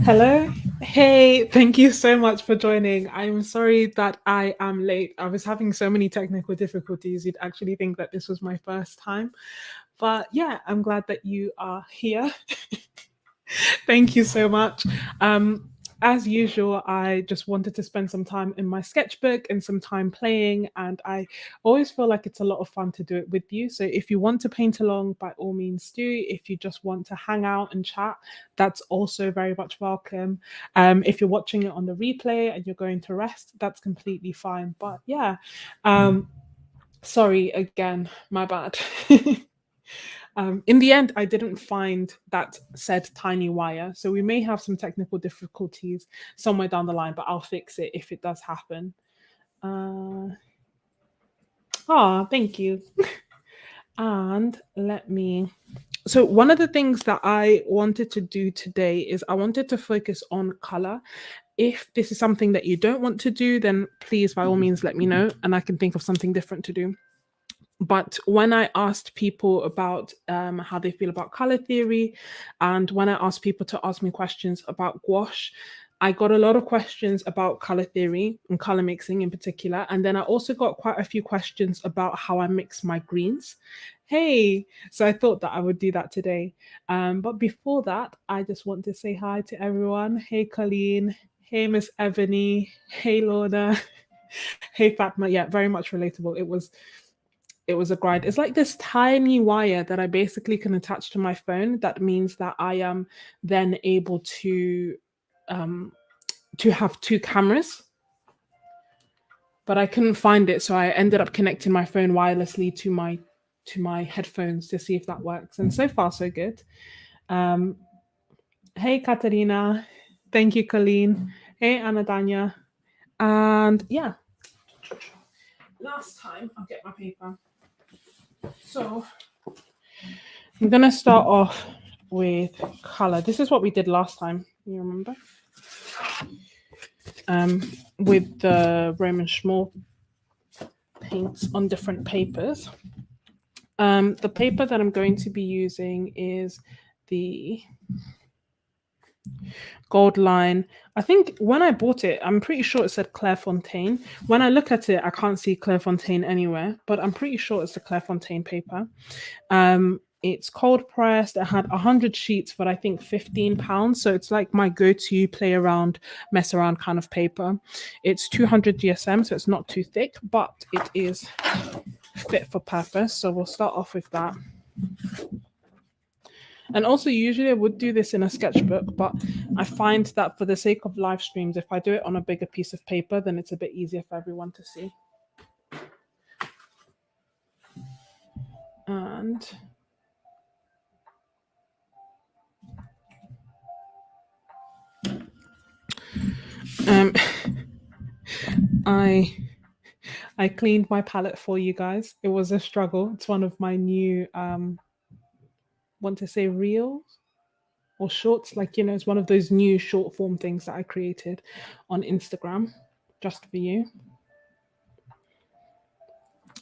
Hello. Hey, thank you so much for joining. I'm sorry that I am late. I was having so many technical difficulties. You'd actually think that this was my first time. But yeah, I'm glad that you are here. Thank you so much. Um, as usual, I just wanted to spend some time in my sketchbook and some time playing, and I always feel like it's a lot of fun to do it with you. So if you want to paint along, by all means do. If you just want to hang out and chat, that's also very much welcome. If you're watching it on the replay and you're going to rest, that's completely fine. But yeah, um, sorry again, my bad. In the end, I didn't find that said tiny wire, so we may have some technical difficulties somewhere down the line, but I'll fix it if it does happen. Thank you. And let me. So, one of the things that I wanted to do today is I wanted to focus on color. If this is something that you don't want to do, then please, by all means, let me know and I can think of something different to do. But when I asked people about how they feel about color theory, and when I asked people to ask me questions about gouache, I got a lot of questions about color theory and color mixing in particular. And then I also got quite a few questions about how I mix my greens. Hey, so I thought that I would do that today. But before that, I just want to say hi to everyone. Hey, Colleen. Hey, Miss Ebony. Hey, Lorna. Hey, Fatma. Yeah, very much relatable. It was a grind. It's like this tiny wire that I basically can attach to my phone. That means that I am then able um to have two cameras, but I couldn't find it, so I ended up connecting my phone wirelessly to my headphones to see if that works. And so far so good. Um hey Katarina. Thank you, Colleen. Hey Anadanya. And yeah, last time I'll get my paper. So I'm gonna start off with color. This is what we did last time. You remember? Um, with the Roman Schmall paints on different papers. The paper that I'm going to be using is the Gold Line. I think when I bought it, I'm pretty sure it said Clairefontaine. When I look at it, I can't see Clairefontaine anywhere, but I'm pretty sure it's the Clairefontaine paper. It's cold pressed. It had 100 sheets for I think £15. So it's like my go-to play around, mess around kind of paper. It's 200 GSM, so it's not too thick, but it is fit for purpose. So we'll start off with that. And also, usually I would do this in a sketchbook, but I find that for the sake of live streams, if I do it on a bigger piece of paper, then it's a bit easier for everyone to see. And um, I cleaned my palette for you guys. It was a struggle. It's one of my new want to say reels or shorts, like it's one of those new short form things that I created on Instagram just for you.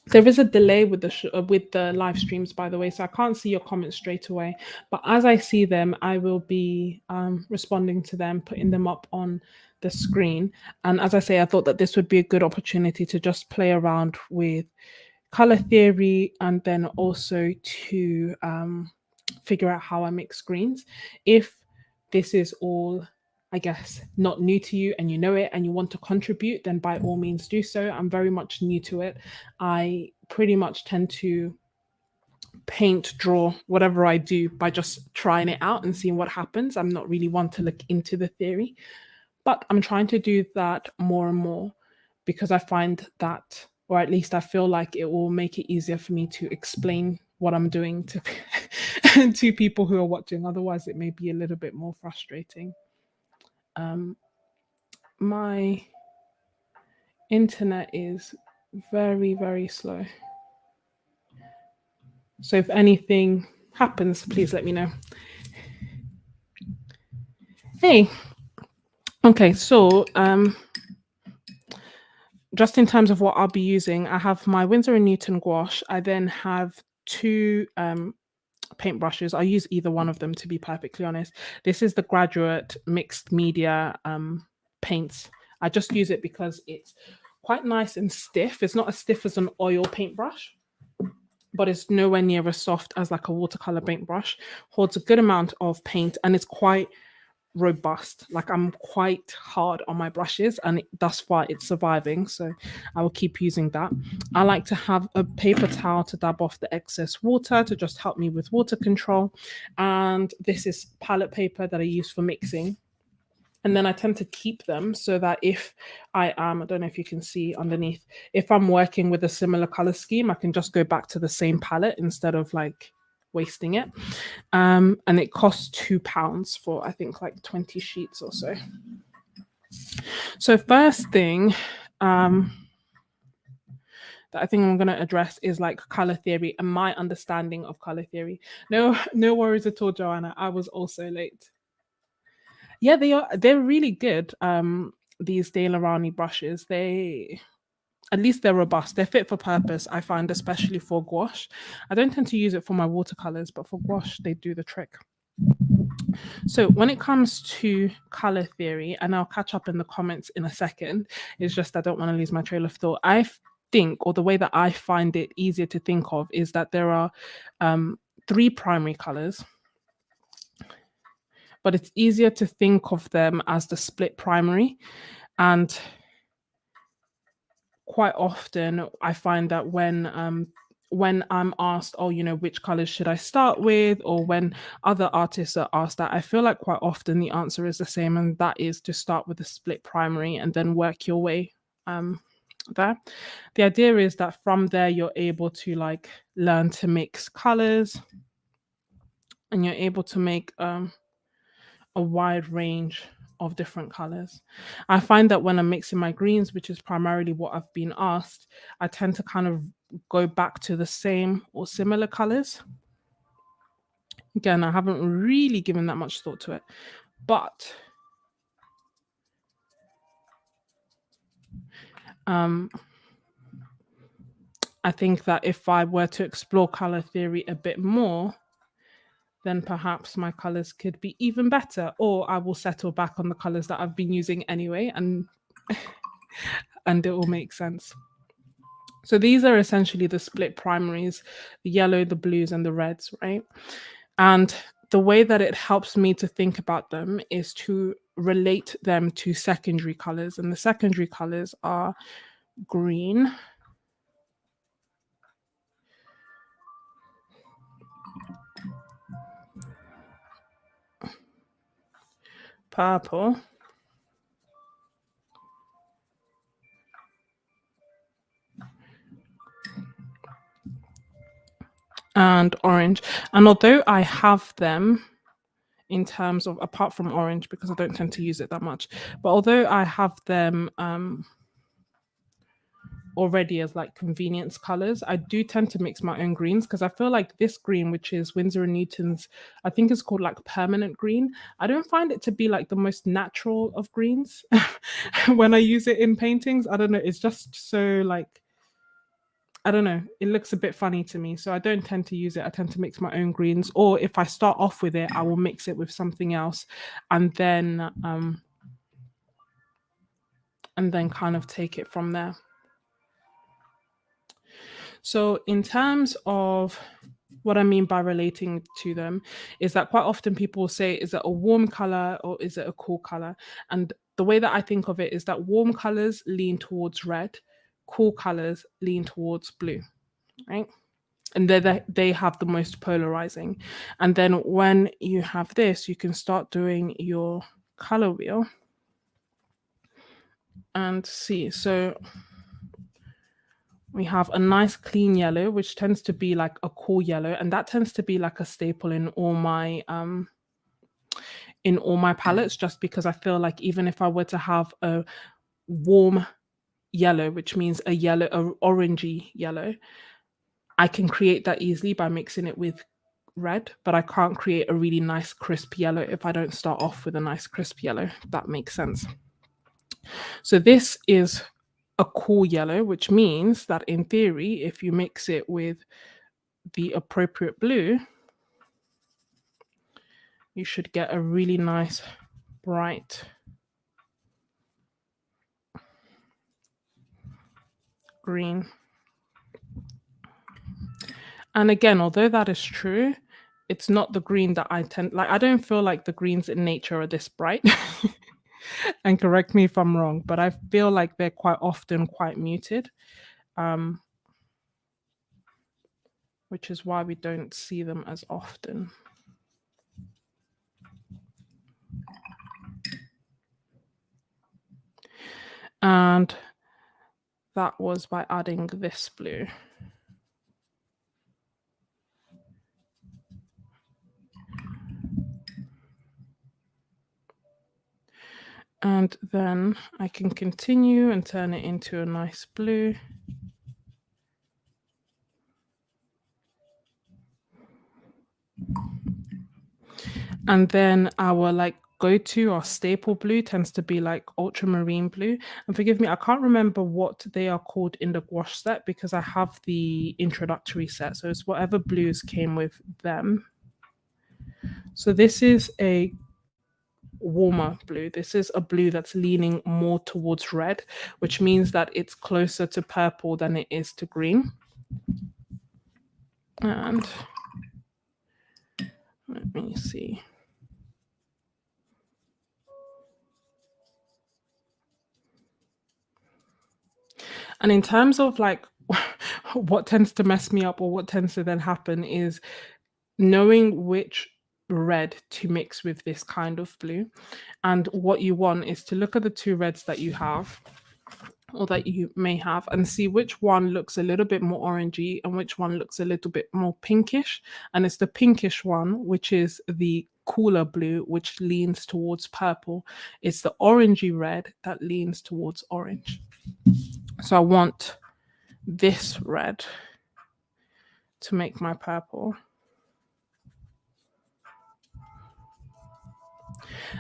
There is a delay with the live streams, by the way, so I can't see your comments straight away. But as I see them, I will be responding to them, putting them up on the screen. And as I say, I thought that this would be a good opportunity to just play around with color theory and then also to figure out how I mix screens. If this is all, I guess, not new to you and you know it and you want to contribute, then by all means do so. I'm very much new to it. I pretty much tend to paint, draw, whatever I do by just trying it out and seeing what happens. I'm not really one to look into the theory, but I'm trying to do that more and more because I find that, or at least I feel like it will make it easier for me to explain what I'm doing to to people who are watching. Otherwise, it may be a little bit more frustrating. My internet is very, very slow. So if anything happens, please let me know. Hey. Okay, so just in terms of what I'll be using, I have my Winsor & Newton gouache. I then have two paintbrushes. I use either one of them, to be perfectly honest. This is the Graduate Mixed Media paints. I just use it because it's quite nice and stiff. It's not as stiff as an oil paintbrush, but it's nowhere near as soft as like a watercolor paintbrush. Holds a good amount of paint and it's quite robust. Like I'm quite hard on my brushes and thus far it's surviving. So I will keep using that. I like to have a paper towel to dab off the excess water to just help me with water control. And this is palette paper that I use for mixing. And then I tend to keep them so that if I don't know if you can see underneath, if I'm working with a similar color scheme, I can just go back to the same palette instead of like wasting it. And it costs £2 for I think like 20 sheets or so. So first thing that I think I'm going to address is like color theory and my understanding of color theory. No worries at all, Joanna. I was also late. Yeah, they are. They're really good. These Daler brushes. At least they're robust. They're fit for purpose. I find, especially for gouache. I don't tend to use it for my watercolors, but for gouache, they do the trick. So when it comes to color theory, and I'll catch up in the comments in a second. It's just I don't want to lose my trail of thought. I think, or the way that I find it easier to think of, is that there are 3 primary colors. But it's easier to think of them as the split primary. And quite often I find that when I'm asked, oh, which colors should I start with, or when other artists are asked that, I feel like quite often the answer is the same, and that is to start with the split primary and then work your way there. The idea is that from there you're able to like learn to mix colors, and you're able to make a wide range of different colors. I find that when I'm mixing my greens, which is primarily what I've been asked, I tend to kind of go back to the same or similar colors. Again, I haven't really given that much thought to it, but I think that if I were to explore color theory a bit more, then perhaps my colors could be even better, or I will settle back on the colors that I've been using anyway, and it will make sense. So these are essentially the split primaries, the yellow, the blues, and the reds, right? And the way that it helps me to think about them is to relate them to secondary colors. And the secondary colors are green, purple, and orange. And although I have them in terms of, apart from orange, because I don't tend to use it that much, but although I have them already as like convenience colors, I do tend to mix my own greens, because I feel like this green, which is Winsor & Newton's, I think it's called like permanent green, I don't find it to be like the most natural of greens when I use it in paintings. I don't know, it's just so like, I don't know, it looks a bit funny to me, so I don't tend to use it. I tend to mix my own greens, or if I start off with it, I will mix it with something else, and then kind of take it from there. So in terms of what I mean by relating to them, is that quite often people say, is it a warm color or is it a cool color? And the way that I think of it is that warm colors lean towards red, cool colors lean towards blue, right? And they have the most polarizing. And then when you have this, you can start doing your color wheel and see. So we have a nice clean yellow, which tends to be like a cool yellow, and that tends to be like a staple in all my palettes, just because I feel like even if I were to have a warm yellow, which means a orangey yellow, I can create that easily by mixing it with red, but I can't create a really nice crisp yellow if I don't start off with a nice crisp yellow, if that makes sense. So this is a cool yellow, which means that in theory, if you mix it with the appropriate blue, you should get a really nice bright green. And again, although that is true, it's not the green that I tend like. I don't feel like the greens in nature are this bright. And correct me if I'm wrong, but I feel like they're quite often quite muted, um, which is why we don't see them as often. And that was by adding this blue. And then I can continue and turn it into a nice blue. And then our like go-to or staple blue tends to be like ultramarine blue. And forgive me, I can't remember what they are called in the gouache set because I have the introductory set. So it's whatever blues came with them. So this is a warmer blue. This is a blue that's leaning more towards red, which means that it's closer to purple than it is to green. And let me see. And in terms of like what tends to mess me up or what tends to then happen is knowing which red to mix with this kind of blue. And what you want is to look at the two reds that you have or that you may have and see which one looks a little bit more orangey and which one looks a little bit more pinkish. And it's the pinkish one, which is the cooler blue, which leans towards purple. It's the orangey red that leans towards orange. So I want this red to make my purple.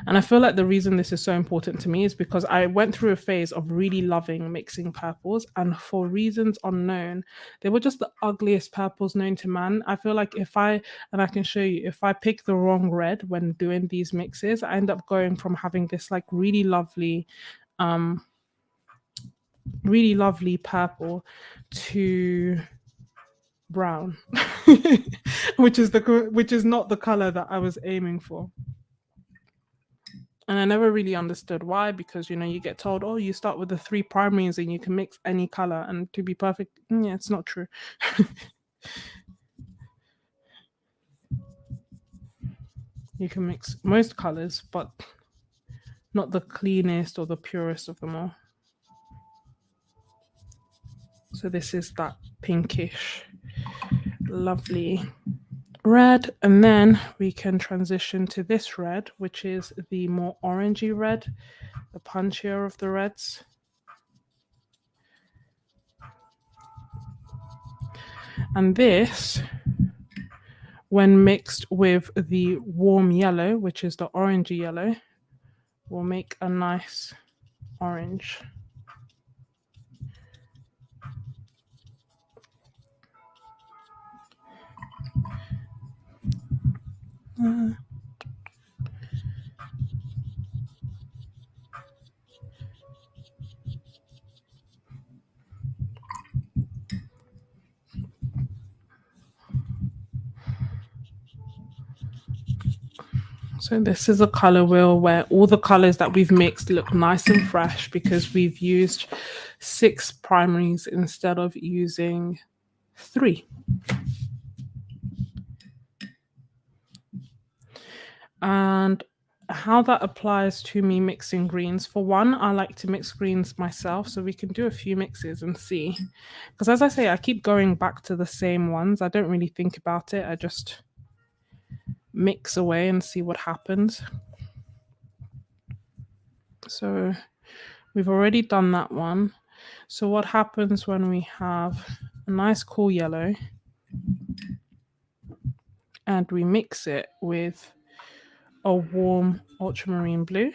And I feel like the reason this is so important to me is because I went through a phase of really loving mixing purples, and for reasons unknown, they were just the ugliest purples known to man. I feel like and I can show you, if I pick the wrong red when doing these mixes, I end up going from having this like really lovely purple to brown, which is not the color that I was aiming for. And I never really understood why, because you get told, oh, you start with the three primaries and you can mix any color. And to be perfect, yeah, it's not true. You can mix most colors, but not the cleanest or the purest of them all. So this is that pinkish, lovely red. And then we can transition to this red, which is the more orangey red, the punchier of the reds. And this, when mixed with the warm yellow, which is the orangey yellow, will make a nice orange. So this is a color wheel where all the colors that we've mixed look nice and fresh because we've used 6 primaries instead of using 3. And how that applies to me mixing greens. For one, I like to mix greens myself, so we can do a few mixes and see. Because as I say, I keep going back to the same ones. I don't really think about it. I just mix away and see what happens. So we've already done that one. So what happens when we have a nice cool yellow and we mix it with a warm ultramarine blue?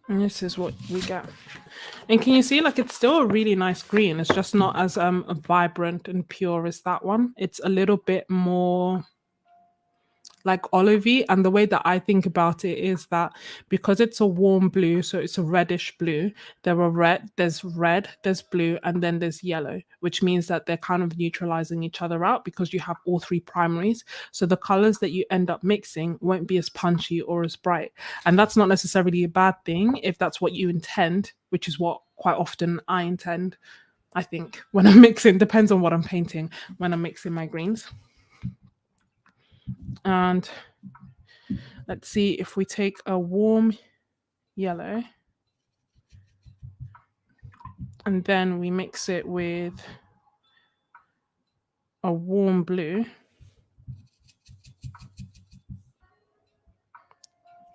And this is what we get. And can you see, like, it's still a really nice green. It's just not as vibrant and pure as that one. It's a little bit more like olivey. And the way that I think about it is that because it's a warm blue, so it's a reddish blue, there's red, there's blue, and then there's yellow, which means that they're kind of neutralizing each other out because you have all three primaries. So the colors that you end up mixing won't be as punchy or as bright. And that's not necessarily a bad thing if that's what you intend, which is what quite often I intend. I think when I'm mixing, depends on what I'm painting when I'm mixing my greens. And let's see if we take a warm yellow and then we mix it with a warm blue.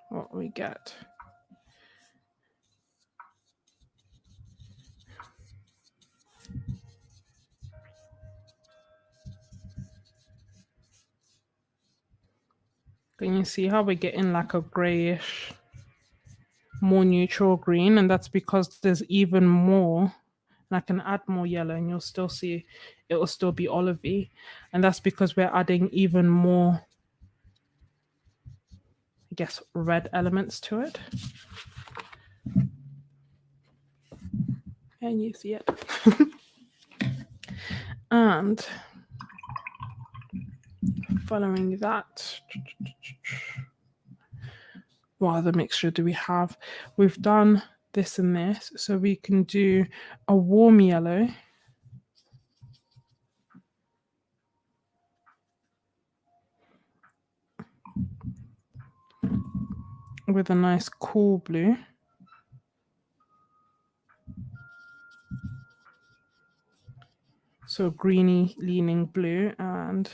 What we get. Can you see how we're getting like a grayish, more neutral green? And that's because there's even more. And I can add more yellow and you'll still see it will still be olivey. And that's because we're adding even more, I guess, red elements to it. And you see it. And following that, what other mixture do we have? We've done this and this, so we can do a warm yellow with a nice cool blue. So greeny leaning blue and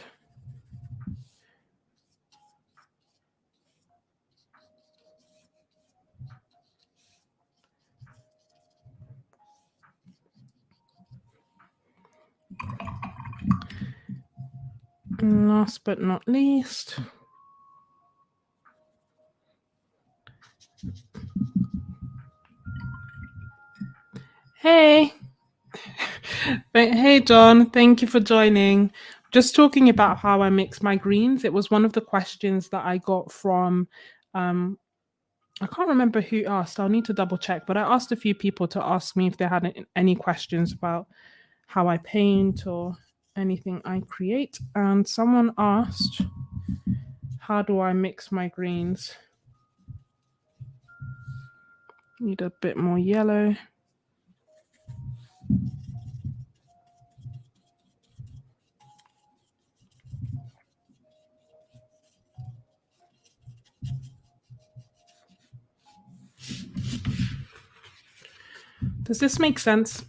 last but not least, hey. Hey, John. Thank you for joining. Just talking about how I mix my greens. It was one of the questions that I got from, I can't remember who asked. I'll need to double check. But I asked a few people to ask me if they had any questions about how I paint or anything I create. And someone asked, how do I mix my greens? Need a bit more yellow. Does this make sense?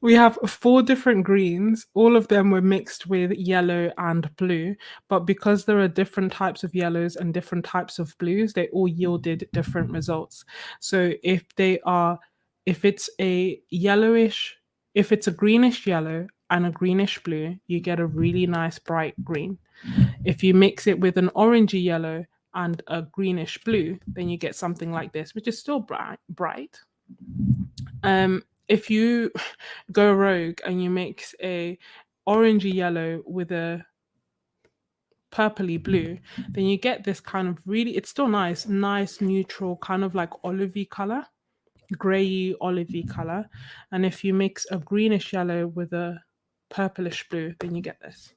We have 4 different greens. All of them were mixed with yellow and blue. But because there are different types of yellows and different types of blues, they all yielded different results. So if it's a yellowish, if it's a greenish yellow and a greenish blue, you get a really nice bright green. If you mix it with an orangey yellow and a greenish blue, then you get something like this, which is still bright. If you go rogue and you mix a orangey yellow with a purpley blue, then you get this kind of really, it's still nice neutral kind of like olivey color, grayy olivey color. And if you mix a greenish yellow with a purplish blue, then you get this.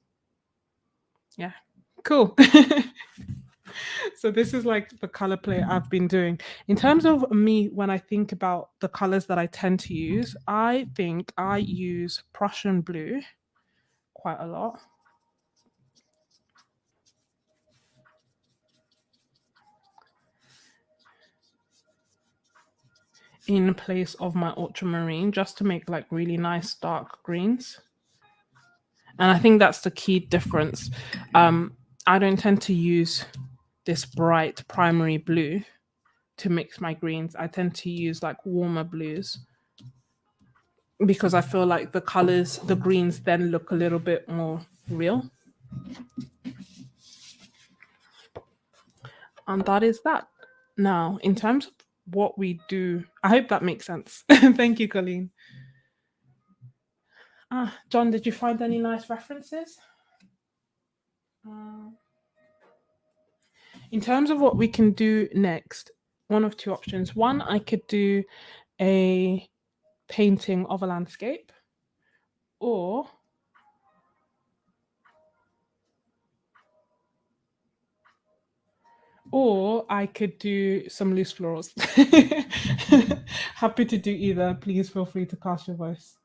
Yeah, cool. So this is like the color play I've been doing. In terms of me, when I think about the colors that I tend to use, I think I use Prussian blue quite a lot. In place of my ultramarine, just to make like really nice dark greens. And I think that's the key difference. I don't tend to use this bright primary blue to mix my greens. I tend to use like warmer blues because I feel like the colors, the greens then look a little bit more real. And that is that. Now, in terms of what we do, I hope that makes sense. Thank you, Colleen. John, did you find any nice references? Uh, in terms of what we can do next, one of two options. One, I could do a painting of a landscape, or I could do some loose florals. Happy to do either. Please feel free to cast your voice.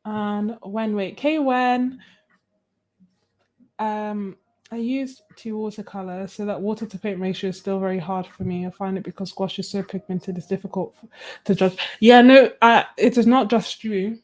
And when wait, K when um I used two watercolors, so that water to paint ratio is still very hard for me. I find it because gouache is so pigmented, it's difficult to judge. Yeah, no, it is not just you.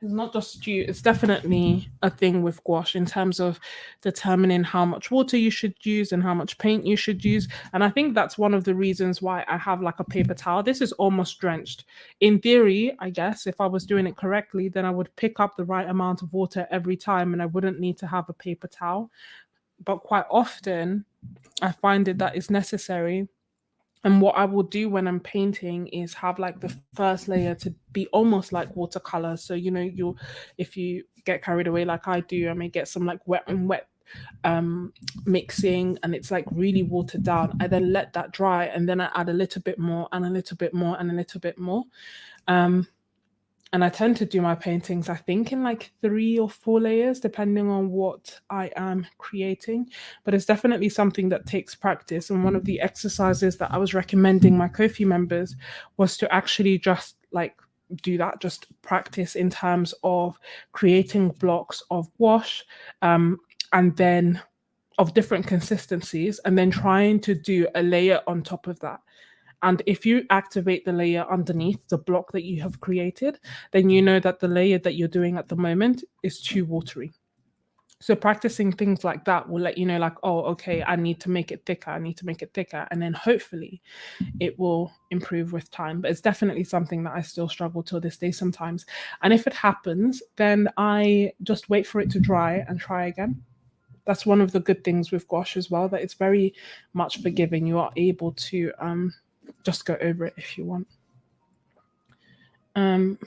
It's not just you, it's definitely a thing with gouache in terms of determining how much water you should use and how much paint you should use. And I think that's one of the reasons why I have like a paper towel. This is almost drenched. In theory, I guess if I was doing it correctly, then I would pick up the right amount of water every time and I wouldn't need to have a paper towel. But quite often, I find it that is necessary, and what I will do when I'm painting is have like the first layer to be almost like watercolor. So, you know, if you get carried away like I do, I may get some like wet and wet mixing and it's like really watered down. I then let that dry and then I add a little bit more and a little bit more and a little bit more. Um, and I tend to do my paintings, I think, in like 3 or 4 layers, depending on what I am creating. But it's definitely something that takes practice. And one of the exercises that I was recommending my Kofi members was to actually just like do that, just practice in terms of creating blocks of wash, and then of different consistencies, and then trying to do a layer on top of that. And if you activate the layer underneath the block that you have created, then you know that the layer that you're doing at the moment is too watery. So practicing things like that will let you know, like, oh, okay, I need to make it thicker. I need to make it thicker. And then hopefully it will improve with time. But it's definitely something that I still struggle till this day sometimes. And if it happens, then I just wait for it to dry and try again. That's one of the good things with gouache as well, that it's very much forgiving. You are able to just go over it if you want. Um,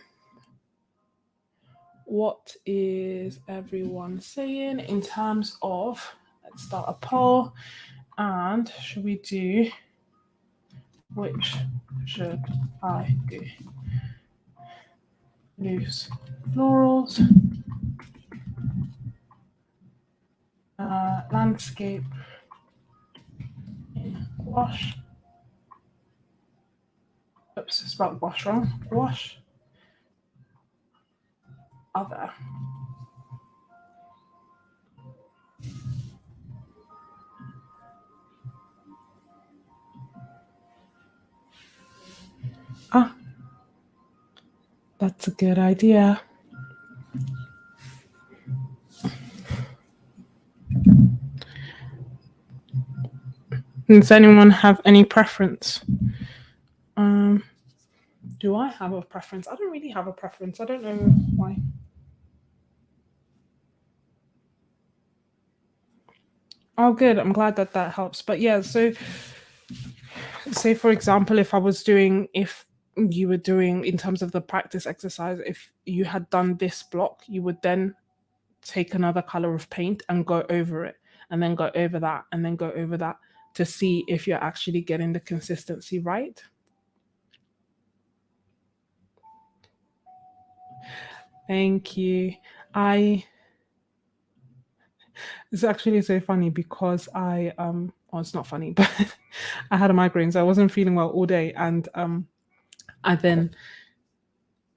what is everyone saying in terms of, let's start a poll, and should we do which should I do? Loose florals, landscape in gouache. Oops, spelled gouache wrong. Gouache. Other. Ah, that's a good idea. Does anyone have any preference? Do I have a preference? I don't really have a preference. I don't know why. Oh, good. I'm glad that that helps. But yeah, so say for example, if you were doing in terms of the practice exercise, if you had done this block, you would then take another color of paint and go over it, and then go over that, and then go over that to see if you're actually getting the consistency right. Thank you. I It's actually so funny because well, it's not funny, but I had a migraine, so I wasn't feeling well all day, and I then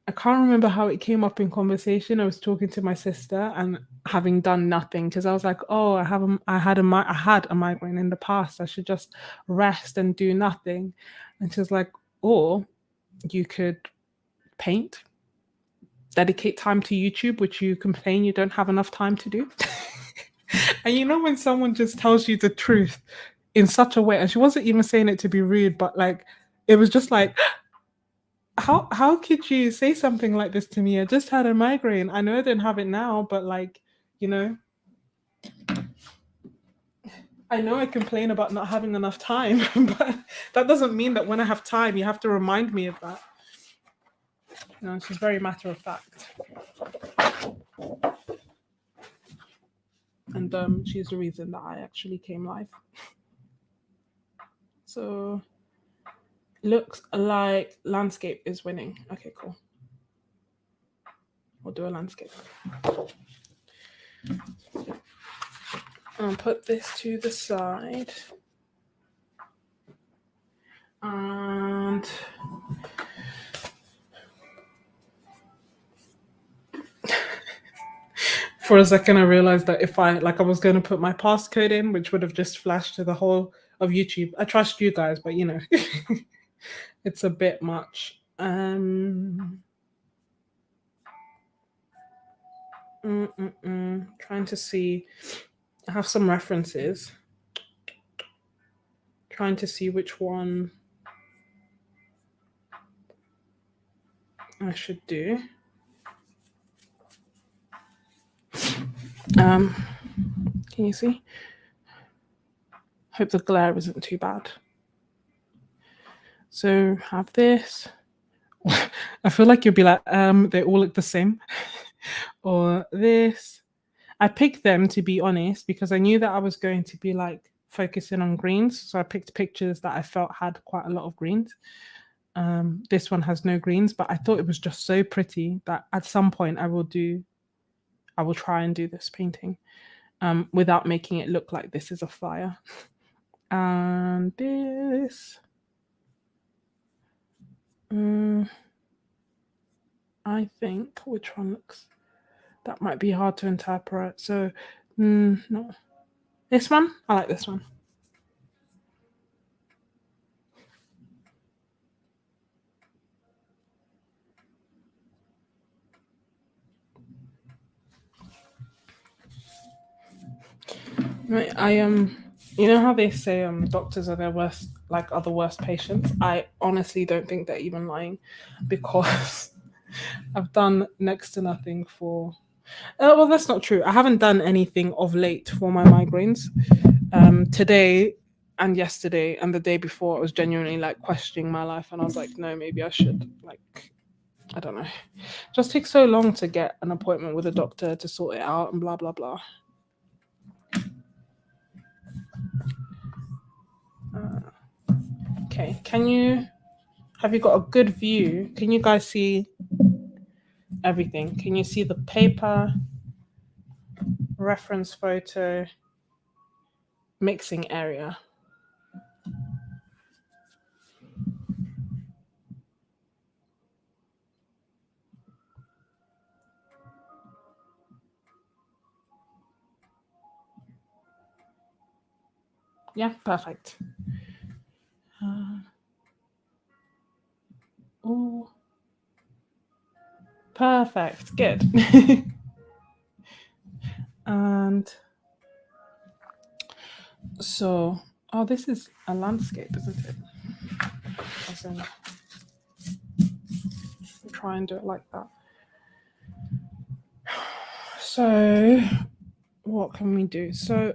I can't remember how it came up in conversation. I was talking to my sister and having done nothing because I was like, "Oh, I had a migraine in the past. I should just rest and do nothing." And she was like, "Or you could paint, dedicate time to YouTube, which you complain you don't have enough time to do." And you know when someone just tells you the truth in such a way, and she wasn't even saying it to be rude, but like it was just like, how could you say something like this to me? I just had a migraine. I know I don't have it now, but like, you know. I know I complain about not having enough time, but that doesn't mean that when I have time, you have to remind me of that. No, she's very matter of fact. And she's the reason that I actually came live. So looks like landscape is winning. Okay, cool. We'll do a landscape. I'll put this to the side. And for a second, I realized that if I was going to put my passcode in, which would have just flashed to the whole of YouTube. I trust you guys, but you know, it's a bit much. Trying to see. I have some references. Trying to see which one I should do. Can you see? Hope the glare isn't too bad. So have this. I feel like you'll be like, they all look the same. Or this. I picked them, to be honest, because I knew that I was going to be like focusing on greens. So I picked pictures that I felt had quite a lot of greens. This one has no greens, but I thought it was just so pretty that at some point I will try and do this painting without making it look like this is a fire. And this. I think which one looks. That might be hard to interpret. So, no. This one? I like this one. You know how they say doctors are their worst, like are the worst patients? I honestly don't think they're even lying, because I've done next to nothing for. Well, that's not true. I haven't done anything of late for my migraines. Today and yesterday and the day before, I was genuinely like questioning my life, and I was like, no, maybe I should I don't know. It just takes so long to get an appointment with a doctor to sort it out and blah blah blah. Okay, have you got a good view? Can you guys see everything? Can you see the paper, reference photo, mixing area? Yeah, perfect. Oh, perfect. Good. And so, this is a landscape, isn't it? Try and do it like that. So, what can we do? So,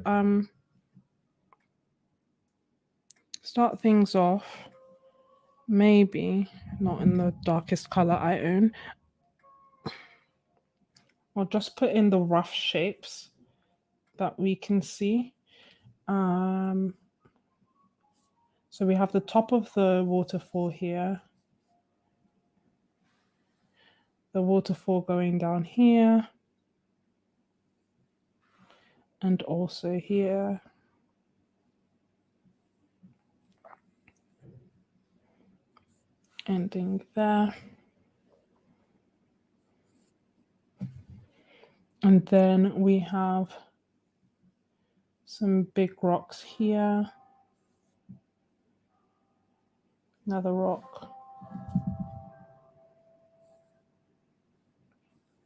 start things off. Maybe not in the darkest color I own. I'll just put in the rough shapes that we can see. So we have the top of the waterfall here. The waterfall going down here. And also here. Ending there. And then we have some big rocks here. Another rock.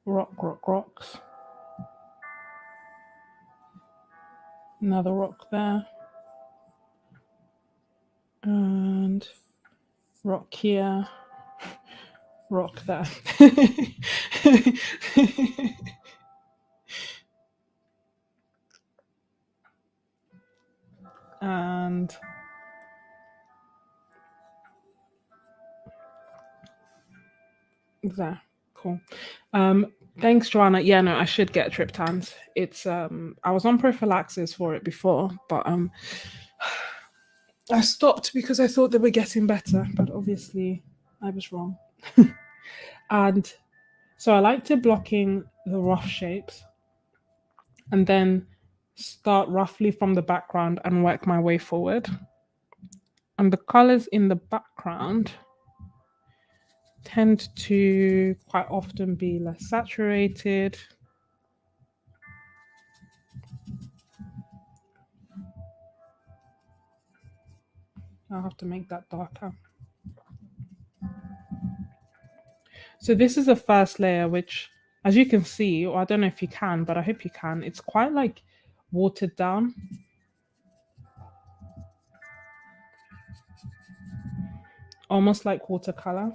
Rocks. Another rock there. And rock here. Rock there. And there, cool. Thanks, Joanna. Yeah, no, I should get triptans. It's I was on prophylaxis for it before, but I stopped because I thought they were getting better, but obviously I was wrong. And so I like to block in the rough shapes and then start roughly from the background and work my way forward. And the colors in the background tend to quite often be less saturated. I'll have to make that darker. So this is the first layer, which, as you can see, or I don't know if you can, but I hope you can, it's quite like watered down. Almost like watercolor.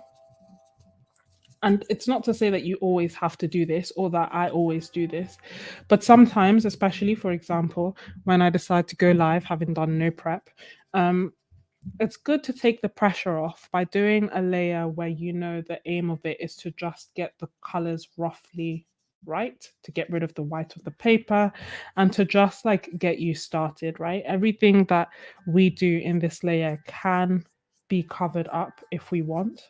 And it's not to say that you always have to do this or that I always do this, but sometimes, especially for example, when I decide to go live having done no prep, um, it's good to take the pressure off by doing a layer where you know the aim of it is to just get the colors roughly right, to get rid of the white of the paper and to just like get you started, right? Everything that we do in this layer can be covered up if we want.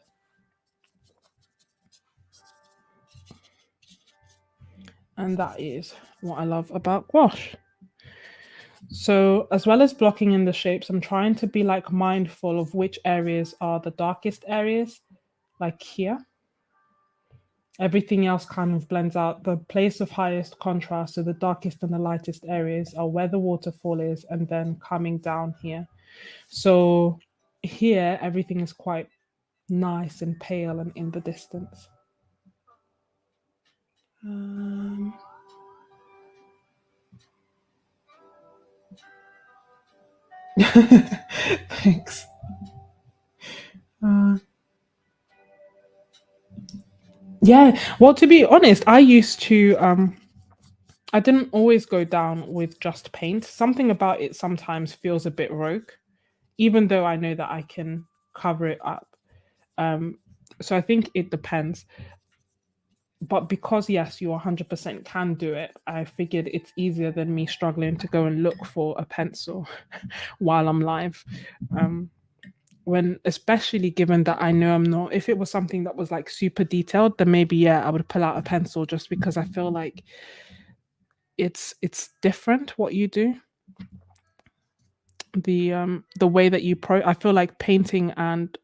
And that is what I love about gouache. So, as well as blocking in the shapes, I'm trying to be like mindful of which areas are the darkest areas, like here. Everything else kind of blends out. The place of highest contrast, so the darkest and the lightest areas, are where the waterfall is, and then coming down here. So, here, everything is quite nice and pale and in the distance. Um, Thanks. Uh, yeah, well, to be honest, I didn't always go down with just paint. Something about it sometimes feels a bit rogue, even though I know that I can cover it up. Um, so I think it depends. But because yes, you 100% can do it, I figured it's easier than me struggling to go and look for a pencil while I'm live. Um, when especially given that I know I'm not, if it was something that was like super detailed, then maybe yeah, I would pull out a pencil just because I feel like it's different what you do. The way that I feel like painting and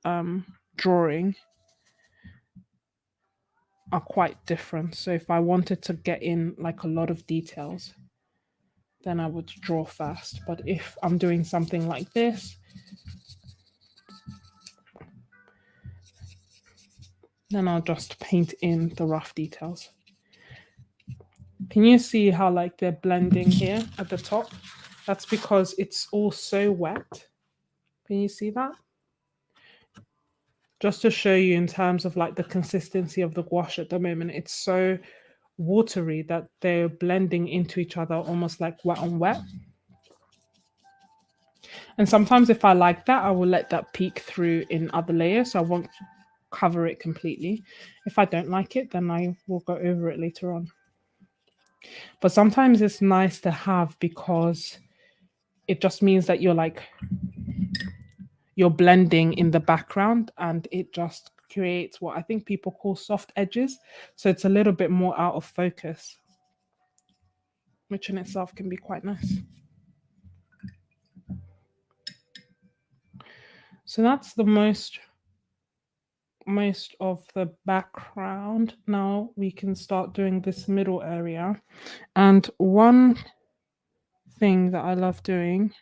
drawing are quite different. So if I wanted to get in like a lot of details, then I would draw first. But if I'm doing something like this, then I'll just paint in the rough details. Can you see how like they're blending here at the top? That's because it's all so wet. Can you see that? Just to show you in terms of like the consistency of the gouache at the moment, it's so watery that they're blending into each other almost like wet on wet. And sometimes if I like that, I will let that peek through in other layers. So I won't cover it completely. If I don't like it, then I will go over it later on. But sometimes it's nice to have because it just means that you're blending in the background and it just creates what I think people call soft edges. So it's a little bit more out of focus, which in itself can be quite nice. So that's the most of the background. Now we can start doing this middle area. And one thing that I love doing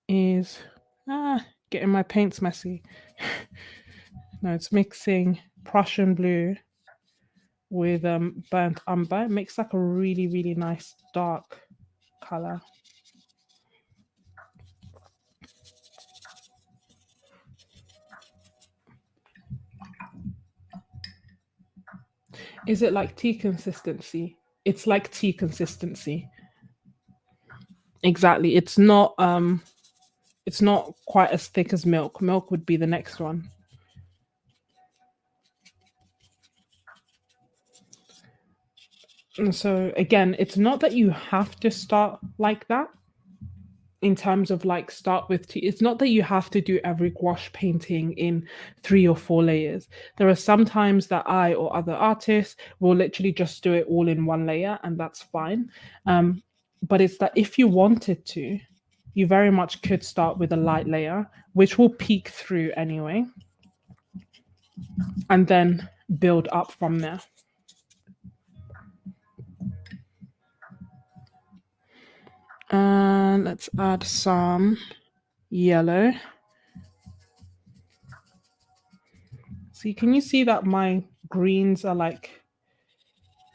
is getting my paints messy. No, it's mixing Prussian blue with burnt umber. It makes like a really, really nice dark color. Is it like tea consistency? It's like tea consistency. Exactly. It's not quite as thick as milk. Milk would be the next one. And so again, it's not that you have to start like that in terms of like start with it's not that you have to do every gouache painting in 3 or 4 layers. There are some times that I or other artists will literally just do it all in one layer, and that's fine. But it's that if you wanted to, you very much could start with a light layer, which will peek through anyway, and then build up from there. And let's add some yellow. See, can you see that my greens are like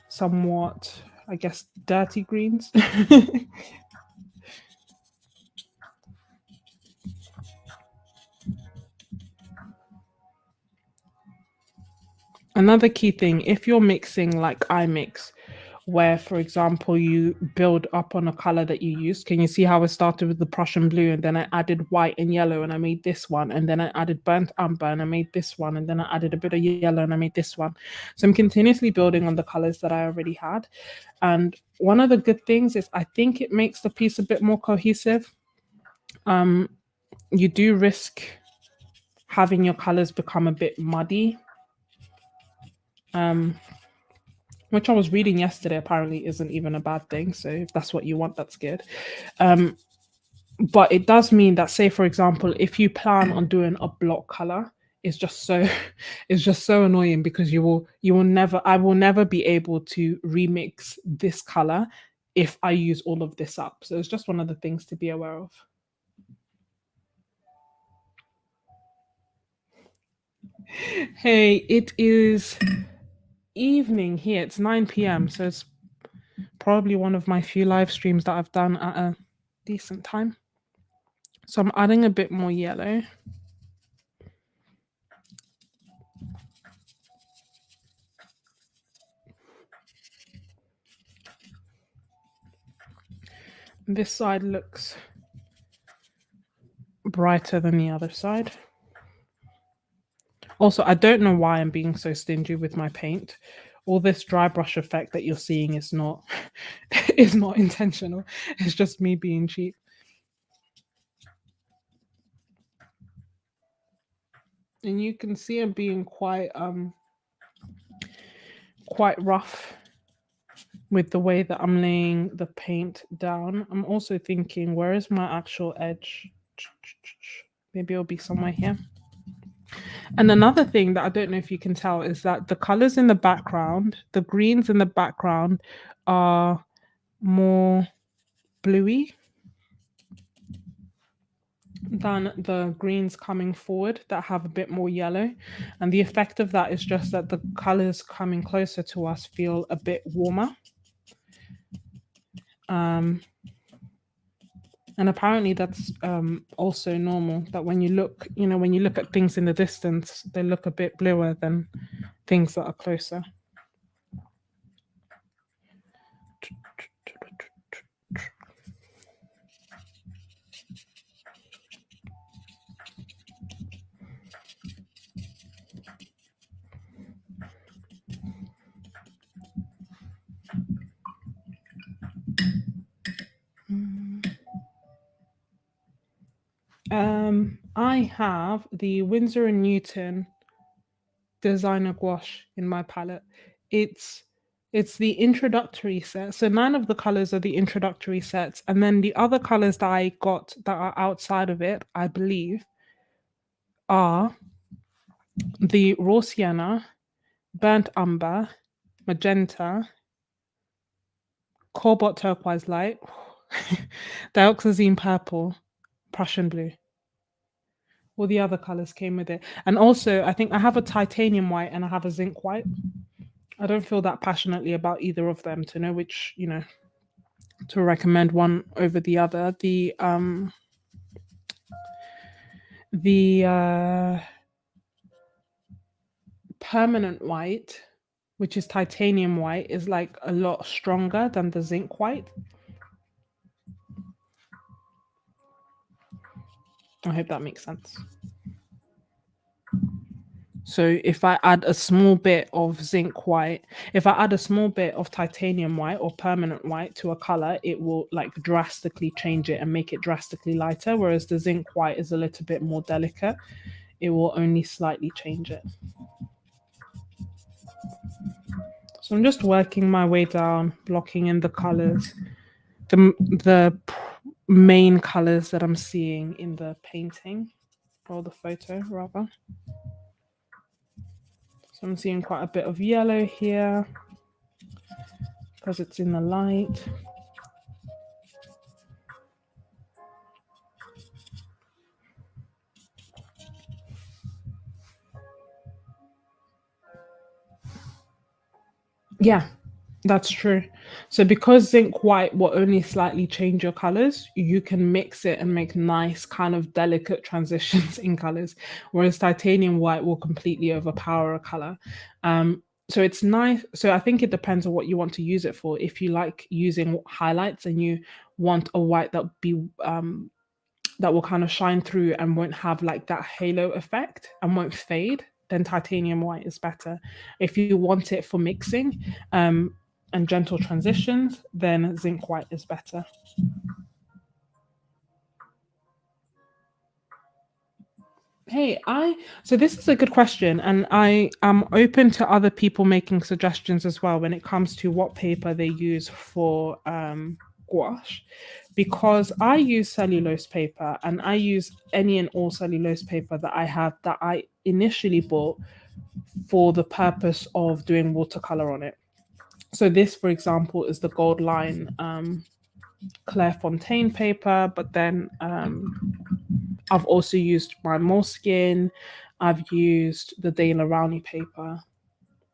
somewhat, I guess, dirty greens? Another key thing, if you're mixing like I mix, where for example you build up on a color that you use, can you see how I started with the Prussian blue and then I added white and yellow and I made this one, and then I added burnt umber and I made this one, and then I added a bit of yellow and I made this one. So I'm continuously building on the colors that I already had. And one of the good things is I think it makes the piece a bit more cohesive. You do risk having your colors become a bit muddy, which I was reading yesterday apparently isn't even a bad thing. So if that's what you want, that's good. But it does mean that, say for example, if you plan on doing a block color, it's just so it's just so annoying because you will never I will never be able to remix this color if I use all of this up. So it's just one of the things to be aware of. Hey, it is evening here. It's 9 p.m. So it's probably one of my few live streams that I've done at a decent time. So I'm adding a bit more yellow. This side looks brighter than the other side. Also, I don't know why I'm being so stingy with my paint. All this dry brush effect that you're seeing is not is not intentional. It's just me being cheap. And you can see I'm being quite rough with the way that I'm laying the paint down. I'm also thinking, where is my actual edge? Maybe it'll be somewhere here. And another thing that I don't know if you can tell is that the colors in the background, the greens in the background, are more bluey than the greens coming forward that have a bit more yellow. And the effect of that is just that the colors coming closer to us feel a bit warmer. And apparently that's also normal, that when you look, when you look at things in the distance, they look a bit bluer than things that are closer. I have the Winsor and Newton designer gouache in my palette. It's the introductory set. So 9 of the colors are the introductory sets, and then the other colors that I got that are outside of it, I believe, are the raw sienna, burnt umber, magenta, cobalt turquoise light, dioxazine purple, Prussian blue. All the other colors came with it. And also, I think I have a titanium white and I have a zinc white. I don't feel that passionately about either of them to know which, to recommend one over the other. The permanent white, which is titanium white, is like a lot stronger than the zinc white. I hope that makes sense. So if I add a small bit of zinc white, if I add a small bit of titanium white or permanent white to a color, it will like drastically change it and make it drastically lighter. Whereas the zinc white is a little bit more delicate. It will only slightly change it. So I'm just working my way down, blocking in the colors, the main colors that I'm seeing in the painting or the photo rather. So I'm seeing quite a bit of yellow here because it's in the light. Yeah, that's true. So because zinc white will only slightly change your colors, you can mix it and make nice kind of delicate transitions in colors, whereas titanium white will completely overpower a color. So it's nice. So I think it depends on what you want to use it for. If you like using highlights and you want a white that will kind of shine through and won't have like that halo effect and won't fade, then titanium white is better. If you want it for mixing and gentle transitions, then zinc white is better. Hey, so this is a good question, and I am open to other people making suggestions as well when it comes to what paper they use for gouache, because I use cellulose paper and I use any and all cellulose paper that I have that I initially bought for the purpose of doing watercolor on it. So this, for example, is the Gold Line Clairefontaine paper, but then I've also used my Moleskine. I've used the De La Rowney paper. I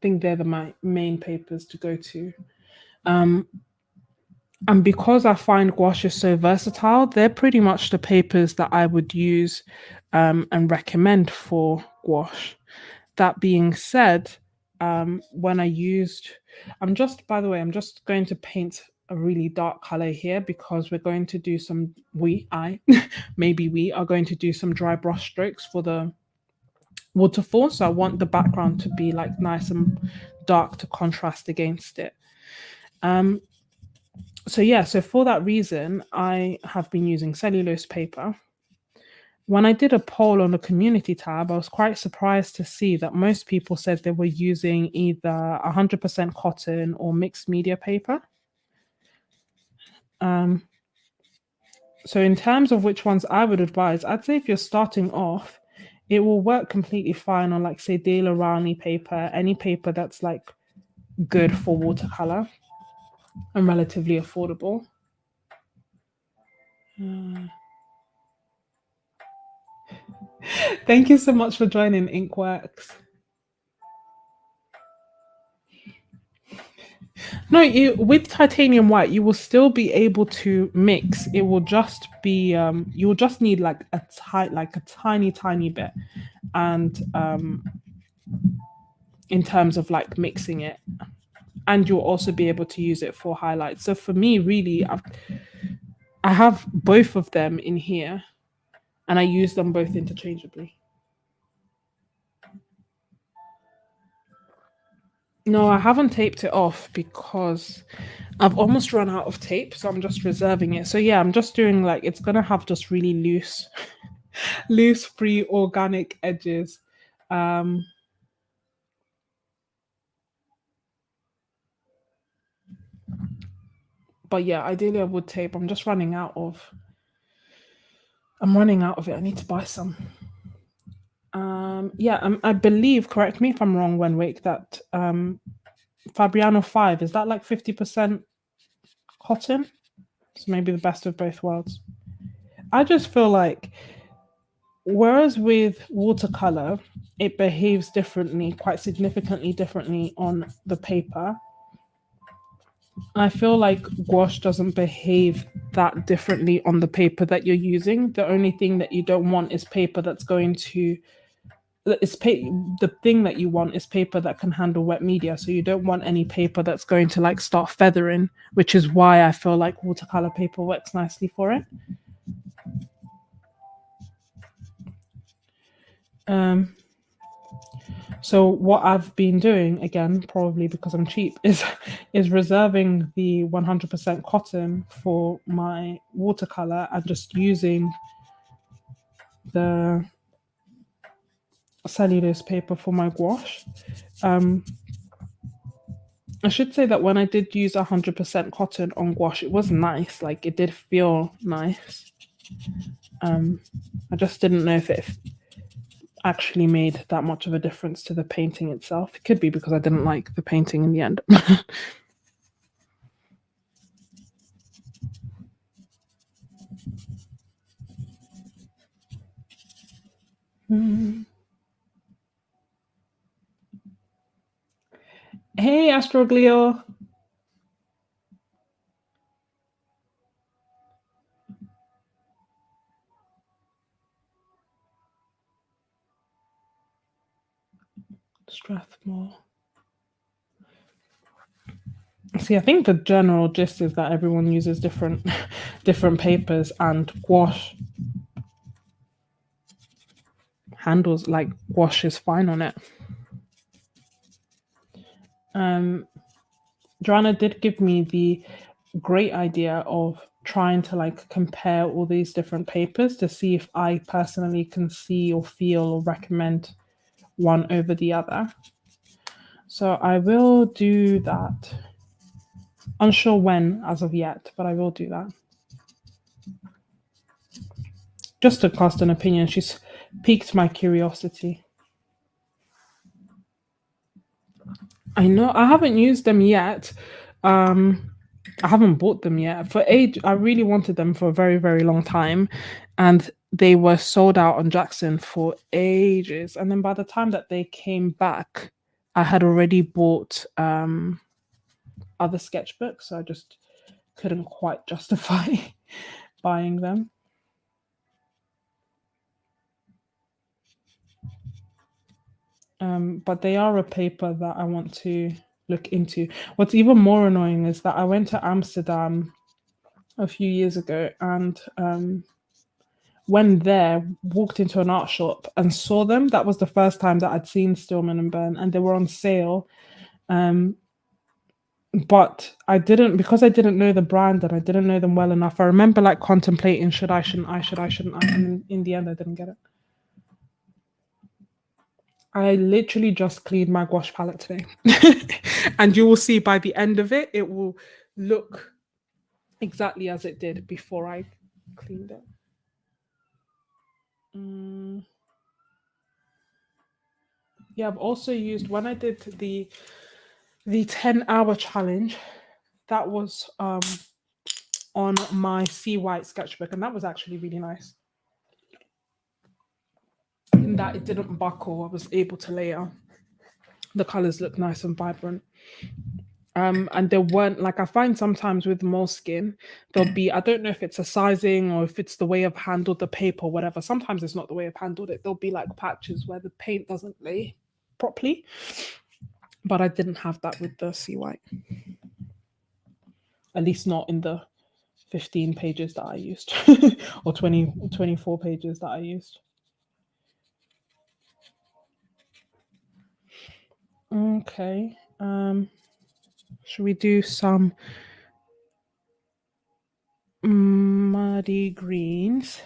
think they're my main papers to go to. And because I find gouache is so versatile, they're pretty much the papers that I would use and recommend for gouache. That being said, when I used, by the way, I'm just going to paint a really dark color here because we're going to do maybe we are going to do some dry brush strokes for the waterfall. So I want the background to be like nice and dark to contrast against it. So yeah, so for that reason, I have been using cellulose paper. When I did a poll on the community tab, I was quite surprised to see that most people said they were using either 100% cotton or mixed media paper. So in terms of which ones I would advise, I'd say if you're starting off, it will work completely fine on like say De La Rowney paper, any paper that's like good for watercolor and relatively affordable. Thank you so much for joining Inkworks. No, with titanium white, you will still be able to mix. It will just be you will just need like a tiny, tiny bit, and in terms of like mixing it, and you'll also be able to use it for highlights. So for me, really, I have both of them in here, and I use them both interchangeably. No, I haven't taped it off because I've almost run out of tape, so I'm just reserving it. So yeah, I'm just doing like it's gonna have just really loose, loose, free, organic edges. Um, but yeah, ideally I would tape. I'm just running out of. I'm running out of it. I need to buy some. Yeah, I believe. Correct me if I'm wrong. When wake that Fabriano 5 is that like 50% cotton? So maybe the best of both worlds. I just feel like whereas with watercolor, it behaves differently, quite significantly differently on the paper. I feel like gouache doesn't behave that differently on the paper that you're using. The only thing that you don't want is paper that's going to the thing that you want is paper that can handle wet media. So you don't want any paper that's going to like start feathering, which is why I feel like watercolor paper works nicely for it. Um, so what I've been doing again, probably because I'm cheap, is reserving the 100% cotton for my watercolor and just using the cellulose paper for my gouache. Um, I should say that when I did use 100% cotton on gouache, it was nice. Like it did feel nice. Um, I just didn't know if it actually made that much of a difference to the painting itself. It could be because I didn't like the painting in the end. Hey, Astroglio. Strathmore. See, I think the general gist is that everyone uses different different papers, and gouache handles like gouache is fine on it. Um, Joanna did give me the great idea of trying to like compare all these different papers to see if I personally can see or feel or recommend one over the other. So I will do that. Unsure when as of yet, but I will do that. Just to cast an opinion, she's piqued my curiosity. I know I haven't used them yet. Um, I haven't bought them yet. For age, I really wanted them for a very, very long time, and they were sold out on Jackson for ages. And then by the time that they came back, I had already bought other sketchbooks, so I just couldn't quite justify buying them. But they are a paper that I want to look into. What's even more annoying is that I went to Amsterdam a few years ago and when there, walked into an art shop and saw them. That was the first time that I'd seen Stillman and Burn, and they were on sale. Um, but I didn't, because I didn't know the brand and I didn't know them well enough. I remember like contemplating should I, shouldn't I, should I, shouldn't I, and in the end I didn't get it. I literally just cleaned my gouache palette today, and you will see by the end of it, it will look exactly as it did before I cleaned it. Mm, yeah, I've also used when I did the 10-hour challenge. That was on my sea white sketchbook, and that was actually really nice. In that it didn't buckle, I was able to layer. The colors look nice and vibrant. And there weren't like I find sometimes with moleskin, there'll be I don't know if it's a sizing or if it's the way I've handled the paper or whatever. Sometimes it's not the way I've handled it. There'll be like patches where the paint doesn't lay properly, but I didn't have that with the sea white. At least not in the 15 pages that I used or 24 pages that I used. Okay. Should we do some muddy greens?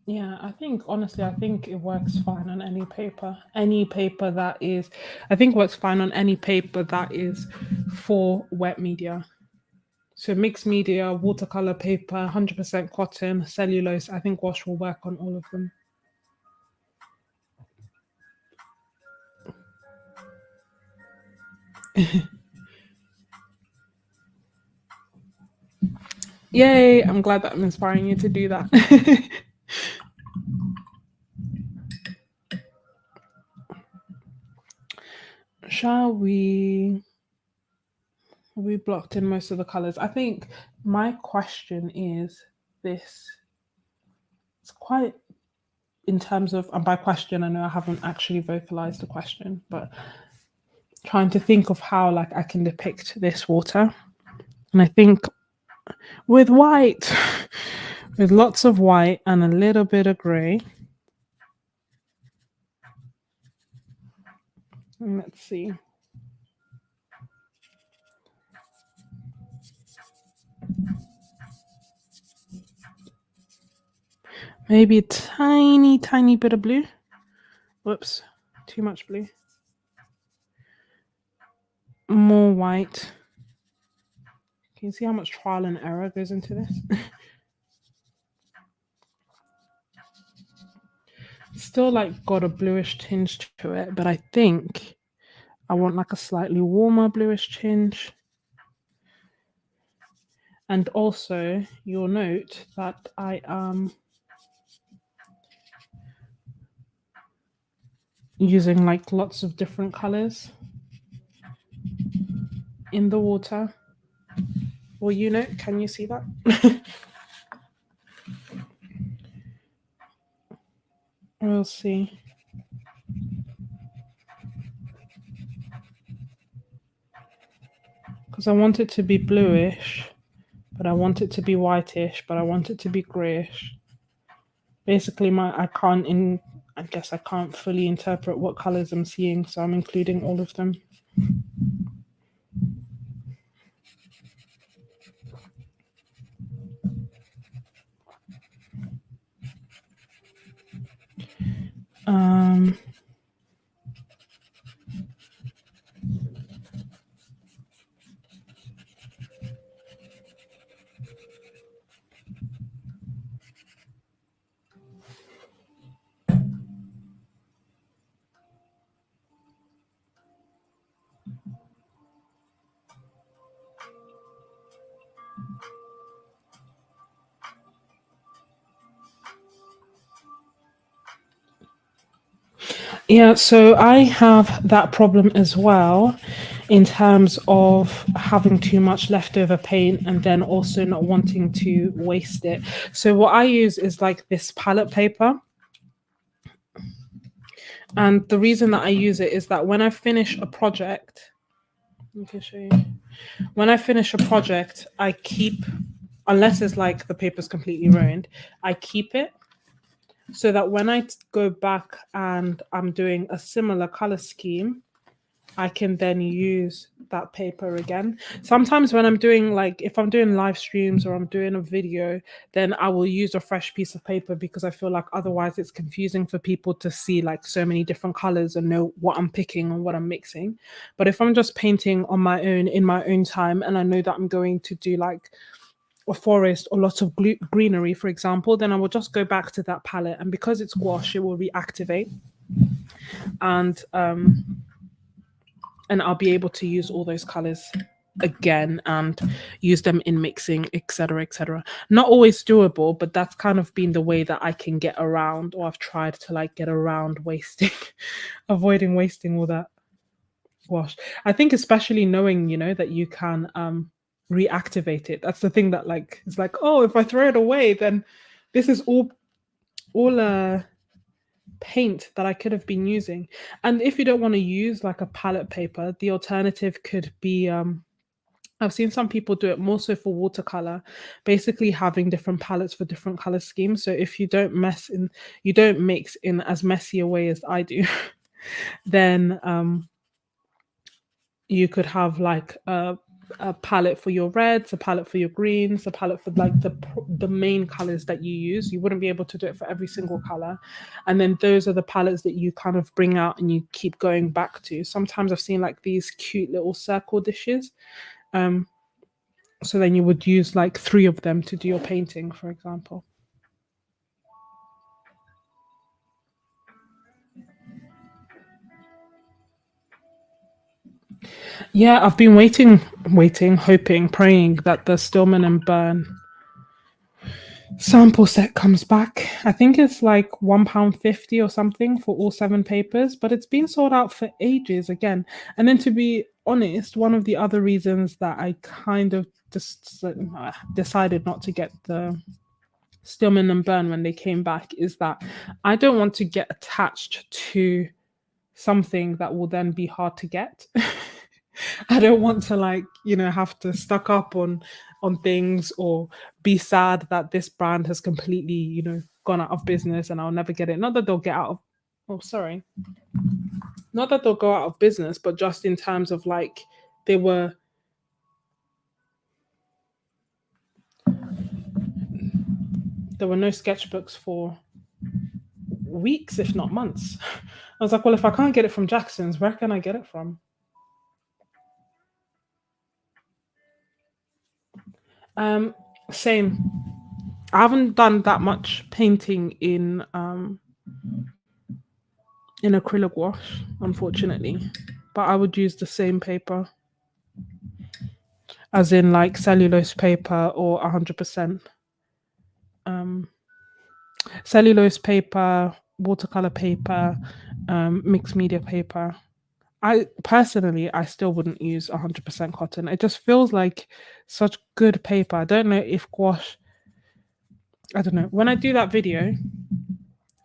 Yeah, I think honestly, I think it works fine on any paper. Any paper that is, I think works fine on any paper that is for wet media. So mixed media, watercolor paper, 100% cotton, cellulose. I think wash will work on all of them. Yay! I'm glad that I'm inspiring you to do that. Shall we? We blocked in most of the colors. I think my question is this. It's quite in terms of, and by question, I know I haven't actually vocalized the question, but trying to think of how like I can depict this water. And I think with white, with lots of white and a little bit of gray. Let's see. Maybe a tiny, tiny bit of blue. Whoops, too much blue. More white. Can you see how much trial and error goes into this? Still like got a bluish tinge to it, but I think I want like a slightly warmer bluish tinge. And also you'll note that I am using like lots of different colors in the water. Well, you know, can you see that? We'll see. Because I want it to be bluish, but I want it to be whitish, but I want it to be grayish. Basically, I guess I can't fully interpret what colors I'm seeing, so I'm including all of them. Yeah, so I have that problem as well in terms of having too much leftover paint and then also not wanting to waste it. So what I use is like this palette paper. And the reason that I use it is that when I finish a project, I can show you. When I finish a project, I keep, unless it's like the paper's completely ruined, I keep it so that when I go back and I'm doing a similar color scheme, I can then use that paper again. Sometimes when I'm doing like, if I'm doing live streams or I'm doing a video, then I will use a fresh piece of paper because I feel like otherwise it's confusing for people to see like so many different colors and know what I'm picking and what I'm mixing. But if I'm just painting on my own in my own time and I know that I'm going to do like a forest or lots of greenery, for example, then I will just go back to that palette. And because it's gouache, it will reactivate. And I'll be able to use all those colors again and use them in mixing, etc., etc. Not always doable, but that's kind of been the way that I can get around, or I've tried to like get around wasting, avoiding wasting all that wash. I think especially knowing, you know, that you can reactivate it. That's the thing that like is like, oh, if I throw it away, then this is all paint that I could have been using. And if you don't want to use like a palette paper, the alternative could be I've seen some people do it more so for watercolor, basically having different palettes for different color schemes. So if you don't you don't mix in as messy a way as I do, then you could have like a palette for your reds, a palette for your greens, a palette for like the main colors that you use. You wouldn't be able to do it for every single color. And then those are the palettes that you kind of bring out and you keep going back to. Sometimes I've seen like these cute little circle dishes. So then you would use like three of them to do your painting, for example. Yeah, I've been waiting, hoping, praying that the Stillman and Burn sample set comes back. I think it's like £1.50 or something for all seven papers, but it's been sold out for ages again. And then to be honest, one of the other reasons that I kind of just decided not to get the Stillman and Burn when they came back is that I don't want to get attached to something that will then be hard to get. I don't want to like, have to stuck up on things or be sad that this brand has completely, gone out of business and I'll never get it. Not that they'll get out of oh sorry. Not that they'll go out of business, but just in terms of like they were there were no sketchbooks for weeks, if not months. I was like, well, if I can't get it from Jackson's, where can I get it from? Um, Same. I haven't done that much painting in acrylic wash, unfortunately. But I would use the same paper, as in like cellulose paper or 100% um, cellulose paper, watercolor paper, mixed media paper. I personally, I still wouldn't use 100% cotton. It just feels like such good paper. I don't know if gouache. I don't know. When I do that video,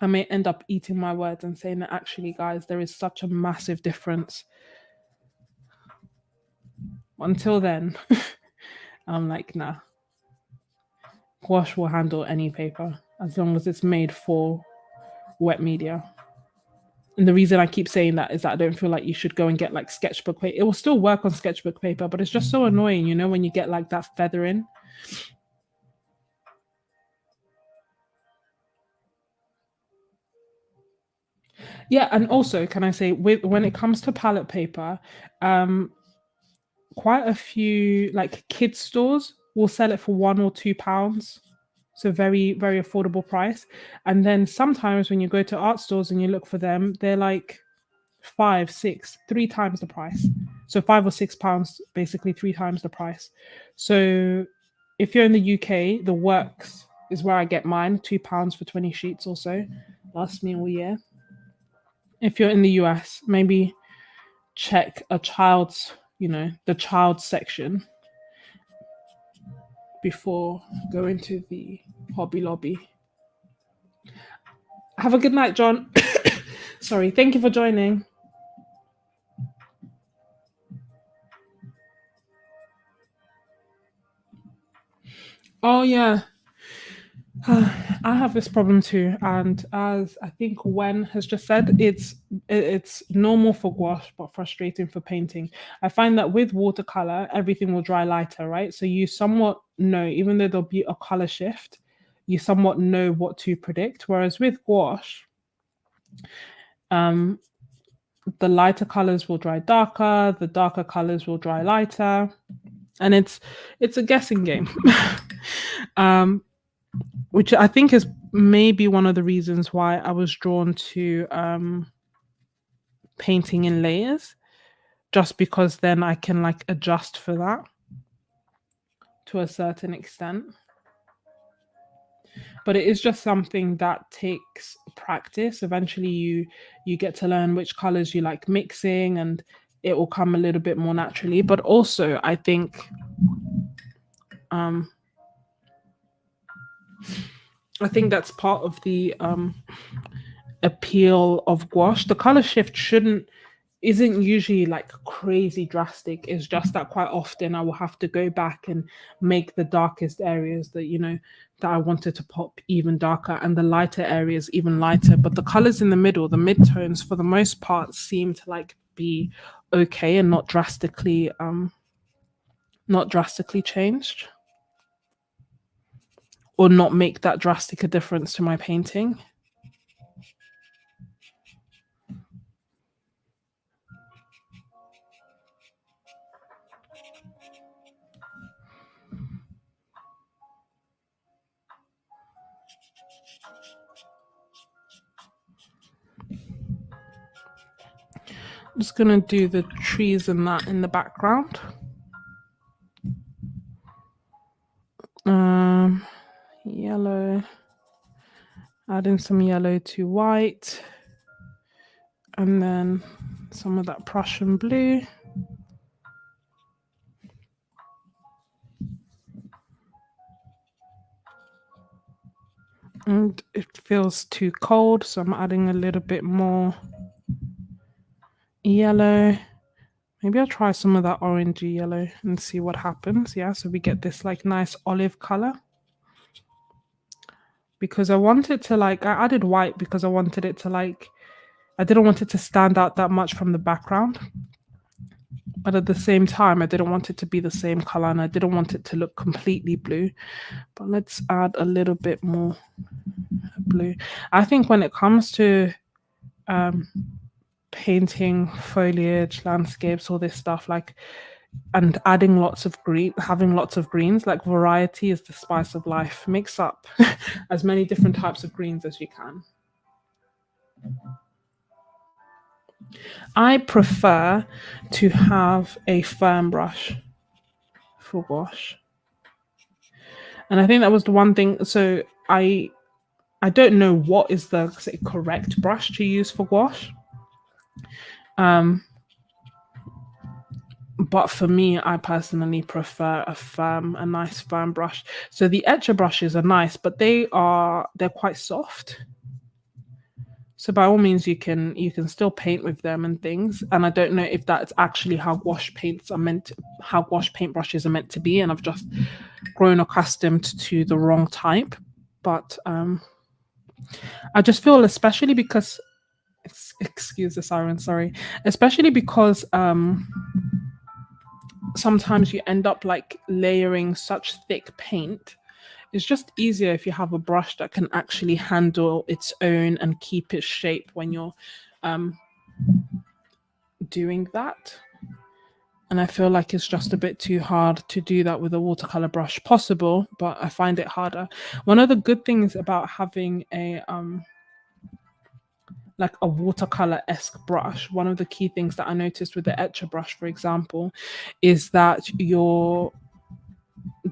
I may end up eating my words and saying that actually, guys, there is such a massive difference. Until then, I'm like, nah, gouache will handle any paper as long as it's made for wet media. And the reason I keep saying that is that I don't feel like you should go and get like sketchbook paper. It will still work on sketchbook paper, but it's just so annoying, when you get like that feathering. Yeah, and also, can I say, with when it comes to palette paper, um, quite a few like kids stores will sell it for £1 or £2. So very, very affordable price. And then sometimes when you go to art stores and you look for them, they're like five, six, three times the price. So £5 or £6, basically three times the price. So if you're in the UK, the works is where I get mine, £2 for 20 sheets or so. Lasts me all year. If you're in the US, maybe check a child's, the child section before going to the Hobby Lobby. Have a good night, John. Sorry. Thank you for joining. Oh yeah, I have this problem too, and as I think Wen has just said, it's normal for gouache, but frustrating for painting. I find that with watercolor, everything will dry lighter, right? So you somewhat know, even though there'll be a color shift, you somewhat know what to predict. Whereas with gouache, um, the lighter colors will dry darker, the darker colors will dry lighter, and it's a guessing game. um, which I think is maybe one of the reasons why I was drawn to painting in layers, just because then I can like adjust for that to a certain extent. But it is just something that takes practice. Eventually, you get to learn which colors you like mixing, and it will come a little bit more naturally. But also, um, I think that's part of the appeal of gouache. The color shift shouldn't isn't usually like crazy drastic. It's just that quite often I will have to go back and make the darkest areas that I wanted to pop even darker, and the lighter areas even lighter. But the colors in the middle, the midtones, for the most part, seem to like be okay and not drastically changed, or not make that drastic a difference to my painting. Just gonna do the trees and that in the background. Yellow. Adding some yellow to white. And then some of that Prussian blue. And it feels too cold, so I'm adding a little bit more yellow. Maybe I'll try some of that orangey yellow and see what happens. Yeah, so we get this like nice olive color. Because I wanted to I added white because I wanted it to I didn't want it to stand out that much from the background. But at the same time, I didn't want it to be the same color and I didn't want it to look completely blue. But let's add a little bit more blue. I think when it comes to painting foliage, landscapes, all this stuff, and adding lots of green, having lots of greens, variety is the spice of life. Mix up as many different types of greens as you can. I prefer to have a firm brush for gouache. And I think that was the one thing. So I don't know what is the correct brush to use for gouache. But for me, I personally prefer a nice firm brush. So the etcher brushes are nice, but they're quite soft. So by all means, you can still paint with them and things. And I don't know if that's actually how gouache paintbrushes are meant to be. And I've just grown accustomed to the wrong type. But I just feel, especially because, excuse the siren, sorry, especially because sometimes you end up layering such thick paint. It's just easier if you have a brush that can actually handle its own and keep its shape when you're doing that. And I feel like it's just a bit too hard to do that with a watercolor brush. Possible, but I find it harder. One of the good things about having a watercolor-esque brush, one of the key things that I noticed with the etcher brush, for example, is that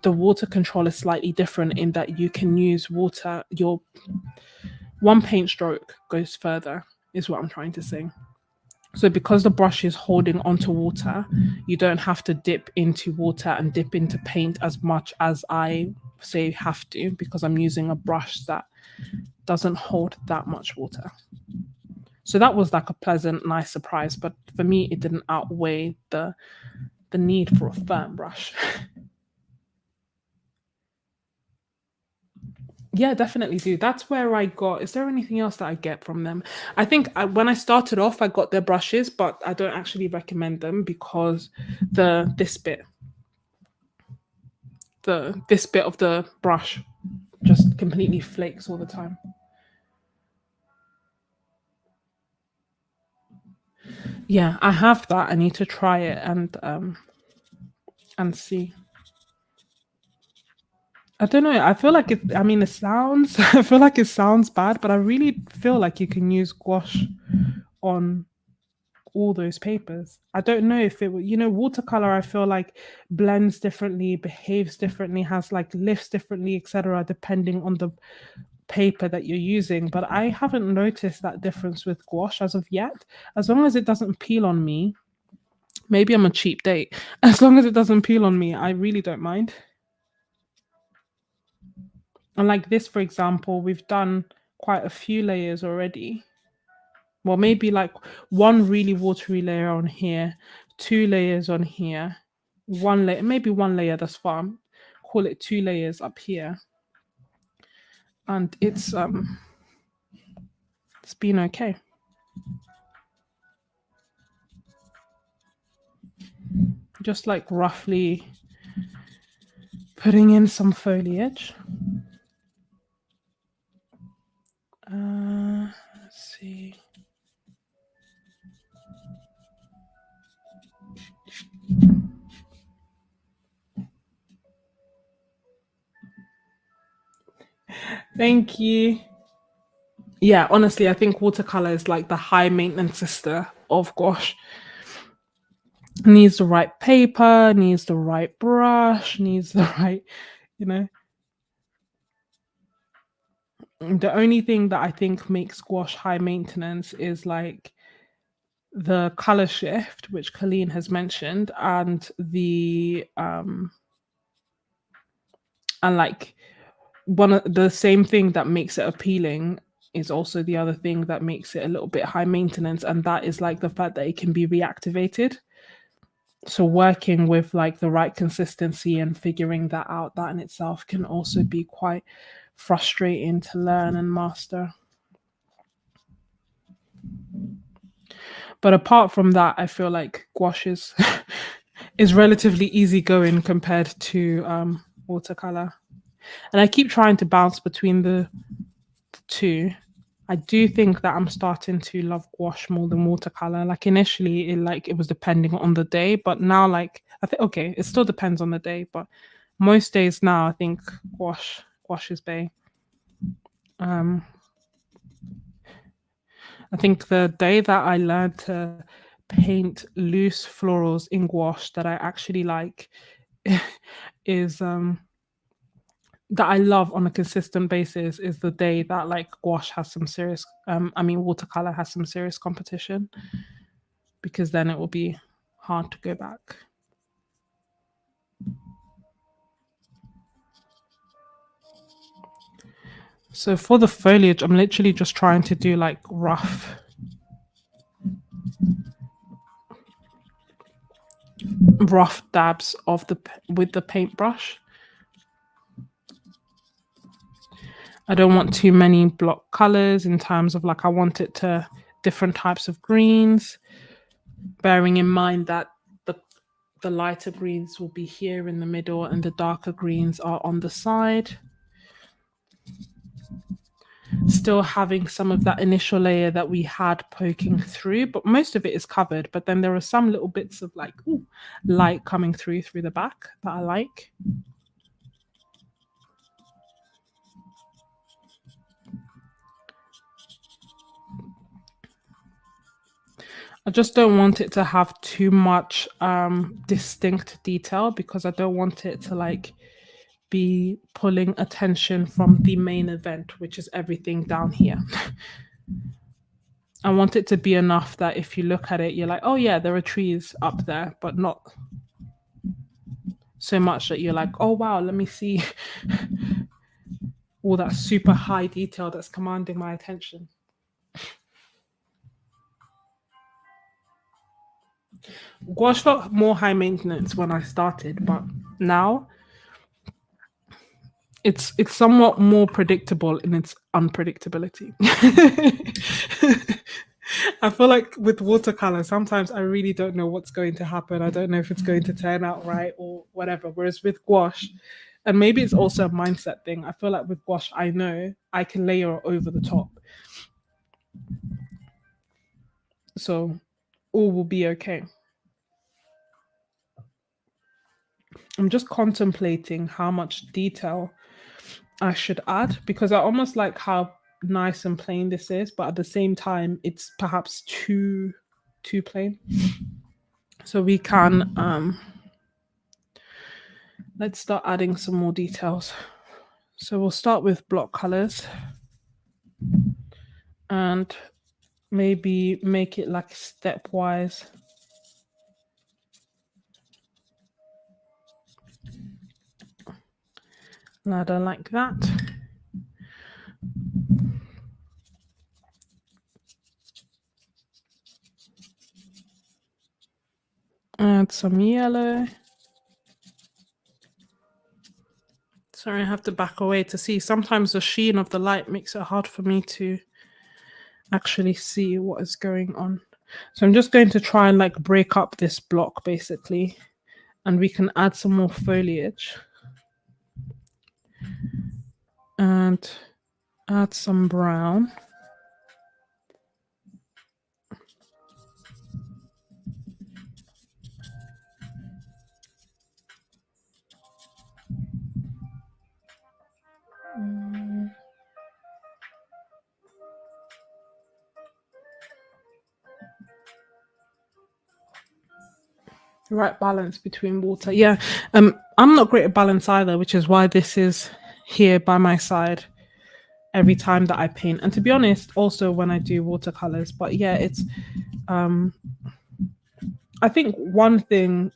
the water control is slightly different in that you can use water. Your one paint stroke goes further, is what I'm trying to say. So because the brush is holding onto water, you don't have to dip into water and dip into paint as much as I say have to, because I'm using a brush that doesn't hold that much water. So that was like a pleasant, nice surprise. But for me, it didn't outweigh the need for a firm brush. Yeah, definitely do. That's where I got. Is there anything else that I get from them? I think when I started off, I got their brushes, but I don't actually recommend them because this bit of the brush just completely flakes all the time. Yeah, I have that. I need to try it and see. I don't know. I feel like it. I mean, it sounds. I feel like it sounds bad, but I really feel like you can use gouache on all those papers. I don't know if watercolor. I feel like blends differently, behaves differently, has lifts differently, etc., depending on the paper that you're using. But I haven't noticed that difference with gouache as of yet. As long as it doesn't peel on me, maybe I'm a cheap date. As long as it doesn't peel on me, I really don't mind. And like this, for example, we've done quite a few layers already. Well, maybe one really watery layer on here, two layers on here, one layer, maybe one layer, that's fine. Call it two layers up here. And it's been okay. Just roughly putting in some foliage. Let's see. Thank you. Yeah, honestly, I think watercolor is the high maintenance sister of gouache. Needs the right paper, needs the right brush, needs the right, you know. The only thing that I think makes gouache high maintenance is like the color shift, which Colleen has mentioned, and like one of the same thing that makes it appealing is also the other thing that makes it a little bit high maintenance, and that is like the fact that it can be reactivated. So working with like the right consistency and figuring that out, that in itself can also be quite frustrating to learn and master. But apart from that, I feel like gouache is is relatively easygoing compared to watercolor. And I keep trying to bounce between the two. I do think that I'm starting to love gouache more than watercolor. Like initially, it was depending on the day, but now like I think okay, it still depends on the day, but most days now I think gouache is bay. Um, I think the day that I learned to paint loose florals in gouache that I actually like is that I love on a consistent basis is the day that like gouache has some serious I mean watercolor has some serious competition, because then it will be hard to go back. So for the foliage, I'm literally just trying to do like rough dabs of with the paintbrush. I don't want too many block colors in terms of like I want it to different types of greens, bearing in mind that the the lighter greens will be here in the middle and the darker greens are on the side. Still having some of that initial layer that we had poking through, but most of it is covered. But then there are some little bits of like light coming through the back that I like. I just don't want it to have too much distinct detail, because I don't want it to like be pulling attention from the main event, which is everything down here. I want it to be enough that if you look at it, you're like, oh yeah, there are trees up there, but not so much that you're like, oh wow, let me see all that super high detail that's commanding my attention. Gouache felt more high maintenance when I started, but now it's somewhat more predictable in its unpredictability. I feel like with watercolor, sometimes I really don't know what's going to happen. I don't know if it's going to turn out right or whatever. Whereas with gouache, and maybe it's also a mindset thing, I feel like with gouache, I know I can layer it over the top. So all will be okay. I'm just contemplating how much detail I should add, because I almost like how nice and plain this is, but at the same time, it's perhaps too plain. So we can let's start adding some more details. So we'll start with block colors and maybe make it like stepwise. Ladder like that. Add some yellow. Sorry, I have to back away to see. Sometimes the sheen of the light makes it hard for me to actually see what is going on. So I'm just going to try and like break up this block basically, and we can add some more foliage and add some brown. The right balance between water. Yeah. I'm not great at balance either, which is why this is here by my side every time that I paint. And to be honest, also when I do watercolors. But yeah, it's um I think one thing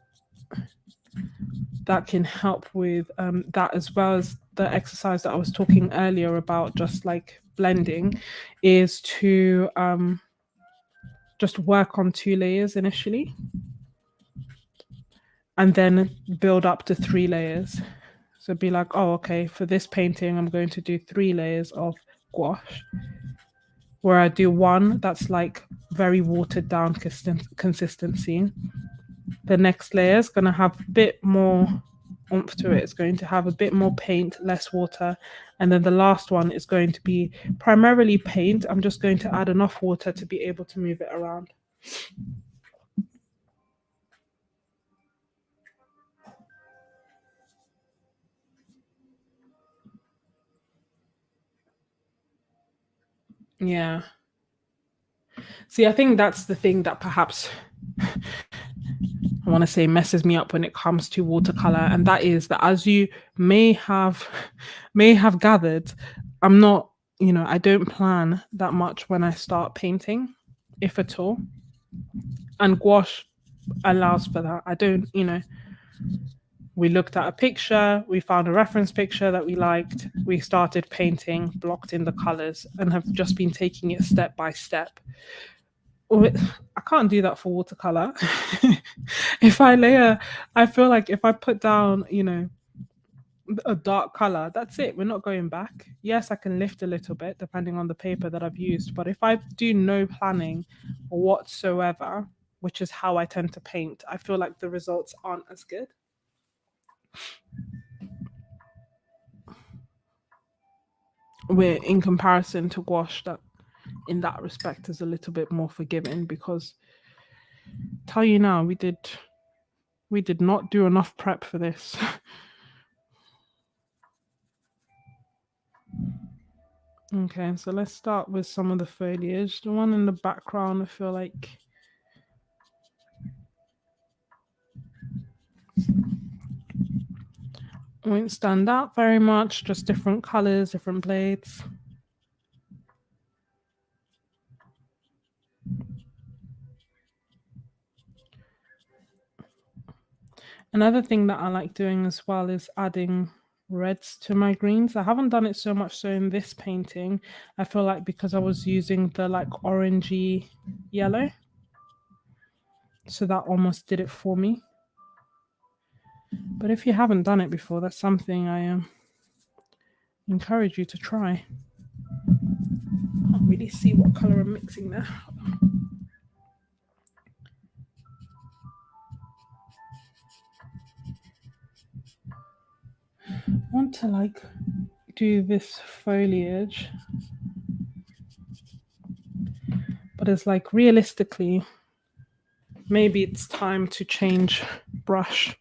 that can help with that, as well as the exercise that I was talking earlier about, just like blending, is to just work on 2 layers initially and then build up to 3 layers. So be like, oh, okay, for this painting, I'm going to do 3 layers of gouache, where I do one that's like very watered down consistency. The next layer is going to have a bit more oomph to it. It's going to have a bit more paint, less water. And then the last one is going to be primarily paint. I'm just going to add enough water to be able to move it around. Yeah. See, I think that's the thing that perhaps I want to say messes me up when it comes to watercolor, and that is that, as you may have may have gathered, I'm not, I don't plan that much when I start painting, if at all. And gouache allows for that. I don't, we looked at a picture, we found a reference picture that we liked, we started painting, blocked in the colors, and have just been taking it step by step. I can't do that for watercolor. If I layer, I feel like if I put down, a dark color, that's it. We're not going back. Yes, I can lift a little bit depending on the paper that I've used, but if I do no planning whatsoever, which is how I tend to paint, I feel like the results aren't as good. We're in comparison to gouache, that in that respect is a little bit more forgiving, because tell you now, we did not do enough prep for this. Okay, so let's start with some of the foliage. The one in the background, I feel like won't stand out very much, just different colors, different blades. Another thing that I like doing as well is adding reds to my greens. I haven't done it so much so in this painting. I feel like because I was using the like orangey yellow, so that almost did it for me. But if you haven't done it before, that's something I encourage you to try. Can't really see what color I'm mixing there. I want to like do this foliage, but it's like realistically, maybe it's time to change brush.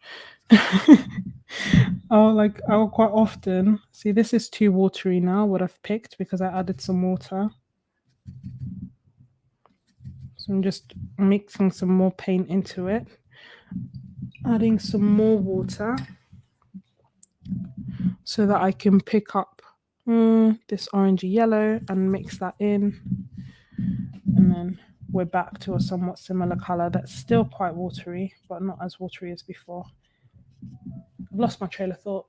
I'll quite often see this is too watery now, what I've picked, because I added some water. So I'm just mixing some more paint into it, adding some more water so that I can pick up this orangey yellow and mix that in. And then we're back to a somewhat similar color that's still quite watery, but not as watery as before. I've lost my trail of thought.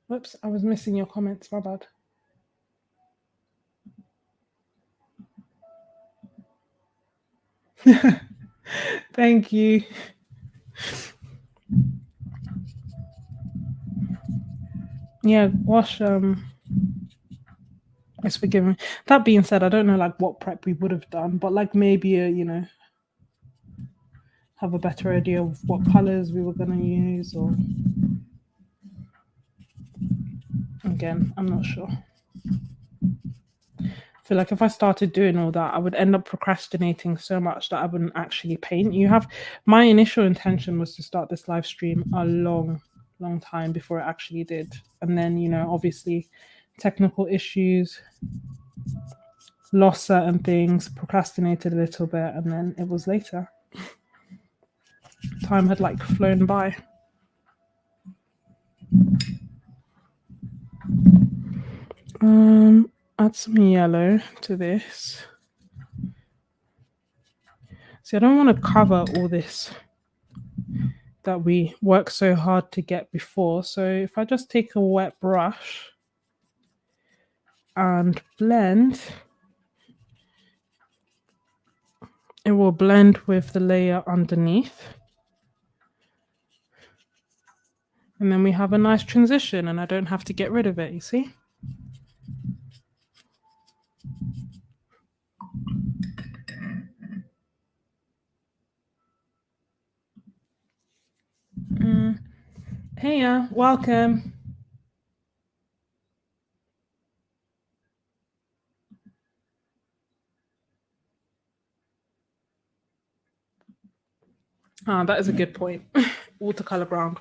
Whoops, I was missing your comments, my bad. Thank you. Yeah, wash it's forgiven. That being said, I don't know like what prep we would have done, but like maybe have a better idea of what colors we were gonna use, or again, I'm not sure. I feel like if I started doing all that, I would end up procrastinating so much that I wouldn't actually paint. My initial intention was to start this live stream a long time before it actually did. And then, obviously technical issues, lost certain things, procrastinated a little bit, and then it was later. Time had like flown by. Add some yellow to this. See, I don't want to cover all this that we worked so hard to get before. So if I just take a wet brush and blend, it will blend with the layer underneath. And then we have a nice transition and I don't have to get rid of it, you see? Hey, welcome. Ah, that is a good point. Watercolor brown.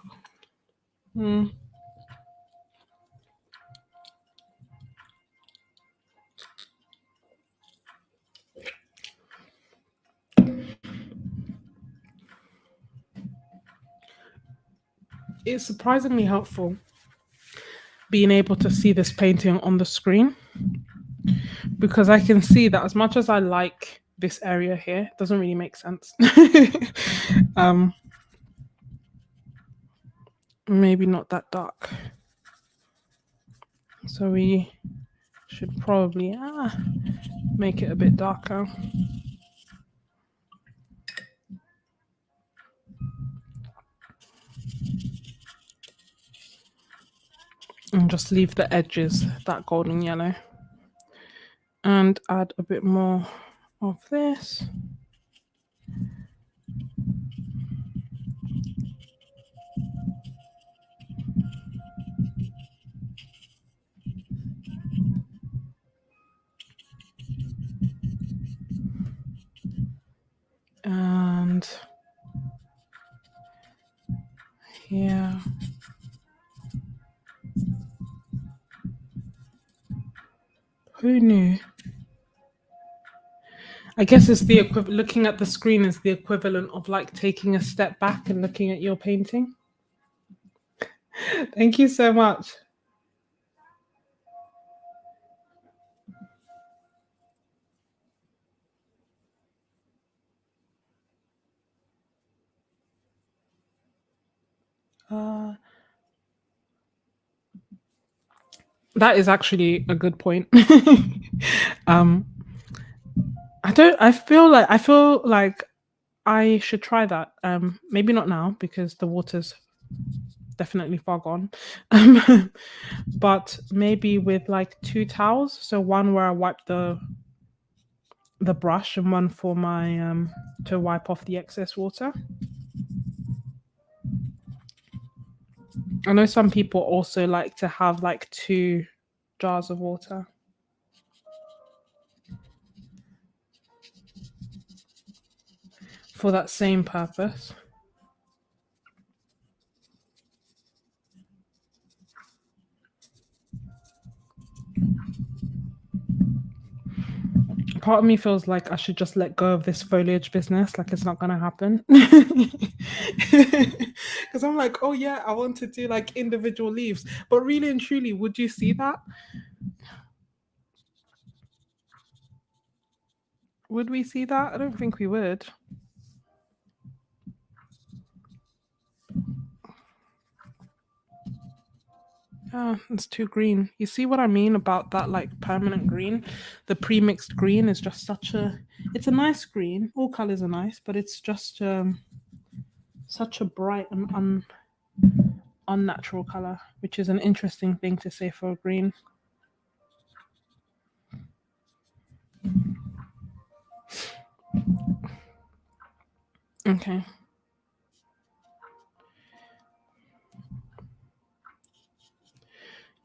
It's surprisingly helpful being able to see this painting on the screen, because I can see that as much as I like this area here, it doesn't really make sense. Maybe not that dark. So we should probably make it a bit darker. And just leave the edges that golden yellow. And add a bit more of this. And here. Who knew? I guess it's the equivalent. Looking at the screen is the equivalent of like taking a step back and looking at your painting. Thank you so much. That is actually a good point. I feel like I should try that. Maybe not now because the water's definitely far gone. But maybe with like 2 towels. So one where I wipe the brush and one for my to wipe off the excess water. I know some people also like to have like 2 jars of water. For that same purpose. Part of me feels like I should just let go of this foliage business, like it's not gonna happen. Because I'm like, oh yeah, I want to do like individual leaves. But really and truly, would you see that? Would we see that? I don't think we would. Ah, it's too green. You see what I mean about that like permanent green? The pre-mixed green is just it's a nice green. All colors are nice, but it's just such a bright and unnatural color, which is an interesting thing to say for a green. Okay.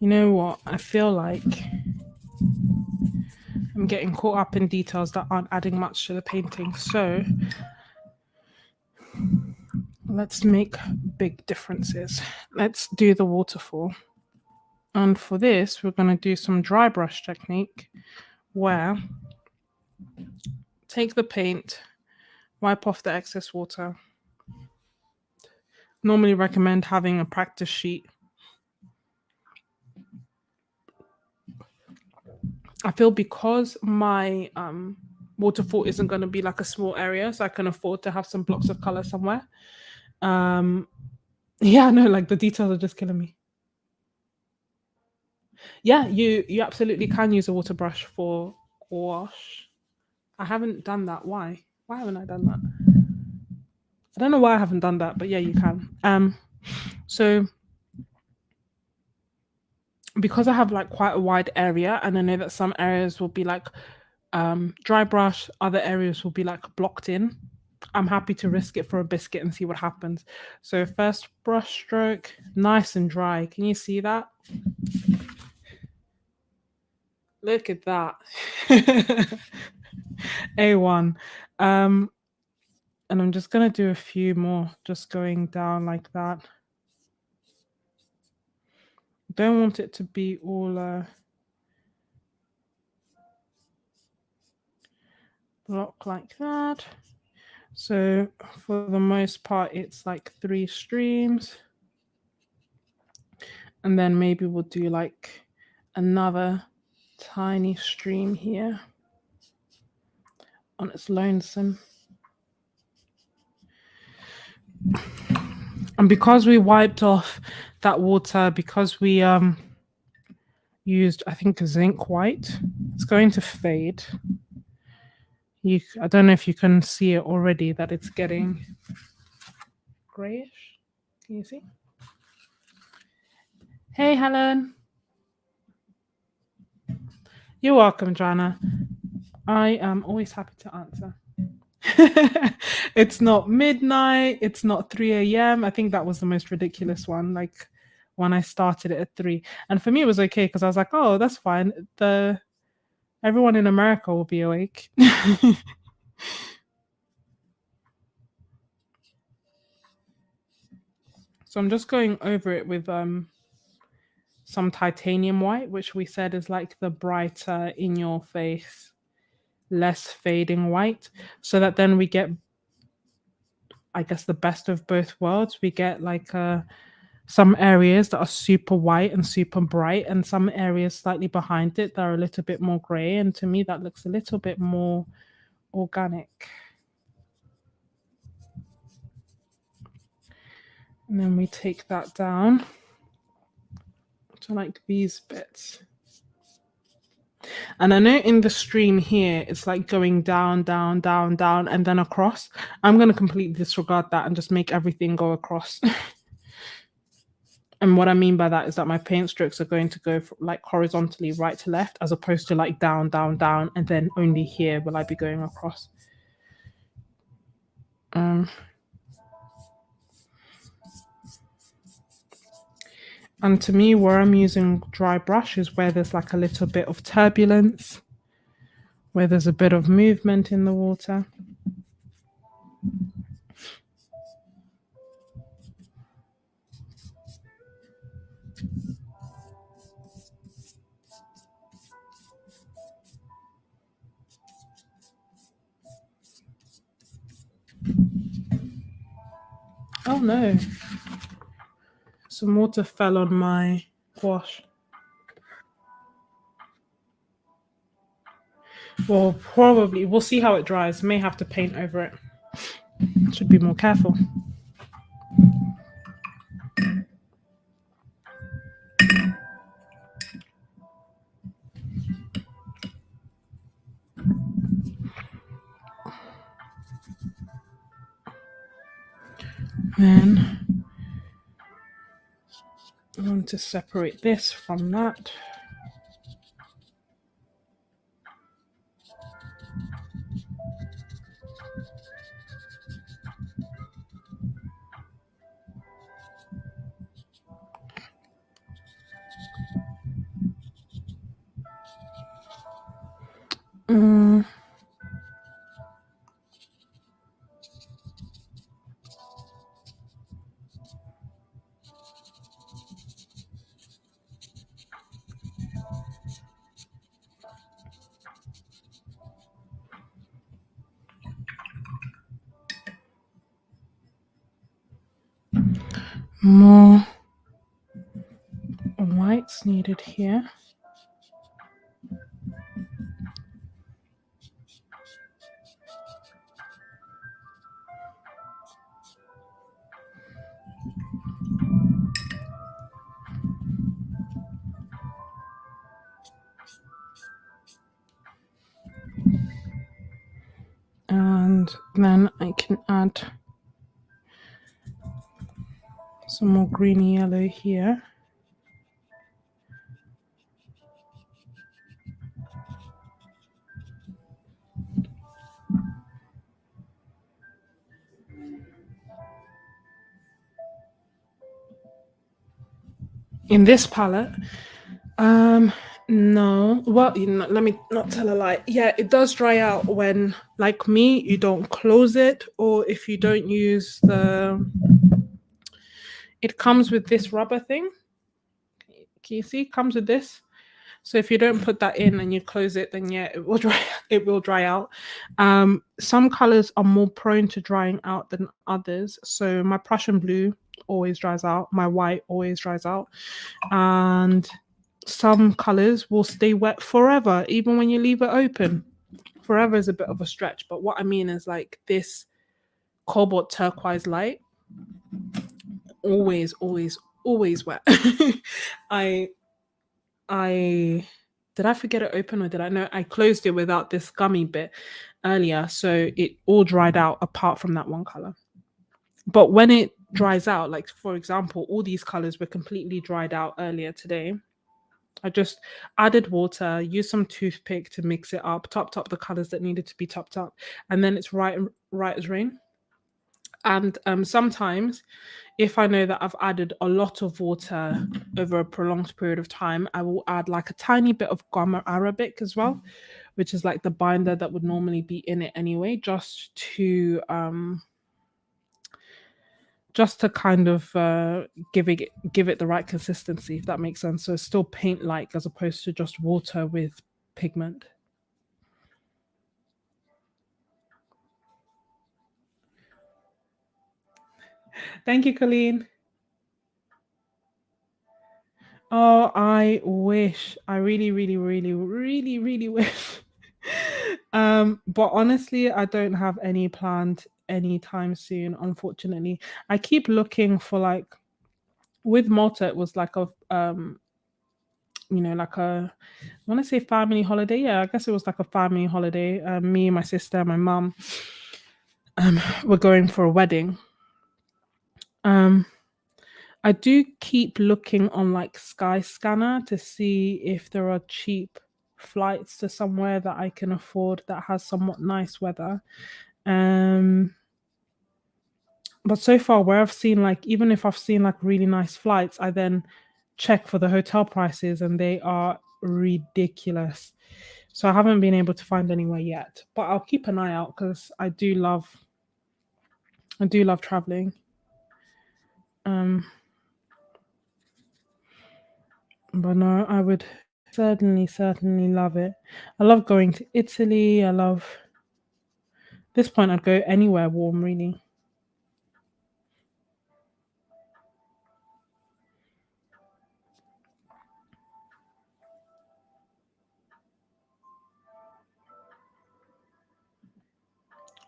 You know what? I feel like I'm getting caught up in details that aren't adding much to the painting. So let's make big differences. Let's do the waterfall. And for this, we're going to do some dry brush technique where take the paint, wipe off the excess water, normally recommend having a practice sheet. I feel because my waterfall isn't going to be like a small area, so I can afford to have some blocks of color somewhere. Um, yeah, no, like the details are just killing me. Yeah, you absolutely can use a water brush for gouache. I haven't done that. Why? Why haven't I done that? I don't know why I haven't done that, but yeah, you can. So because I have like quite a wide area, and I know that some areas will be like dry brush, other areas will be like blocked in. I'm happy to risk it for a biscuit and see what happens. So first brush stroke, nice and dry. Can you see that? Look at that. A1. Um, and I'm just gonna do a few more, just going down like that. Don't want it to be all block like that. So for the most part, it's like 3 streams. And then maybe we'll do like another tiny stream here on its lonesome. And because we wiped off that water, because we used, I think, a zinc white, it's going to fade. I don't know if you can see it already that it's getting grayish. Can you see? Hey, Helen. You're welcome, Joanna. I am always happy to answer. It's not midnight. It's not 3 a.m. I think that was the most ridiculous one. Like when I started it at 3. And for me, it was okay because I was like, oh, that's fine. Everyone in America will be awake. So I'm just going over it with some titanium white, which we said is like the brighter in your face, less fading white, so that then we get, I guess, the best of both worlds. We get like some areas that are super white and super bright, and some areas slightly behind it that are a little bit more grey. And to me, that looks a little bit more organic. And then we take that down to like these bits. And I know in the stream here, it's like going down, down, down, down, and then across. I'm going to completely disregard that and just make everything go across. And what I mean by that is that my paint strokes are going to go like horizontally right to left, as opposed to like down, down, down, and then only here will I be going across. And to me, where I'm using dry brush is where there's like a little bit of turbulence, where there's a bit of movement in the water. Oh no. Some water fell on my wash. Well, probably. We'll see how it dries. May have to paint over it. Should be more careful. Then I want to separate this from that. More whites needed here. And then I can add some more greeny yellow here. In this palette, no. Well, let me not tell a lie. Yeah, it does dry out when, like me, you don't close it, or if you don't use the. It comes with this rubber thing. Can you see? It comes with this. So if you don't put that in and you close it, then yeah, it will dry. It will dry out. Some colors are more prone to drying out than others. So my Prussian blue always dries out. My white always dries out, and some colors will stay wet forever, even when you leave it open. Forever is a bit of a stretch, but what I mean is like this cobalt turquoise light, always, always, always wet. I I did I forget it open or did I know I closed it without this gummy bit earlier, so it all dried out apart from that one color. But when it dries out, like for example, all these colors were completely dried out earlier today. I just added water, used some toothpick to mix it up, topped up the colors that needed to be topped up, and then it's right as rain. And sometimes, if I know that I've added a lot of water over a prolonged period of time, I will add like a tiny bit of gum arabic as well, which is like the binder that would normally be in it anyway, just to kind of give it the right consistency, if that makes sense. So it's still paint like as opposed to just water with pigment. Thank you, Colleen. Oh, I wish. I really, really, really, really, really wish. But honestly, I don't have any planned anytime soon, unfortunately. I keep looking for like with Malta, it was like a like I want to say family holiday. Yeah, I guess it was like a family holiday. Me, my sister, my mum, were going for a wedding. Um, I do keep looking on like Skyscanner to see if there are cheap flights to somewhere that I can afford that has somewhat nice weather. Um, but so far, where I've seen like, even if I've seen like really nice flights, I then check for the hotel prices and they are ridiculous. So I haven't been able to find anywhere yet, but I'll keep an eye out because I do love traveling. Um, but no, I would certainly love it. I love going to Italy. I love this point. I'd go anywhere warm, really.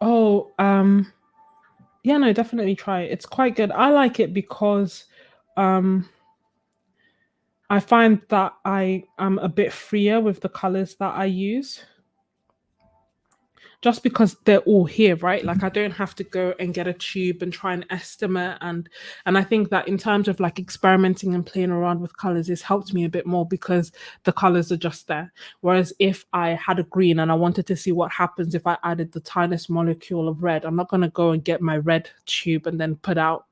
Oh, yeah, no, definitely try it. It's quite good. I like it because um I find that I am a bit freer with the colors that I use. Just because they're all here, right? Like I don't have to go and get a tube and try and estimate, and I think that in terms of like experimenting and playing around with colors, it's helped me a bit more because the colors are just there. Whereas if I had a green and I wanted to see what happens if I added the tiniest molecule of red, I'm not going to go and get my red tube and then put out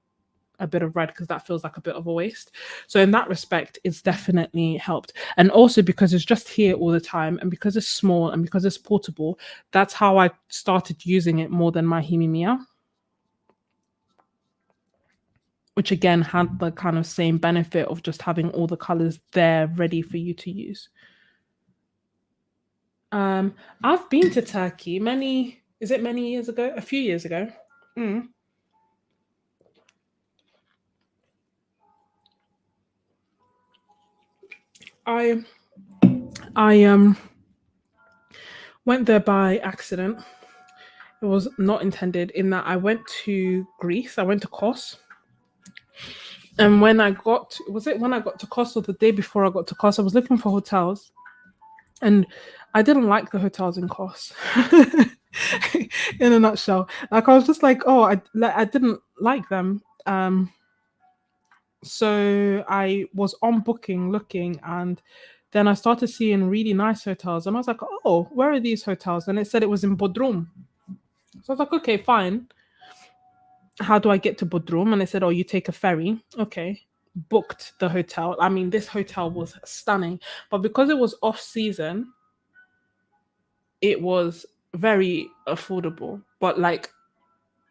a bit of red because that feels like a bit of a waste. So in that respect, it's definitely helped. And also because it's just here all the time and because it's small and because it's portable, that's how I started using it more than my Himimiya, which again had the kind of same benefit of just having all the colors there ready for you to use. I've been to Turkey many years ago? A few years ago. Mm. I I went there by accident. It was not intended in that I went to Greece. I went to Kos. And when I got, was it when I got to Kos or the day before I got to Kos, I was looking for hotels and I didn't like the hotels in Kos. In a nutshell, like I was just like, oh, I didn't like them. So I was on Booking looking, and then I started seeing really nice hotels, and I was like, oh, where are these hotels? And it said it was in Bodrum. So I was like, okay, fine. How do I get to Bodrum? And they said, oh, you take a ferry. Okay. Booked the hotel. I mean, this hotel was stunning, but because it was off season, it was very affordable. But like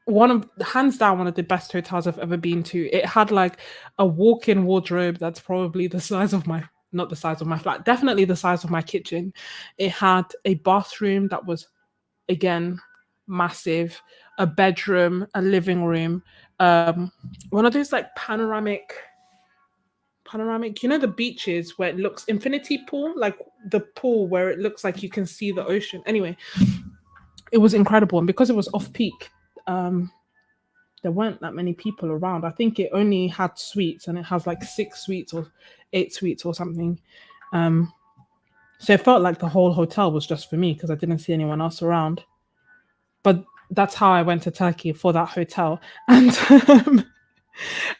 one of hands down one of the best hotels I've ever been to. It had like a walk-in wardrobe that's probably the size of my not the size of my flat, definitely the size of my kitchen. It had a bathroom that was again massive, a bedroom, a living room, um one of those like panoramic, you know, the beaches where it looks infinity pool, like the pool where it looks like you can see the ocean. Anyway, it was incredible, and because it was off peak, um there weren't that many people around. I think it only had suites, and it has like 6 suites or 8 suites or something. Um, so it felt like the whole hotel was just for me because I didn't see anyone else around. But that's how I went to Turkey, for that hotel.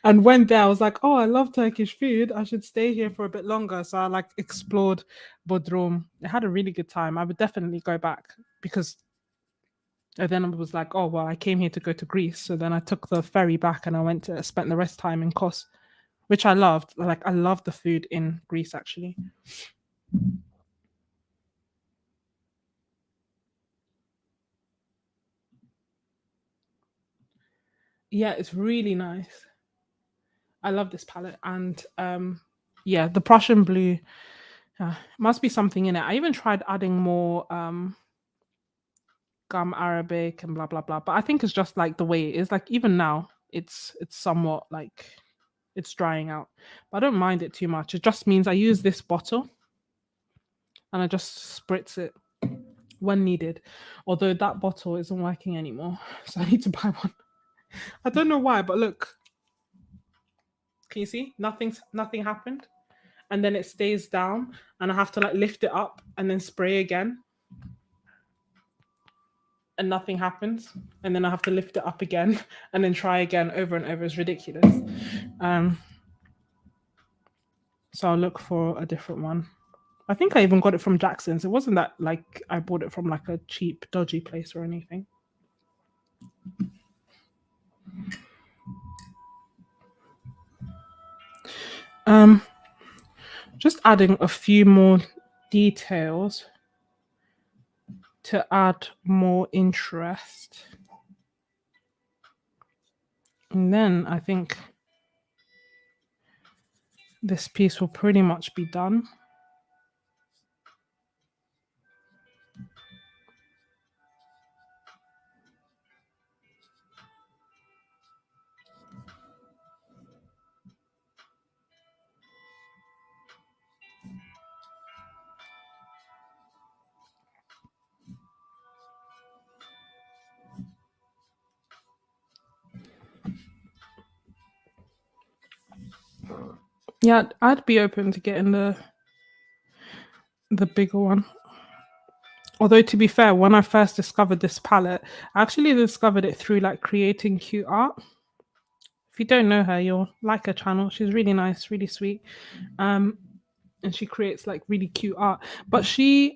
And when there, I was like, oh, I love Turkish food. I should stay here for a bit longer. So I like explored Bodrum. I had a really good time. I would definitely go back because and then I was like, oh well, I came here to go to Greece. So then I took the ferry back and I went to spent the rest time in Kos, which I loved. Like I loved the food in Greece actually. Yeah, it's really nice. I love this palette. And yeah, the Prussian blue must be something in it. I even tried adding more gum arabic and blah blah blah. But I think it's just like the way it is. Like even now, it's somewhat like it's drying out. But I don't mind it too much. It just means I use this bottle and I just spritz it when needed. Although that bottle isn't working anymore, so I need to buy one. I don't know why, but look, can you see? Nothing happened, and then it stays down, and I have to like lift it up and then spray again, and nothing happens, and then I have to lift it up again and then try again over and over. It's ridiculous. Um, so I'll look for a different one. I think I even got it from Jackson's. It wasn't that like I bought it from like a cheap, dodgy place or anything. Um, just adding a few more details to add more interest. And then I think this piece will pretty much be done. Yeah, I'd be open to getting the bigger one. Although to be fair, when I first discovered this palette, I actually discovered it through like creating cute art. If you don't know her, you'll like her channel. She's really nice, really sweet. Um, and she creates like really cute art. But she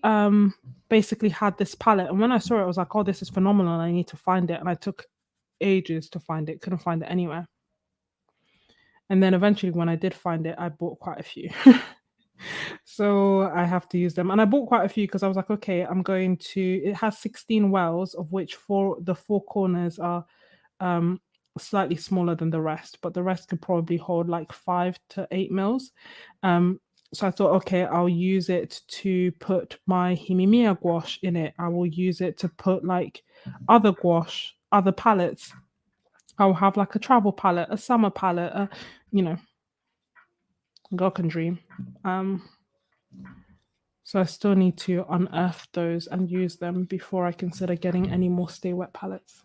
basically had this palette, and when I saw it, I was like, "Oh, this is phenomenal! I need to find it." And I took ages to find it. Couldn't find it anywhere. And then eventually, when I did find it, I bought quite a few. So I have to use them. And I bought quite a few because I was like, okay, I'm going to. It has 16 wells, of which the four corners are um slightly smaller than the rest, but the rest could probably hold like 5 to 8 mils. Um, so I thought, okay, I'll use it to put my Himimiya gouache in it. I will use it to put like other gouache, other palettes. I'll have like a travel palette, a summer palette, you know, girl can dream. Um, So I still need to unearth those and use them before I consider getting any more Stay Wet palettes.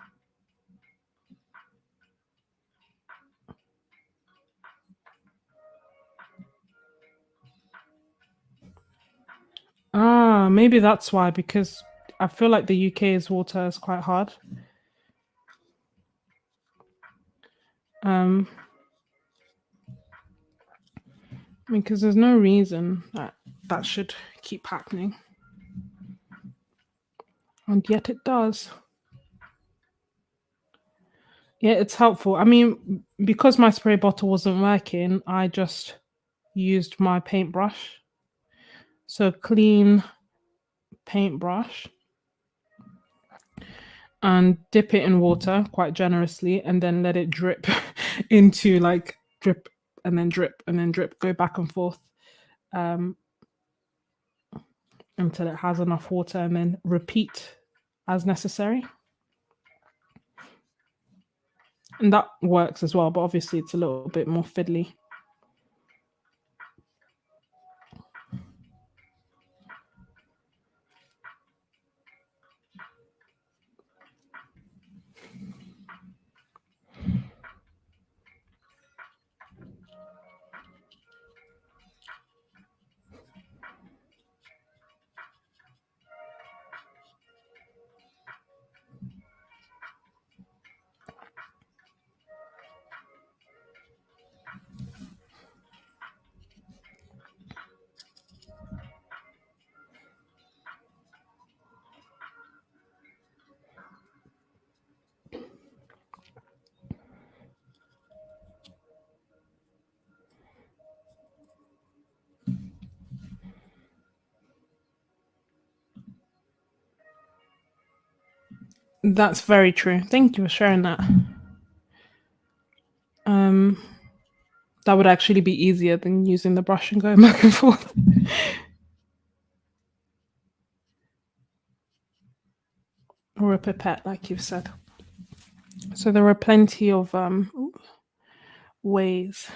Ah, maybe that's why, because I feel like the UK's water is quite hard. Um, because there's no reason that that should keep happening. And yet it does. Yeah, it's helpful. I mean, because my spray bottle wasn't working, I just used my paintbrush. So clean paintbrush and dip it in water quite generously and then let it drip into like drip and then drip and then drip, go back and forth um, until it has enough water and then repeat as necessary. And that works as well, but obviously it's a little bit more fiddly. That's very true. Thank you for sharing that. Um, that would actually be easier than using the brush and going back and forth. Or a pipette, like you've said. So there are plenty of ways.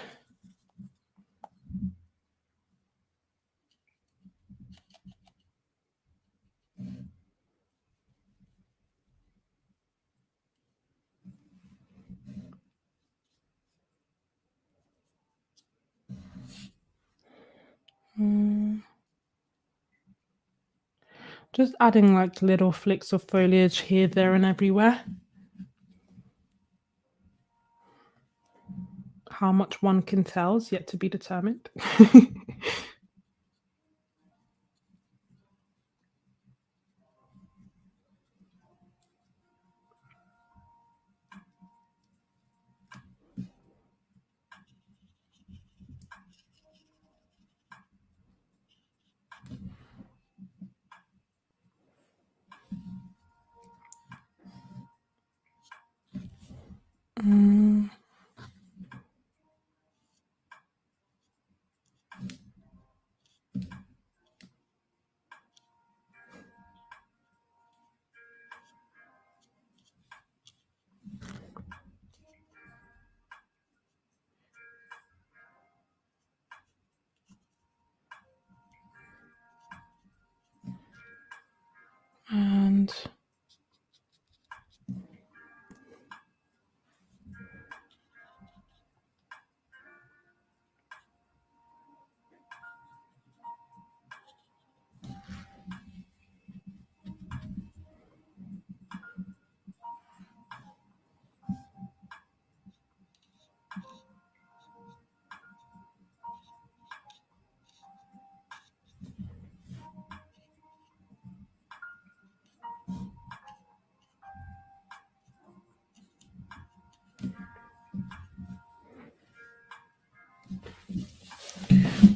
Just adding like little flicks of foliage here, there, and everywhere. How much one can tell is yet to be determined. Mm. And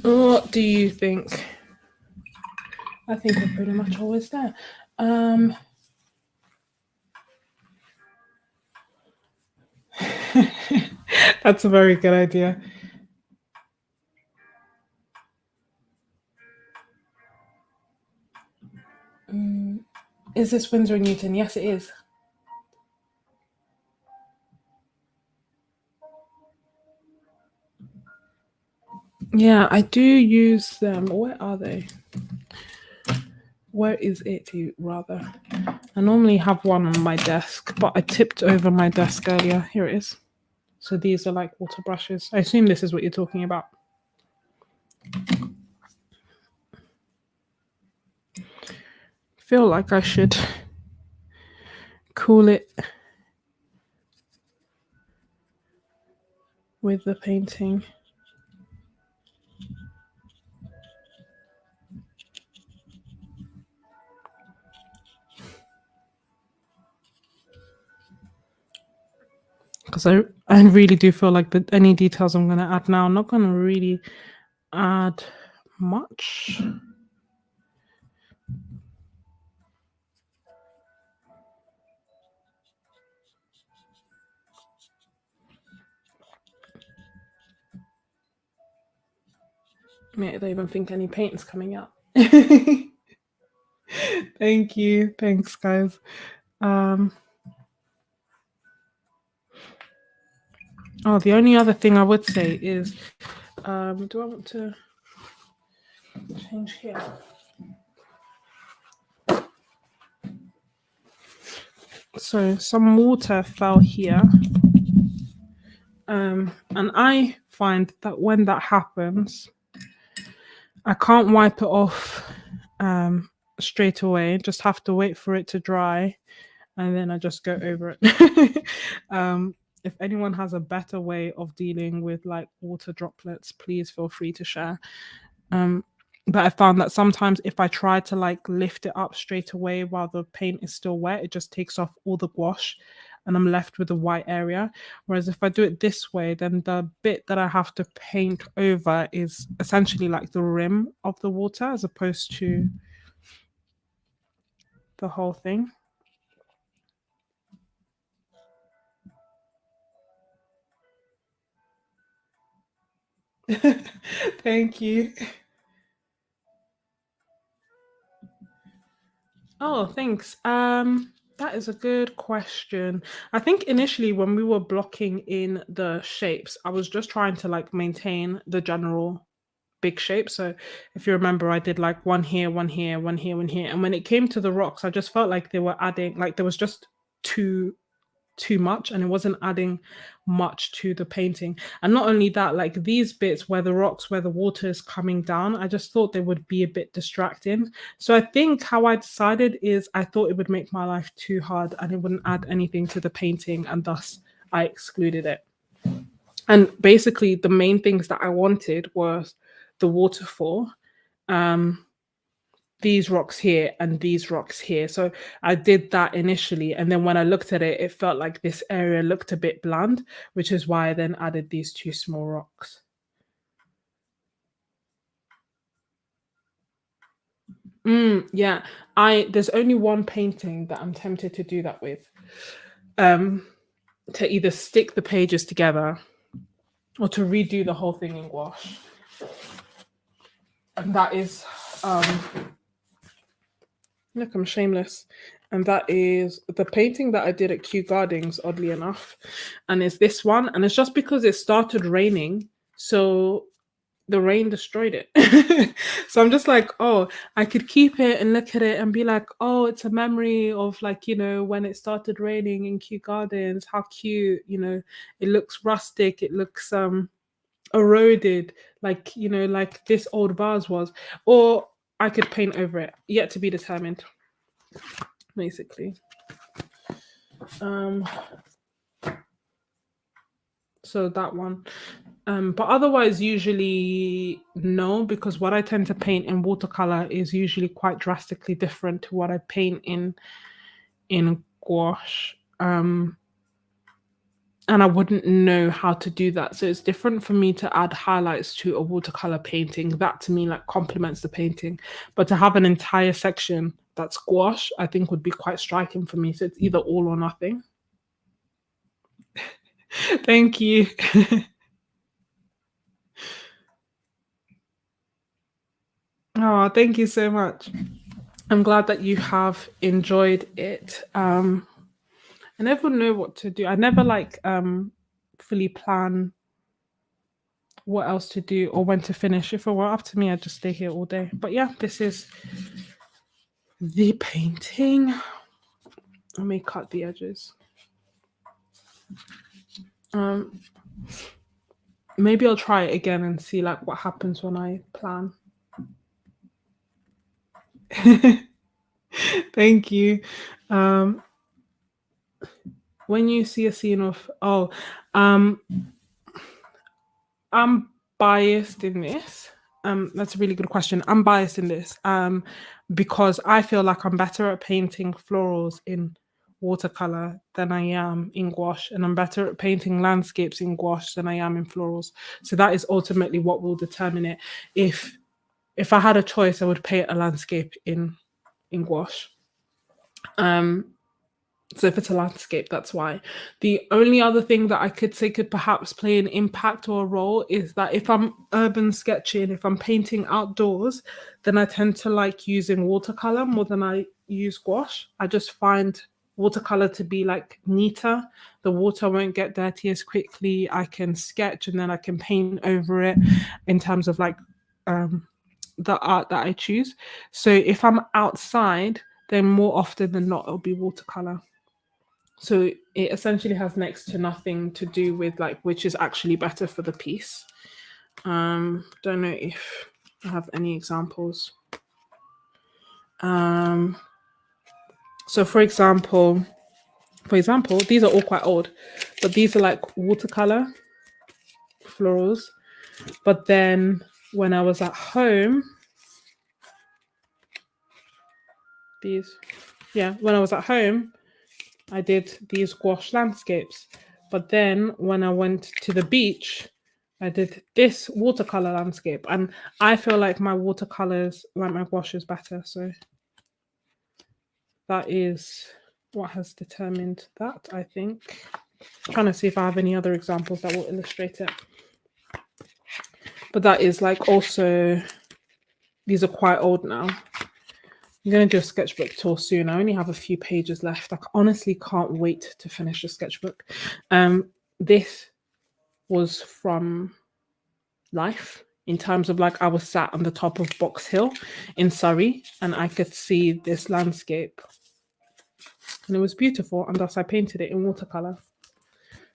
what do you think? I think we're pretty much always there. That's a very good idea. Is this Winsor & Newton? Yes, it is. Yeah, I do use them. Where are they? Where is it, rather? I normally have one on my desk, but I tipped over my desk earlier. Here it is. So these are like water brushes. I assume this is what you're talking about. Feel like I should cool it with the painting. Because I really do feel like that any details I'm going to add now, I'm not going to really add much. Maybe they even think any paint's coming out. Thank you. Thanks, guys. Oh, the only other thing I would say is, do I want to change here? So some water fell here. And I find that when that happens, I can't wipe it off straight away. Just have to wait for it to dry, and then I just go over it. If anyone has a better way of dealing with like water droplets, please feel free to share. But I found that sometimes if I try to like lift it up straight away while the paint is still wet, it just takes off all the gouache and I'm left with a white area. Whereas if I do it this way, then the bit that I have to paint over is essentially like the rim of the water as opposed to the whole thing. Thank you. Oh, thanks. That is a good question. I think initially when we were blocking in the shapes, I was just trying to like maintain the general big shape. So if you remember, I did like one here, one here, one here, one here. And when it came to the rocks, I just felt like they were adding, like there was just too too much and it wasn't adding much to the painting. And not only that, like these bits where the rocks, where the water is coming down, I just thought they would be a bit distracting. So I think how I decided is I thought it would make my life too hard and it wouldn't add anything to the painting, and thus I excluded it. And basically the main things that I wanted was the waterfall, um these rocks here and these rocks here. So I did that initially. And then when I looked at it, it felt like this area looked a bit bland, which is why I then added these two small rocks. Yeah, I there's only one painting that I'm tempted to do that with. Um, to either stick the pages together or to redo the whole thing in gouache. And that is look, I'm shameless. And that is the painting that I did at Kew Gardens, oddly enough. And it's this one. And it's just because it started raining. So the rain destroyed it. So I'm just like, oh, I could keep it and look at it and be like, oh, it's a memory of like, when it started raining in Kew Gardens, how cute, it looks rustic, it looks eroded, like, like this old vase was. Or I could paint over it, yet to be determined, basically. Um, so that one. But otherwise, usually no, because what I tend to paint in watercolor is usually quite drastically different to what I paint in gouache. And I wouldn't know how to do that. So it's different for me to add highlights to a watercolor painting. That to me like complements the painting. But to have an entire section that's gouache, I think would be quite striking for me. So it's either all or nothing. Thank you. Oh, thank you so much. I'm glad that you have enjoyed it. I never know what to do. I never like fully plan what else to do or when to finish. If it were up to me, I'd just stay here all day. But yeah, this is the painting. I may cut the edges. Maybe I'll try it again and see like what happens when I plan. Thank you. When you see a scene of I'm biased in this. That's a really good question. I'm biased in this because I feel like I'm better at painting florals in watercolor than I am in gouache, and I'm better at painting landscapes in gouache than I am in florals. So that is ultimately what will determine it. If I had a choice, I would paint a landscape in gouache. So if it's a landscape, that's why. The only other thing that I could say could perhaps play an impact or a role is that if I'm urban sketching, if I'm painting outdoors, then I tend to like using watercolor more than I use gouache. I just find watercolor to be like neater. The water won't get dirty as quickly. I can sketch and then I can paint over it in terms of like the art that I choose. So if I'm outside, then more often than not, it'll be watercolor. So it essentially has next to nothing to do with like which is actually better for the piece. Don't know if I have any examples. So for example, these are all quite old, but these are like watercolor florals. But then when I was at home, when I was at home, I did these gouache landscapes. But then when I went to the beach, I did this watercolor landscape. And I feel like my watercolors, like my gouache is better. So that is what has determined that, I think. I'm trying to see if I have any other examples that will illustrate it. But that is like also, these are quite old now. I'm going to do a sketchbook tour soon. I only have a few pages left. I honestly can't wait to finish the sketchbook. This was from life in terms of like I was sat on the top of Box Hill in Surrey and I could see this landscape. And it was beautiful, and thus I painted it in watercolor.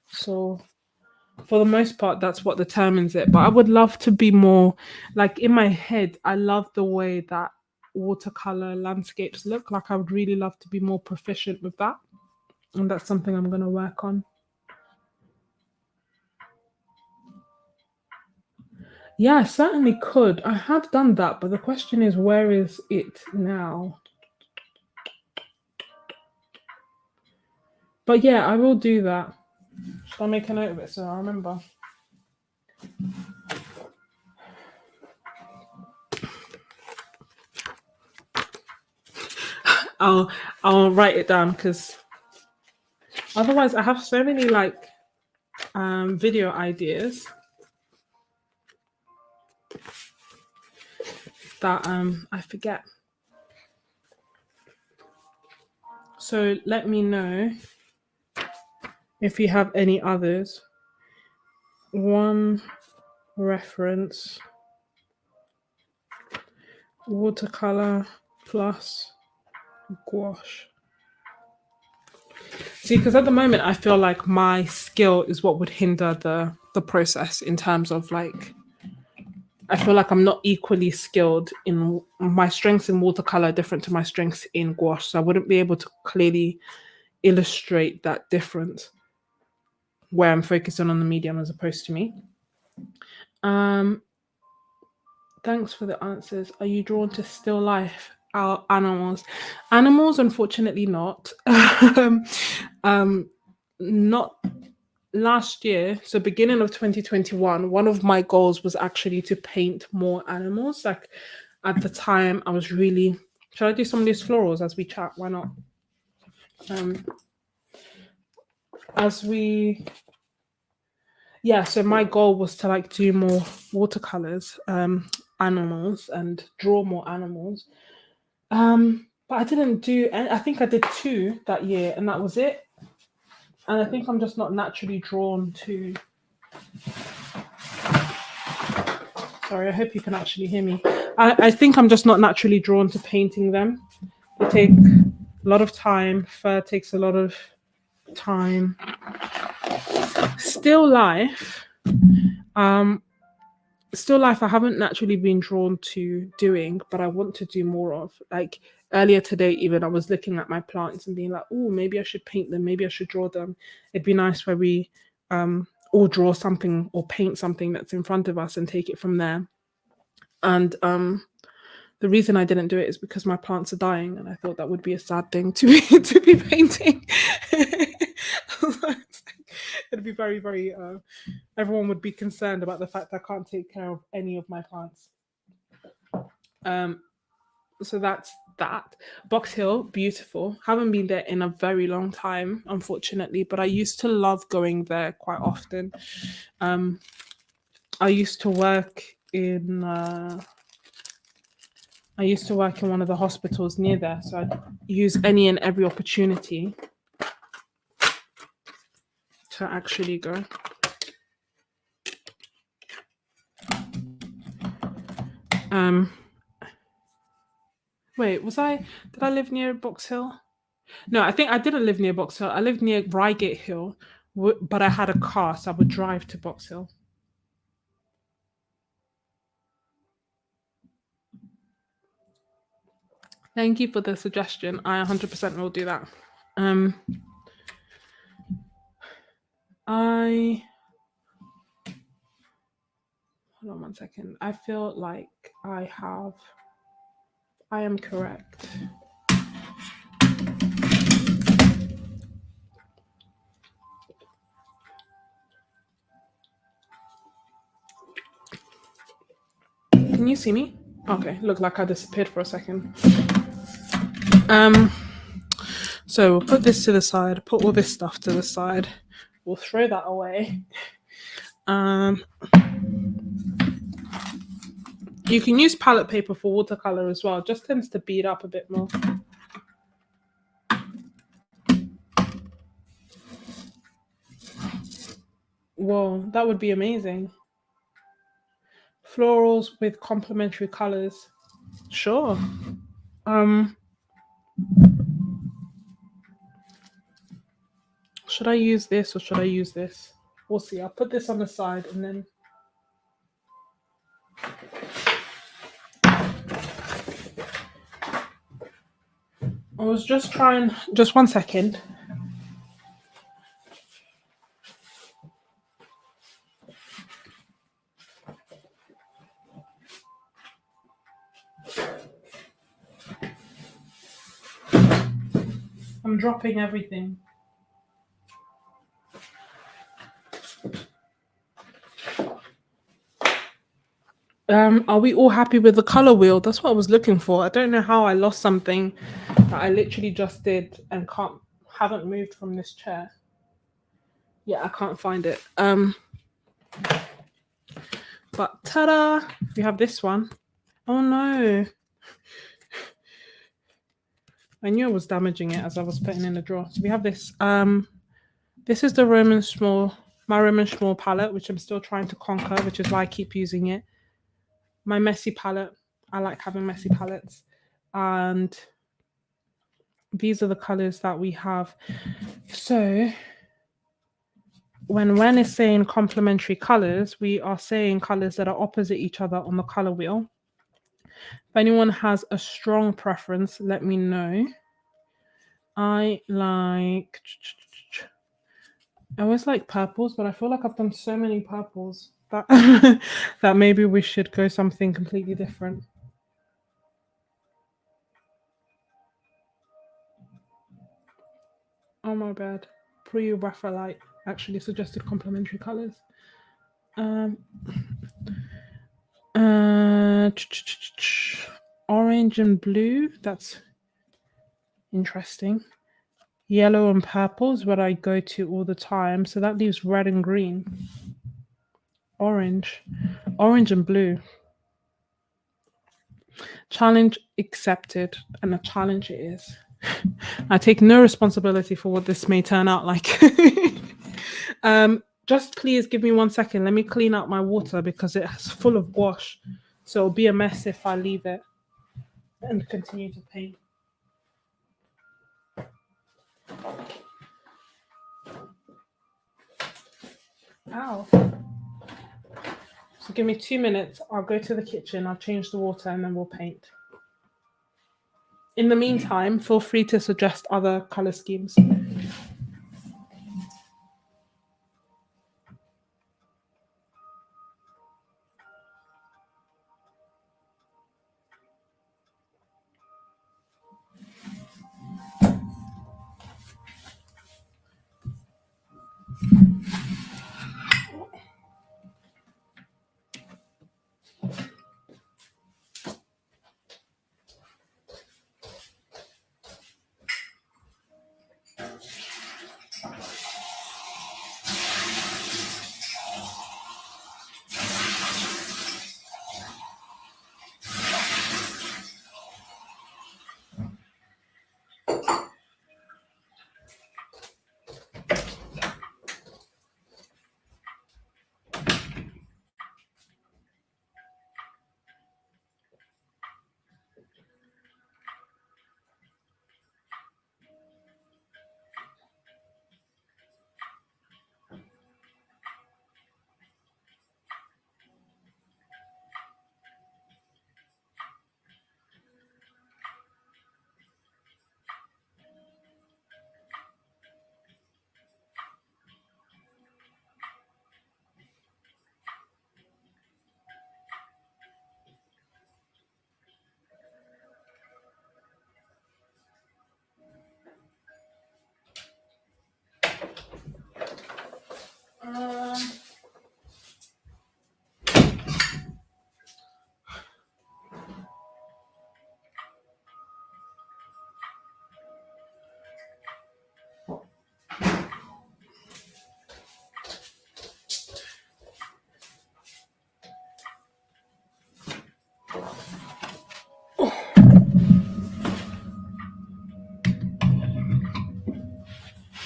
So for the most part, that's what determines it. But I would love to be more, like in my head, I love the way that watercolor landscapes look. Like I would really love to be more proficient with that. And that's something I'm going to work on. Yeah, I certainly could. I have done that, but the question is, where is it now? But yeah, I will do that. Should I make a note of it so I remember? I'll write it down because otherwise I have so many like video ideas that I forget. So let me know if you have any others. One reference, watercolor plus gouache. See, because at the moment I feel like my skill is what would hinder the process in terms of like, I feel like I'm not equally skilled in my strengths in watercolor are different to my strengths in gouache. So I wouldn't be able to clearly illustrate that difference where I'm focusing on the medium as opposed to me. Thanks for the answers. Are you drawn to still life? Our animals. Animals, unfortunately not. Not last year, so beginning of 2021, one of my goals was actually to paint more animals. Like at the time, I was really, should I do some of these florals as we chat? Why not? So my goal was to like do more watercolors, animals, and draw more animals. But I didn't do, and I think I did 2 that year, and that was it. And I think I'm just not naturally drawn to Sorry, I hope you can actually hear me. I think I'm just not naturally drawn to painting them. They take a lot of time. Fur takes a lot of time. Still life. Still life I haven't naturally been drawn to doing, but I want to do more of. Like earlier today, even I was looking at my plants and being like, oh, maybe I should paint them, maybe I should draw them. It'd be nice where we all draw something or paint something that's in front of us and take it from there. And the reason I didn't do it is because my plants are dying, and I thought that would be a sad thing to be to be painting. It'd be very, very. Everyone would be concerned about the fact I can't take care of any of my plants. So that's that. Box Hill, beautiful. Haven't been there in a very long time, unfortunately, but I used to love going there quite often. I used to work in. I used to work in one of the hospitals near there, so I'd use any and every opportunity to actually go. Wait, did I live near Box Hill? No, I think I didn't live near Box Hill. I lived near Reigate Hill, but I had a car, so I would drive to Box Hill. Thank you for the suggestion. I 100% will do that. Hold on one second. I feel like I am correct. Can you see me? Okay, looked like I disappeared for a second. So we'll put this to the side, put all this stuff to the side. We'll throw that away. You can use palette paper for watercolor as well. It just tends to bead up a bit more. Whoa, that would be amazing. Florals with complementary colors. Sure. Should I use this or should I use this? We'll see. I'll put this on the side and then. I was just trying. Just 1 second. I'm dropping everything. Are we all happy with the color wheel? That's what I was looking for. I don't know how I lost something that I literally just did and haven't moved from this chair. Yeah, I can't find it. But ta-da! We have this one. Oh no. I knew I was damaging it as I was putting in the drawer. So we have this. This is the my Roman Small palette, which I'm still trying to conquer, which is why I keep using it. My messy palette. I like having messy palettes. And these are the colors that we have. So when Wen is saying complementary colors, we are saying colors that are opposite each other on the color wheel. If anyone has a strong preference, let me know. I always like purples, but I feel like I've done so many purples that that maybe we should go something completely different. Oh my bad. Pre-Raphaelite actually suggested complementary colors. Orange and blue. That's interesting. Yellow and purple is what I go to all the time. So that leaves red and green. Orange and blue. Challenge accepted, and a challenge it is. I take no responsibility for what this may turn out like. Just please give me 1 second. Let me clean out my water because it's full of gouache. So it'll be a mess if I leave it and continue to paint. Ow. So give me 2 minutes. I'll go to the kitchen, I'll change the water, and then we'll paint. In the meantime, feel free to suggest other color schemes.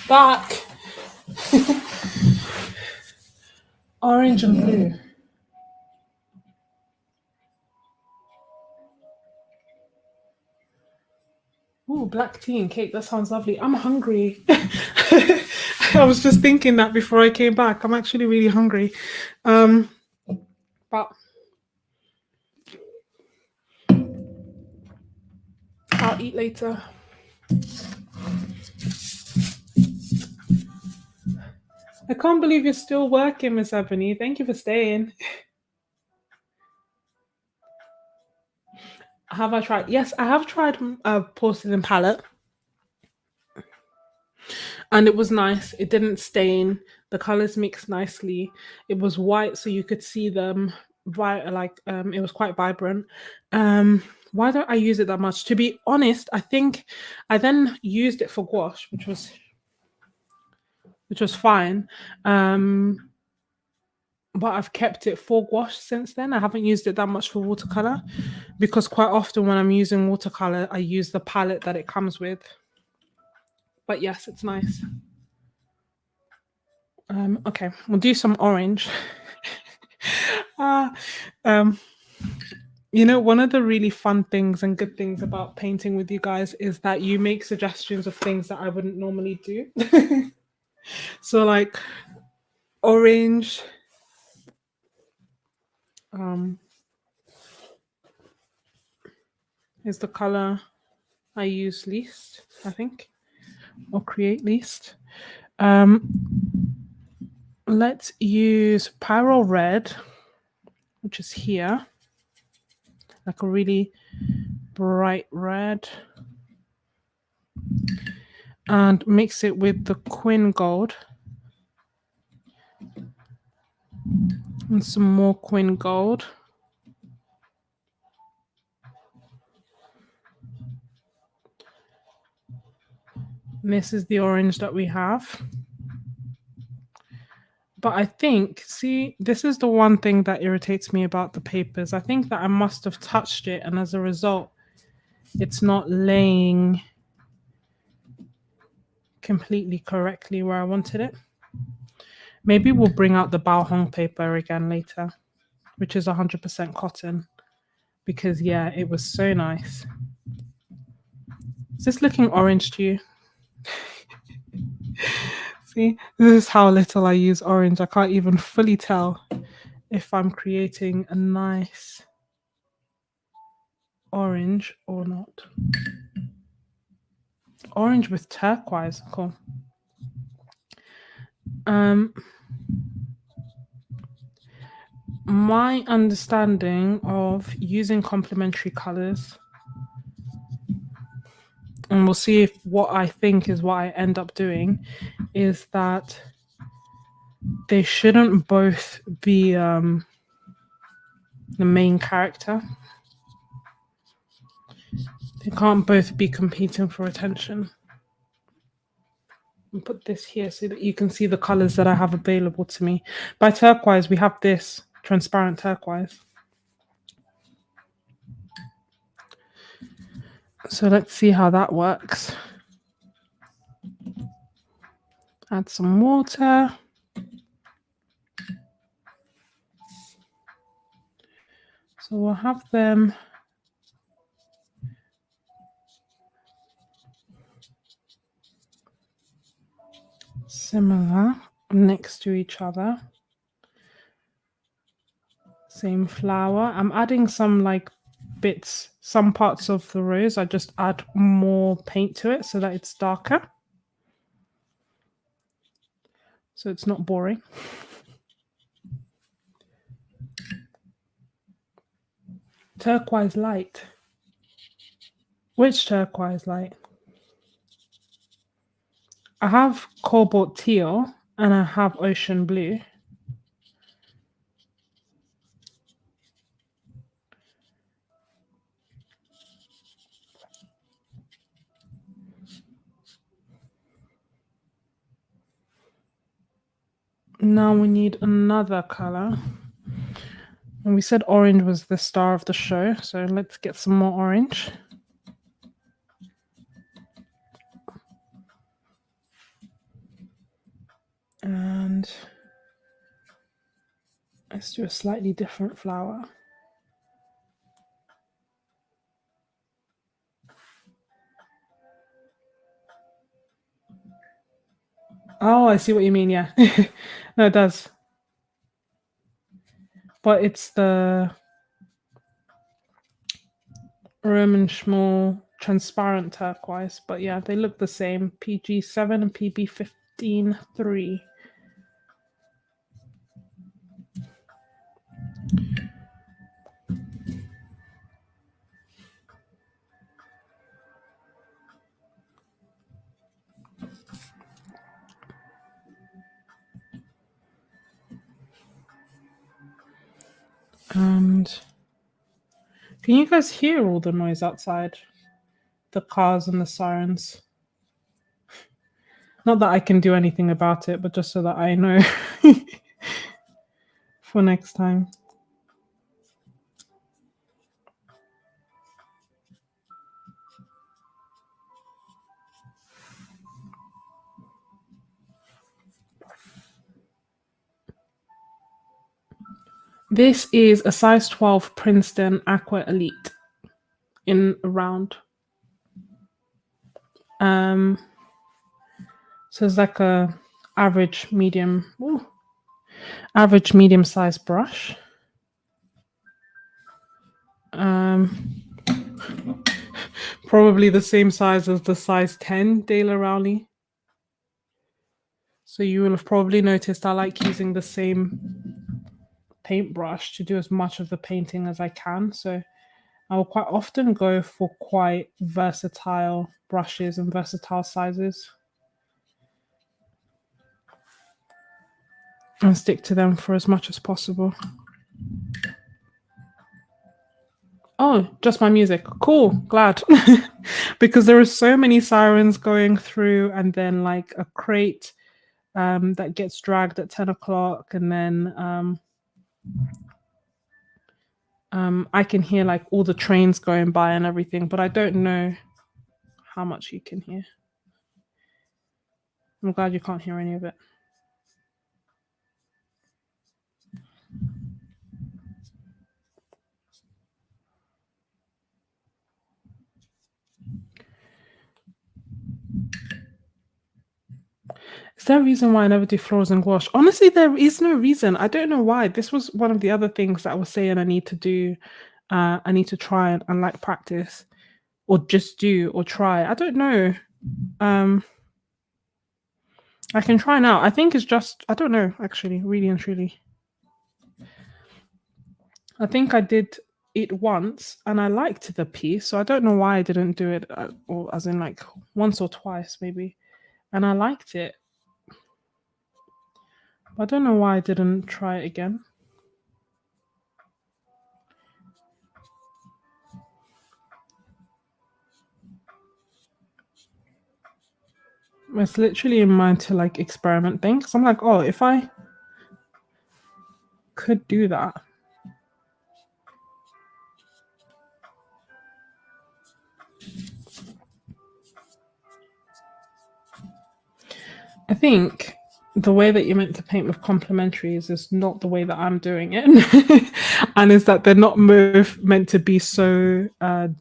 Back. Orange and blue. Ooh, black tea and cake. That sounds lovely. I'm hungry. I was just thinking that before I came back. I'm actually really hungry. But I'll eat later. I can't believe you're still working, Miss Ebony. Thank you for staying. Have I tried? Yes, I have tried a porcelain palette. And it was nice. It didn't stain. The colors mixed nicely. It was white, so you could see them. It was quite vibrant. Why don't I use it that much? To be honest, I think I then used it for gouache, which was fine. But I've kept it for gouache since then. I haven't used it that much for watercolor because quite often when I'm using watercolor, I use the palette that it comes with. But yes, it's nice. Okay, we'll do some orange. uh, um, one of the really fun things and good things about painting with you guys is that you make suggestions of things that I wouldn't normally do. So like orange, is the color I use least, I think, or create least. Let's use Pyro Red, which is here, like a really bright red, and mix it with the Quin Gold and some more Quin Gold. And this is the orange that we have. But I think, see, this is the one thing that irritates me about the papers. I think that I must have touched it, and as a result, it's not laying completely correctly where I wanted it. Maybe we'll bring out the bao hong paper again later, which is 100% cotton, because yeah, it was so nice. Is this looking orange to you? See, this is how little I use orange. I can't even fully tell if I'm creating a nice orange or not. Orange with turquoise, cool. My understanding of using complementary colors, and we'll see if what I think is what I end up doing, is that they shouldn't both be the main character. They can't both be competing for attention. And put this here so that you can see the colors that I have available to me. By turquoise, we have this transparent turquoise. So let's see how that works. Add some water. So we'll have them similar next to each other. Same flower. I'm adding some like bits, some parts of the rose. I just add more paint to it so that it's darker. So it's not boring. Turquoise light. Which turquoise light? I have cobalt teal and I have ocean blue. Now we need another color. And we said orange was the star of the show, so let's get some more orange. And let's do a slightly different flower. Oh, I see what you mean, yeah. No, it does. But it's the Roman Schmall transparent turquoise. But yeah, they look the same. PG7 and PB15 3. And can you guys hear all the noise outside? The cars and the sirens. Not that I can do anything about it, but just so that I know for next time. This is a size 12 Princeton Aqua Elite in round. So it's like a average medium sized brush. Probably the same size as the size 10 De La Rowley. So you will have probably noticed I like using the same paintbrush to do as much of the painting as I can. So I will quite often go for quite versatile brushes and versatile sizes and stick to them for as much as possible. Oh, just my music. Cool, glad. Because there are so many sirens going through, and then like a crate that gets dragged at 10 o'clock, and then I can hear like all the trains going by and everything, but I don't know how much you can hear. I'm glad you can't hear any of it. Is there a reason why I never do florals and gouache? Honestly, there is no reason. I don't know why. This was one of the other things that I was saying I need to do. I need to try and like practice or just do or try. I don't know. Um, I can try now. I think it's just I don't know actually, really and truly. I think I did it once and I liked the piece, so I don't know why I didn't do it, or as in like once or twice maybe, and I liked it. I don't know why I didn't try it again. It's literally in mind to like experiment things. I'm like, oh, if I could do that. I think the way that you're meant to paint with complementaries is not the way that I'm doing it. And is that they're not both meant to be so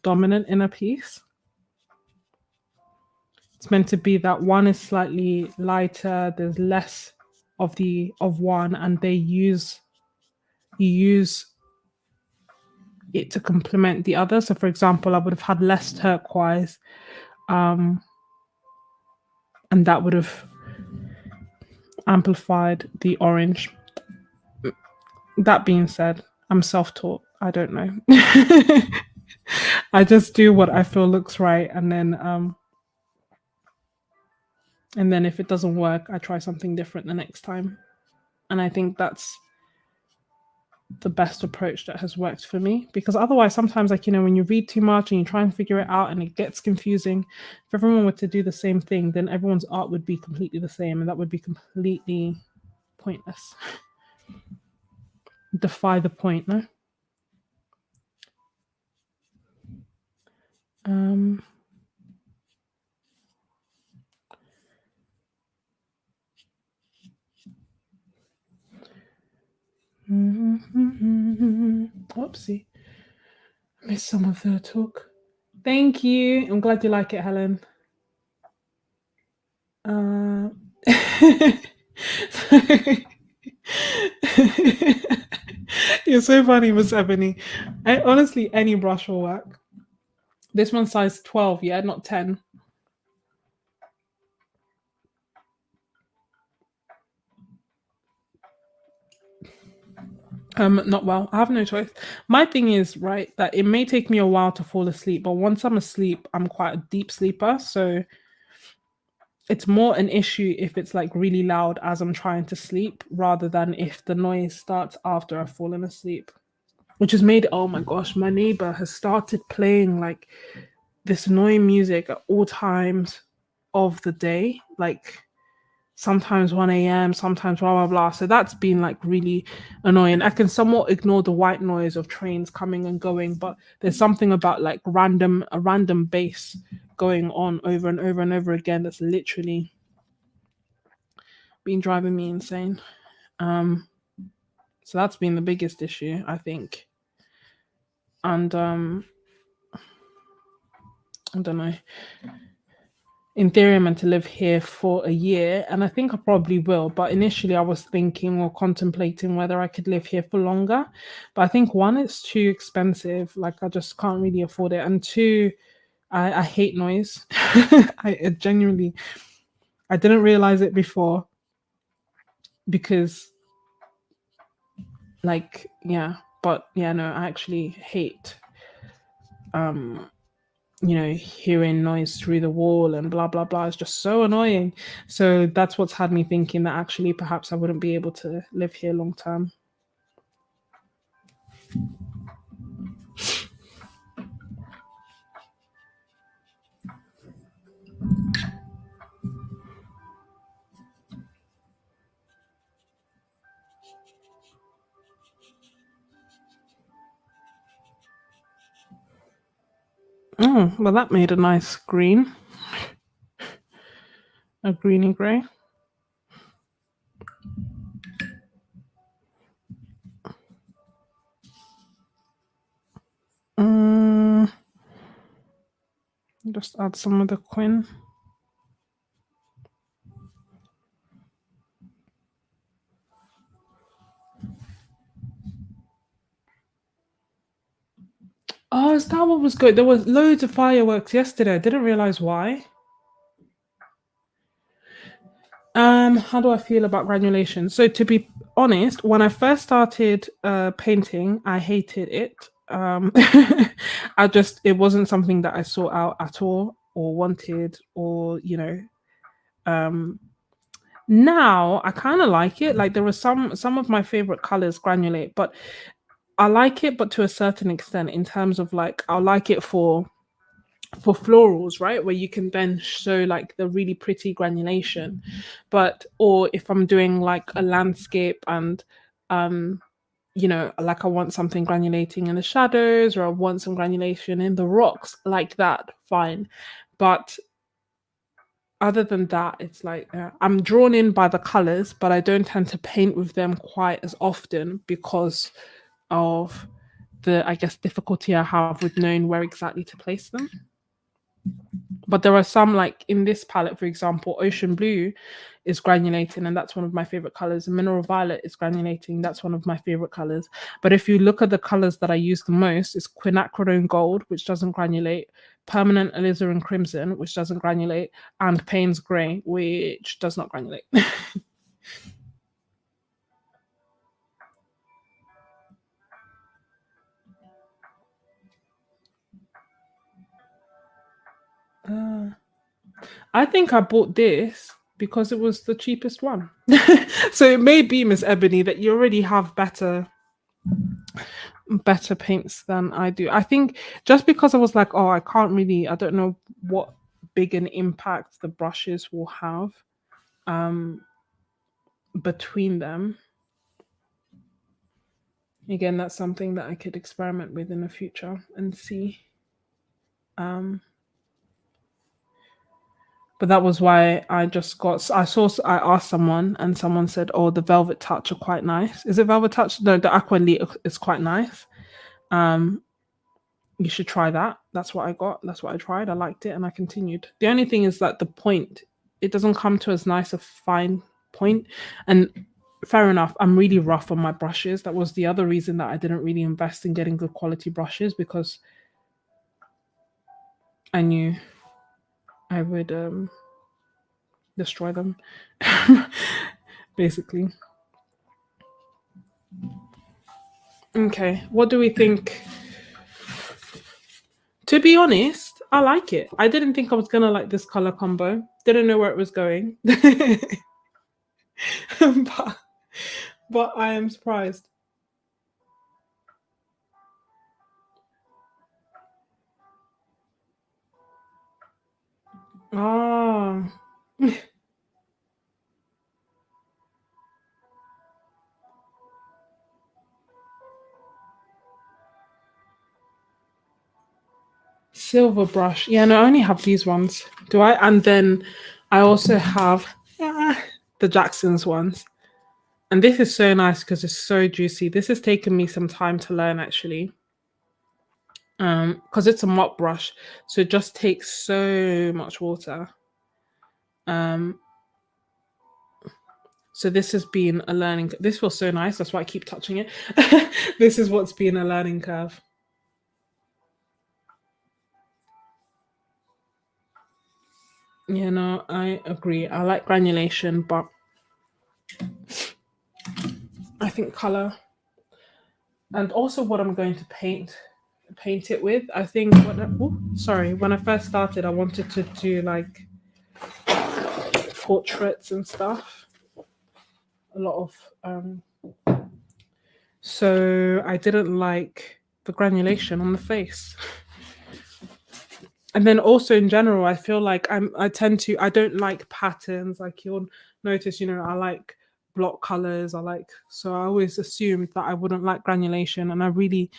dominant in a piece. It's meant to be that one is slightly lighter, there's less of one, and you use it to complement the other. So for example, I would have had less turquoise, um, and that would have amplified the orange. That being said, I'm self-taught. I don't know. I just do what I feel looks right, and then if it doesn't work, I try something different the next time. And I think that's the best approach that has worked for me, because otherwise sometimes, like, when you read too much and you try and figure it out and it gets confusing. If everyone were to do the same thing, then everyone's art would be completely the same, and that would be completely pointless. Defy the point, no? um Oopsie, missed some of the talk. Thank you. I'm glad you like it, Helen. uh You're so funny, Miss Ebony. Honestly, any brush will work. This one's size 12, yeah, not 10. Not well. I have no choice. My thing is, right, that it may take me a while to fall asleep, but once I'm asleep, I'm quite a deep sleeper. So it's more an issue if it's like really loud as I'm trying to sleep rather than if the noise starts after I've fallen asleep. Which has made, oh my gosh, my neighbor has started playing like this annoying music at all times of the day. Like sometimes 1 a.m., sometimes blah blah blah. So that's been like really annoying. I can somewhat ignore the white noise of trains coming and going, but there's something about like a random bass going on over and over and over again that's literally been driving me insane. Um, so that's been the biggest issue, I think. And I don't know. In theory, I'm meant to live here for a year, and I think I probably will. But initially, I was thinking or contemplating whether I could live here for longer. But I think one, it's too expensive. Like, I just can't really afford it. And two, I hate noise. I genuinely, I didn't realize it before because, like, yeah. But yeah, no, I actually hate um hearing noise through the wall and blah blah blah is just so annoying. So that's what's had me thinking that actually perhaps I wouldn't be able to live here long term. Oh, well, that made a nice green, a greeny gray. um, just add some of the quin. Oh, is that what was good? There was loads of fireworks yesterday. I didn't realize why. How do I feel about granulation? So to be honest, when I first started painting, I hated it. I just it wasn't something that I sought out at all or wanted or um now I kind of like it. Like there are some of my favorite colors granulate, but I like it but to a certain extent in terms of like I'll like it for florals, right? Where you can then show like the really pretty granulation. But or if I'm doing like a landscape and um like I want something granulating in the shadows or I want some granulation in the rocks, like that, fine. But other than that, it's like I'm drawn in by the colors, but I don't tend to paint with them quite as often because of the, I guess, difficulty I have with knowing where exactly to place them. But there are some, like in this palette, for example, ocean blue is granulating, and that's one of my favorite colors. And mineral violet is granulating, that's one of my favorite colors. But if you look at the colors that I use the most, it's quinacridone gold, which doesn't granulate, permanent alizarin crimson, which doesn't granulate, and Payne's gray, which does not granulate. uh, I think I bought this because it was the cheapest one. So it may be, Miss Ebony, that you already have better paints than I do. I think just because I was like, oh, I don't know what big an impact the brushes will have um between them. Again, that's something that I could experiment with in the future and see. Um but that was why I asked someone and someone said, oh, the Velvet Touch are quite nice. Is it Velvet Touch? No, the Aqua Elite is quite nice. Um you should try that. That's what I got. That's what I tried. I liked it and I continued. The only thing is that the point, it doesn't come to as nice a fine point. And fair enough, I'm really rough on my brushes. That was the other reason that I didn't really invest in getting good quality brushes because I knew I would destroy them. Basically. Okay, what do we think? To be honest, I like it. I didn't think I was gonna like this color combo. Didn't know where it was going. but but I am surprised. Ah, silver brush. Yeah, no, I only have these ones. Do I? And then I also have the Jackson's ones. And this is so nice because it's so juicy. This has taken me some time to learn actually. Because it's a mop brush, so it just takes so much water. Um, so this has been a learning. This feels so nice. That's why I keep touching it. This is what's been a learning curve. You know, I agree. I like granulation, but I think color and also what I'm going to paint it with. I think when I first started, I wanted to do like portraits and stuff. A lot of so I didn't like the granulation on the face. And then also in general, I feel like I don't like patterns. Like you'll notice, I like block colors. So I always assumed that I wouldn't like granulation. And I really,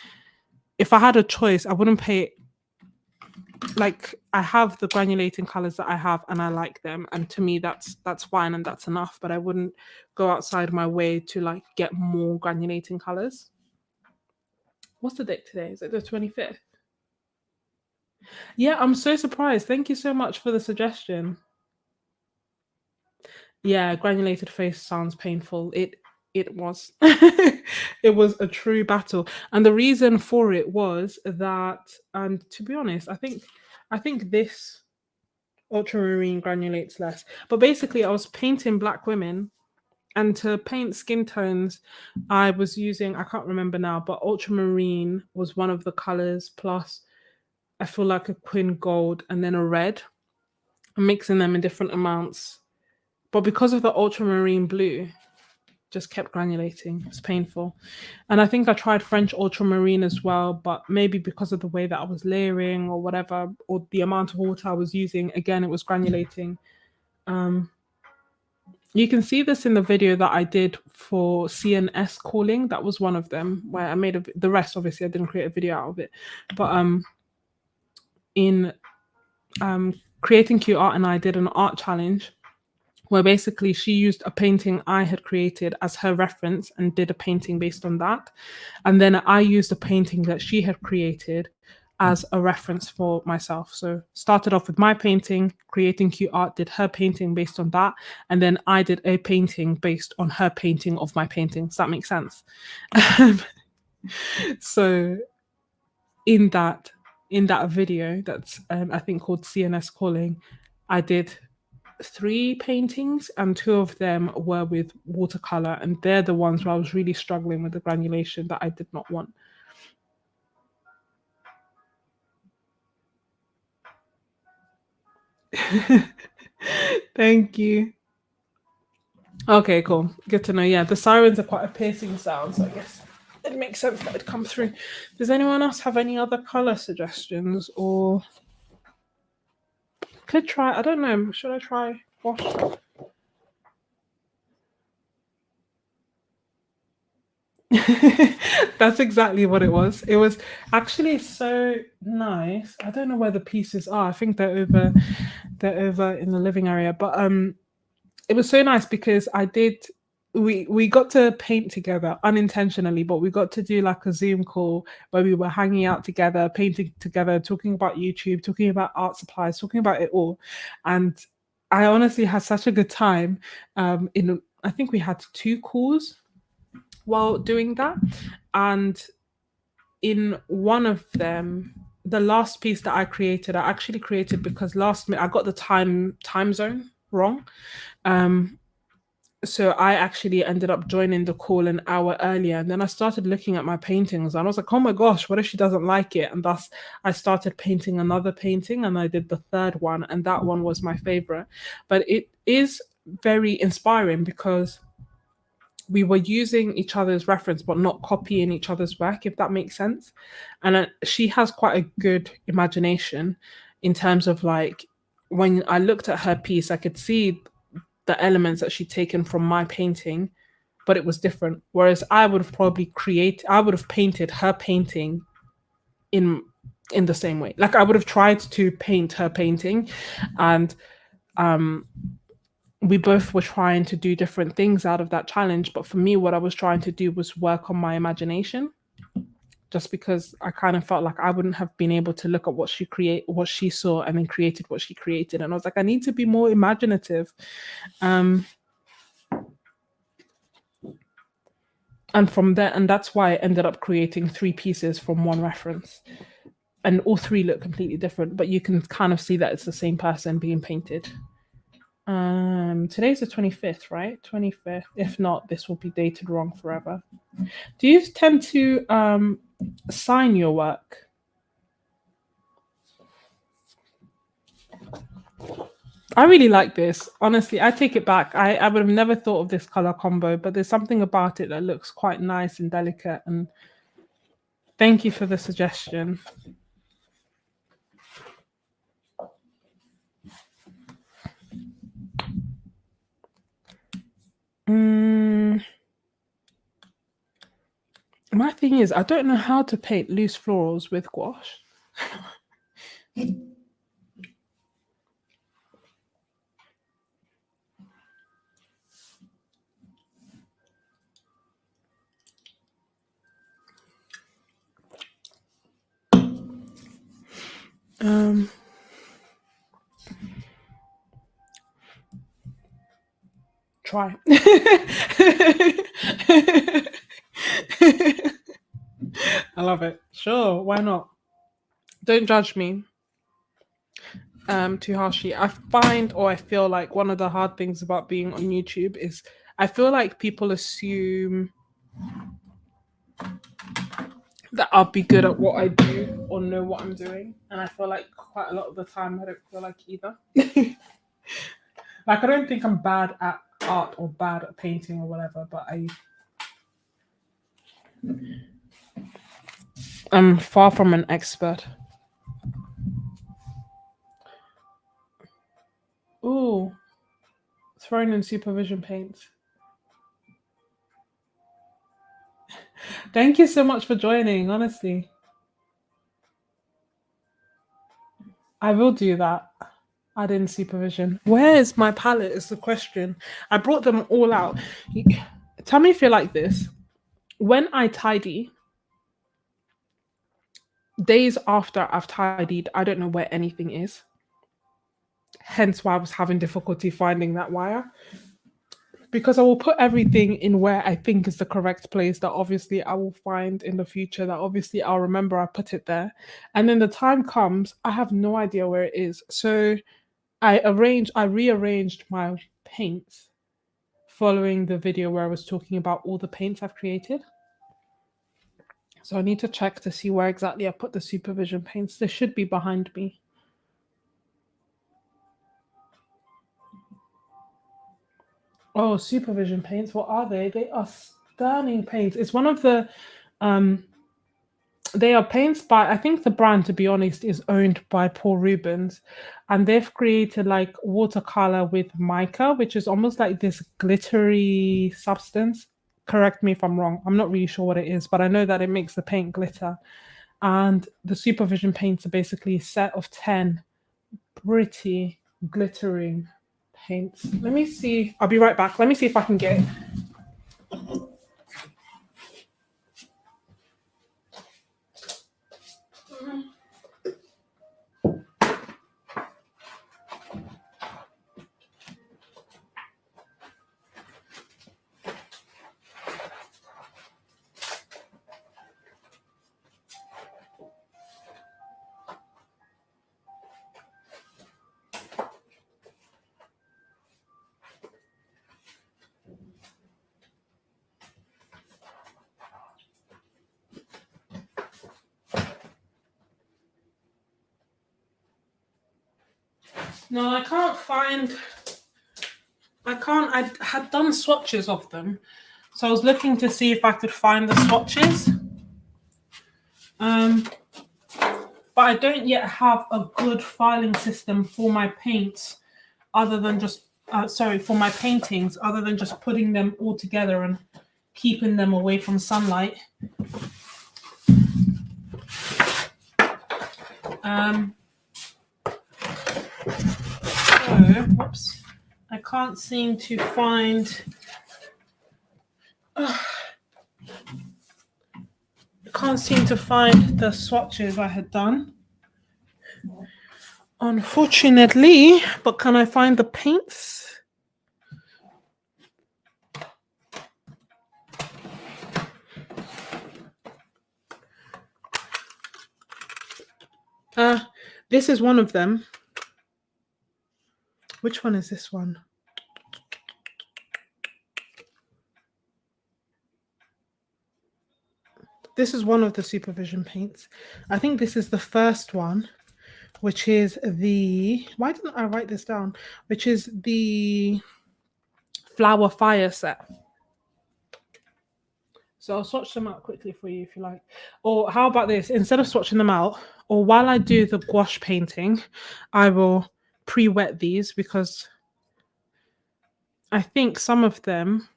if I had a choice, I wouldn't pay, like I have the granulating colors that I have and I like them. And to me that's fine and that's enough. But I wouldn't go outside my way to like get more granulating colors. What's the date today? Is it the 25th? Yeah, I'm so surprised. Thank you so much for the suggestion. Yeah, granulated face sounds painful. it was. It was a true battle. And the reason for it was that, and to be honest, I think this ultramarine granulates less. But basically I was painting black women, and to paint skin tones, I was using, I can't remember now, but ultramarine was one of the colors, plus I feel like a quin gold and then a red. I'm mixing them in different amounts. But because of the ultramarine blue, just kept granulating. It's painful. And I think I tried French ultramarine as well, but maybe because of the way that I was layering or whatever, or the amount of water I was using, again, it was granulating. Um, you can see this in the video that I did for CNS calling. That was one of them where I made the rest. Obviously, I didn't create a video out of it, but in creating cute art, and I did an art challenge where basically she used a painting I had created as her reference and did a painting based on that. And then I used a painting that she had created as a reference for myself. So started off with my painting, creating cute art, did her painting based on that, and then I did a painting based on her painting of my painting. Does that make sense? So in that video that's I think called CNS calling, I did 3 paintings, and 2 of them were with watercolor, and they're the ones where I was really struggling with the granulation that I did not want. Thank you. Okay, cool. Good to know. Yeah, the sirens are quite a piercing sound, so I guess it makes sense that it'd come through. Does anyone else have any other color suggestions, or could try? I don't know. Should I try wash? That's exactly what it was. It was actually so nice. I don't know where the pieces are. I think they're over in the living area. But it was so nice because we got to paint together unintentionally, but we got to do like a Zoom call where we were hanging out together, painting together, talking about YouTube, talking about art supplies, talking about it all. And I honestly had such a good time. In I think we had 2 calls while doing that. And in one of them, the last piece that I created, I actually created because last minute I got the time zone wrong. Um, so I actually ended up joining the call an hour earlier, and then I started looking at my paintings and I was like, oh my gosh, what if she doesn't like it? And thus I started painting another painting, and I did the third one, and that one was my favorite. But it is very inspiring because we were using each other's reference but not copying each other's work, if that makes sense. And she has quite a good imagination in terms of like, when I looked at her piece, I could see the elements that she'd taken from my painting, but it was different. Whereas I would have painted her painting in the same way. Like I would have tried to paint her painting, and um we both were trying to do different things out of that challenge. But for me, what I was trying to do was work on my imagination, just because I kind of felt like I wouldn't have been able to look at what she saw and then created what she created. And I was like, I need to be more imaginative. And from there, and that's why I ended up creating 3 pieces from one reference. And all 3 look completely different, but you can kind of see that it's the same person being painted. Today's the 25th, right? 25th. If not, this will be dated wrong forever. Do you tend to sign your work? I really like this. Honestly, I take it back. I would have never thought of this color combo, but there's something about it that looks quite nice and delicate. And thank you for the suggestion. My thing is, I don't know how to paint loose florals with gouache. Try. I love it. Sure, why not? Don't judge me too harshly. I find, or I feel like one of the hard things about being on YouTube is I feel like people assume that I'll be good at what I do or know what I'm doing. And I feel like quite a lot of the time I don't feel like either. Like I don't think I'm bad at art or bad at painting or whatever, but I'm far from an expert. Ooh, thrown in Supervision Paints. Thank you so much for joining, honestly. I will do that. Add in Supervision. Where is my palette is the question. I brought them all out. Tell me if you like this. When I tidy, days after I've tidied, I don't know where anything is. Hence why I was having difficulty finding that wire. Because I will put everything in where I think is the correct place that obviously I will find in the future, that obviously I'll remember I put it there. And then the time comes, I have no idea where it is. So I rearranged my paints following the video where I was talking about all the paints I've created. So I need to check to see where exactly I put the Supervision paints. They should be behind me. Oh, Supervision paints. What are they? They are stunning paints. It's one of the they are paints by, I think the brand, to be honest, is owned by Paul Rubens, and they've created like watercolor with mica, which is almost like this glittery substance. Correct me if I'm wrong. I'm not really sure what it is, but I know that it makes the paint glitter. And the Supervision paints are basically a set of 10 pretty glittering paints. Let me see. I'll be right back. Let me see if I can get it. No, I can't find. I can't. I had done swatches of them, so I was looking to see if I could find the swatches. But I don't yet have a good filing system for my paints, other than just for my paintings, other than just putting them all together and keeping them away from sunlight. Whoops. I can't seem to find. I can't seem to find the swatches I had done. Unfortunately, but can I find the paints? This is one of them. Which one is this one? This is one of the Supervision paints. I think this is the first one, which is the, why didn't I write this down? Which is the Flower Fire set. So I'll swatch them out quickly for you if you like. Or how about this? Instead of swatching them out, or while I do the gouache painting, I will pre-wet these because I think some of them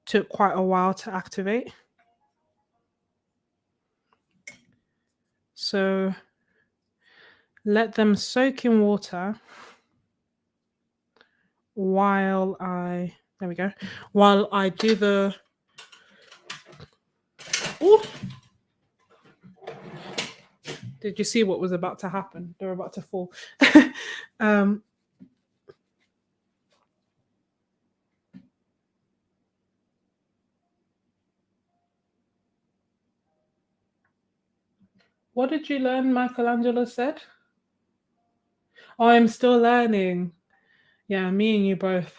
took quite a while to activate. So let them soak in water while I, there we go, while I do the, ooh. Did you see what was about to happen? They're about to fall. What did you learn Michelangelo said? Oh, I'm still learning. Yeah, me and you both.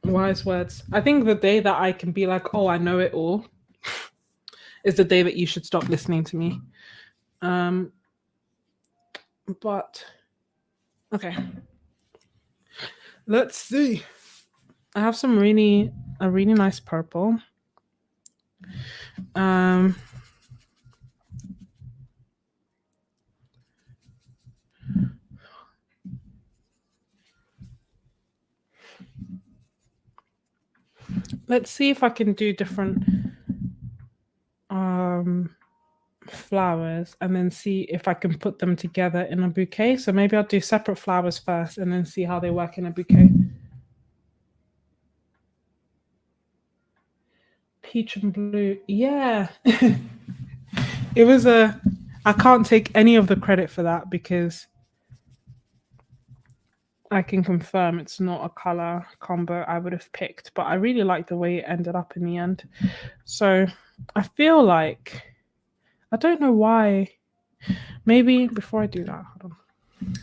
Wise words. I think the day that I can be like, oh, I know it all, is the day that you should stop listening to me. Um, but okay, let's see. I have a really nice purple. Um, let's see if I can do different flowers and then see if I can put them together in a bouquet. So maybe I'll do separate flowers first and then see how they work in a bouquet. Peach and blue. Yeah. It was I can't take any of the credit for that because I can confirm it's not a color combo I would have picked, but I really like the way it ended up in the end. So I feel like I don't know why. Maybe before I do that, hold on.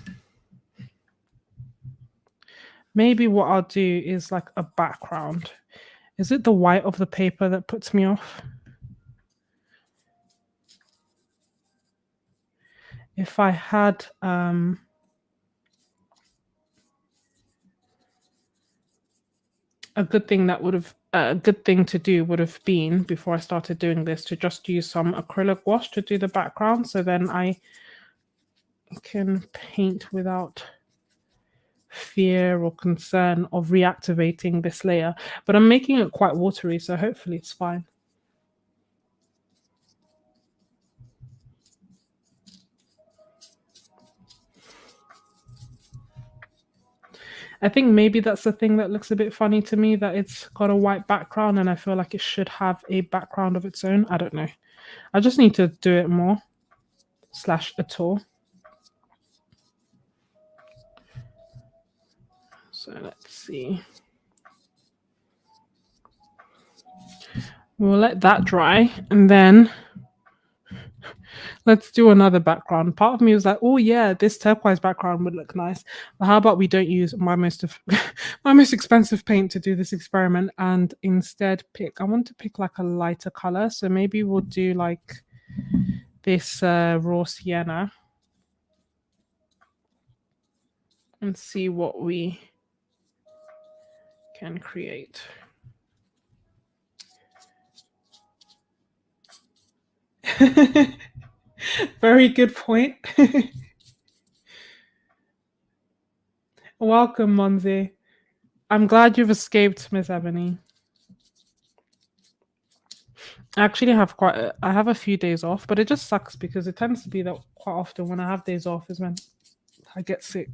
Maybe what I'll do is like a background. Is it the white of the paper that puts me off? If I had a good thing that would have a good thing to do would have been before I started doing this to just use some acrylic wash to do the background, so then I can paint without fear or concern of reactivating this layer. But I'm making it quite watery, so hopefully it's fine. I think maybe that's the thing that looks a bit funny to me, that it's got a white background and I feel like it should have a background of its own. I don't know. I just need to do it more / at all. So let's see. We'll let that dry and then let's do another background. Part of me was like, oh yeah, this turquoise background would look nice. But how about we don't use my most my most expensive paint to do this experiment and instead I want to pick like a lighter color. So maybe we'll do like this raw sienna and see what we can create. Very good point. Welcome, Monzi. I'm glad you've escaped, Miss Ebony. I actually have I have a few days off, but it just sucks because it tends to be that quite often when I have days off is when I get sick.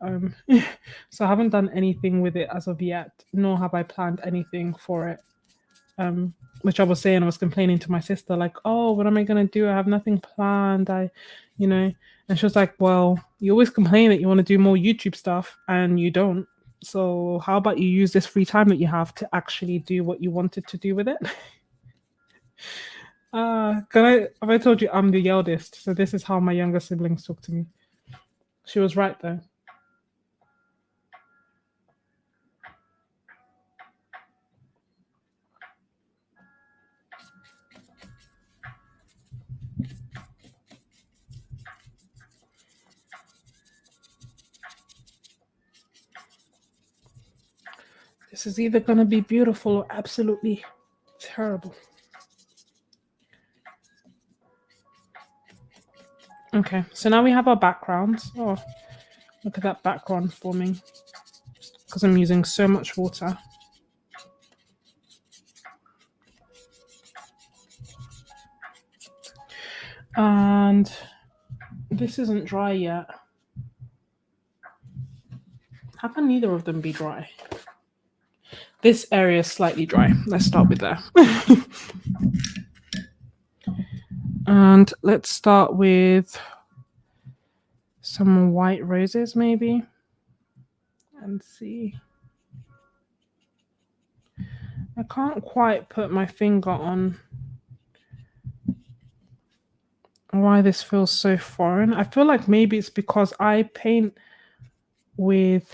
Um, so I haven't done anything with it as of yet, nor have I planned anything for it. Which I was saying, I was complaining to my sister, like, oh, what am I gonna do? I have nothing planned. And she was like, well, you always complain that you want to do more YouTube stuff and you don't. So how about you use this free time that you have to actually do what you wanted to do with it? Have I told you I'm the eldest? So this is how my younger siblings talk to me. She was right though. This is either going to be beautiful or absolutely terrible. Okay, so now we have our backgrounds. Oh, look at that background forming because I'm using so much water. And this isn't dry yet. How can neither of them be dry? This area is slightly dry. Let's start with there. And let's start with some white roses maybe and see. I can't quite put my finger on why this feels so foreign. I feel like maybe it's because I paint with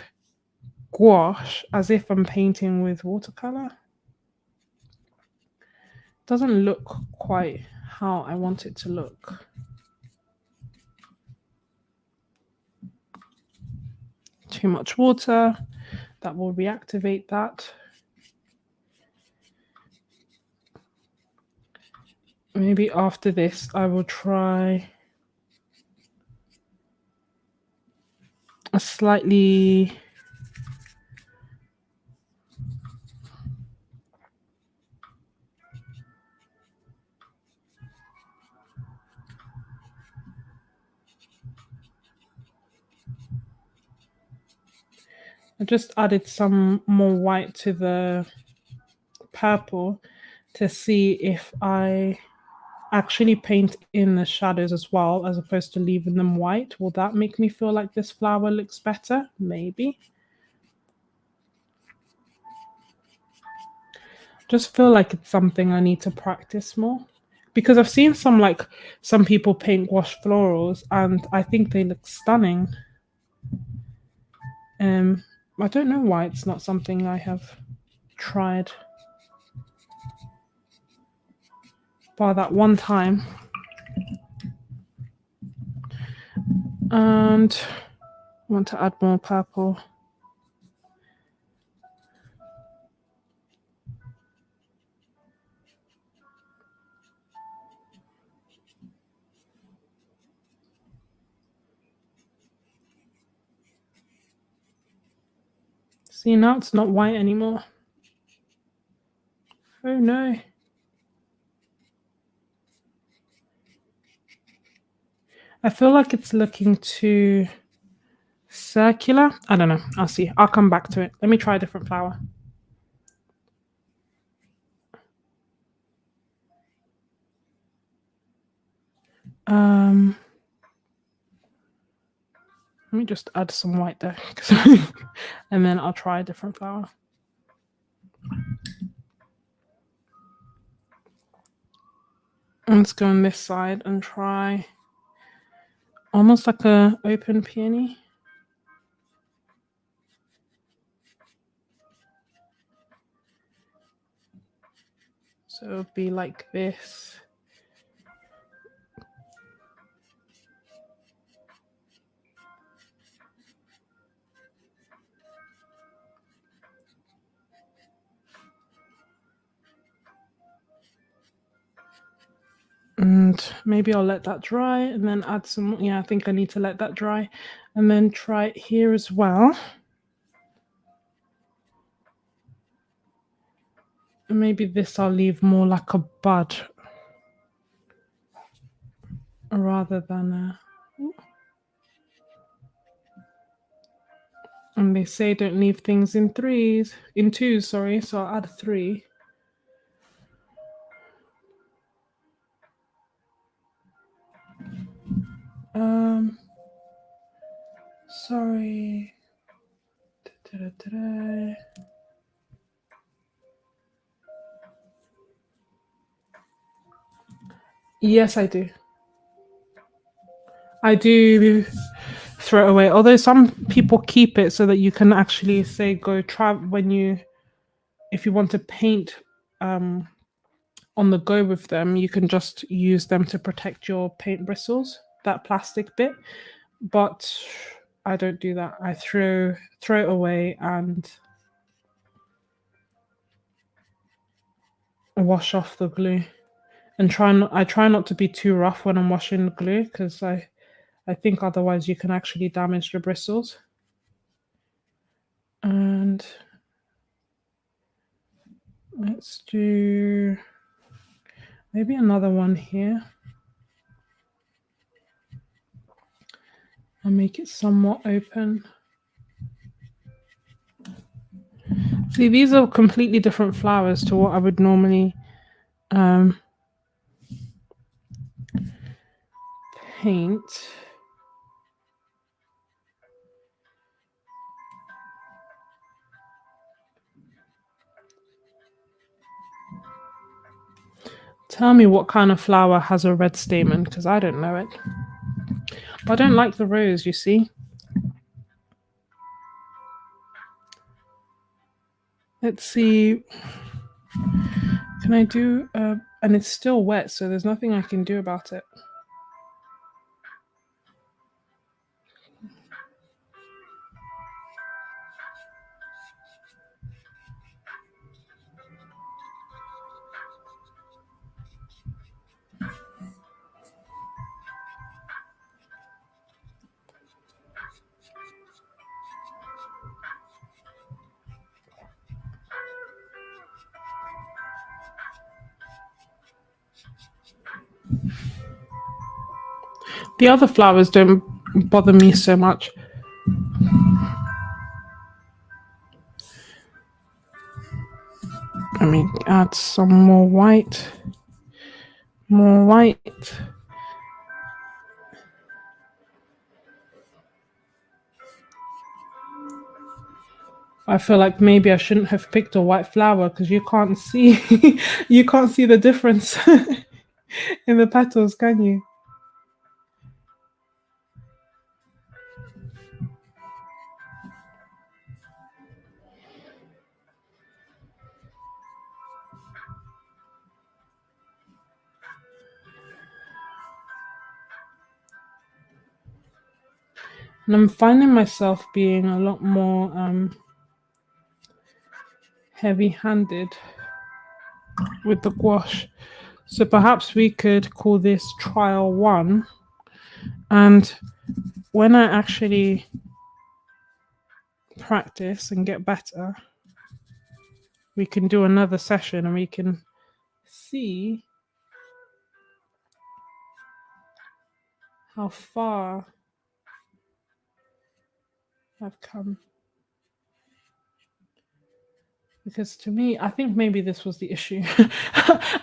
gouache as if I'm painting with watercolor. Doesn't look quite how I want it to look. Too much water, that will reactivate that. Maybe after this I will try a slightly I just added some more white to the purple to see if I actually paint in the shadows as well as opposed to leaving them white. Will that make me feel like this flower looks better? Maybe. Just feel like it's something I need to practice more. Because I've seen some people paint gouache florals and I think they look stunning. Um I don't know why it's not something I have tried. By that one time. And I want to add more purple. See, now it's not white anymore. Oh no. I feel like it's looking too circular. I don't know. I'll see. I'll come back to it. Let me try a different flower. Let me just add some white there. And then I'll try a different flower. Let's go on this side and try almost like a open peony. So it'll be like this. And maybe I'll let that dry and then add some. Yeah, I think I need to let that dry and then try it here as well. And maybe this I'll leave more like a bud rather than a. And they say don't leave things in twos, sorry, so I'll add 3. Sorry. Yes, I do. I do throw it away. Although some people keep it so that you can actually say go try if you want to paint on the go with them, you can just use them to protect your paint bristles, that plastic bit. But I don't do that. I throw it away and wash off the glue. And I try not to be too rough when I'm washing the glue because I think otherwise you can actually damage the bristles. And let's do maybe another one here. And make it somewhat open. See, these are completely different flowers to what I would normally paint. Tell me what kind of flower has a red stamen, because I don't know it. I don't like the rose, you see. Let's see. Can I do... and it's still wet, so there's nothing I can do about it. The other flowers don't bother me so much. Let me add some more white. More white. I feel like maybe I shouldn't have picked a white flower because you can't see you can't see the difference in the petals, can you? And I'm finding myself being a lot more heavy-handed with the gouache. So perhaps we could call this trial 1. And when I actually practice and get better, we can do another session and we can see how far I've come. Because to me, I think maybe this was the issue.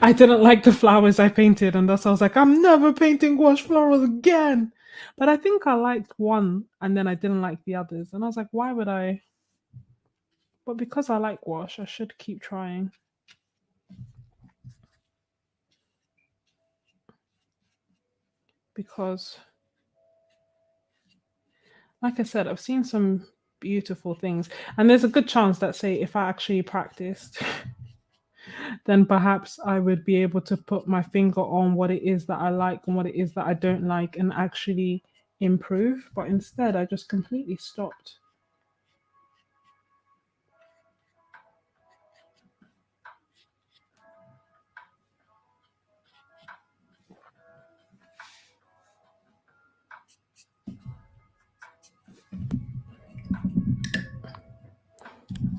I didn't like the flowers I painted, and thus I was like, I'm never painting gouache florals again. But I think I liked one, and then I didn't like the others. And I was like, why would I? But because I like gouache, I should keep trying. Because, like I said, I've seen some beautiful things. And there's a good chance that, say, if I actually practiced, then perhaps I would be able to put my finger on what it is that I like and what it is that I don't like and actually improve. But instead, I just completely stopped.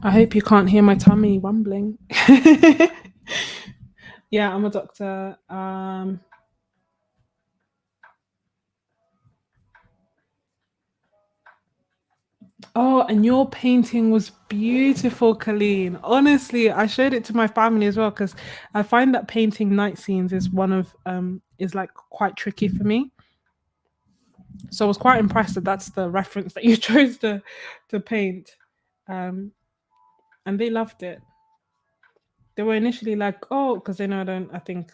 I hope you can't hear my tummy rumbling. Yeah, I'm a doctor. Oh, and your painting was beautiful, Colleen. Honestly, I showed it to my family as well because I find that painting night scenes is one of is like quite tricky for me. So I was quite impressed that that's the reference that you chose to paint. Um, and they loved it. They were initially like, oh, because they know I think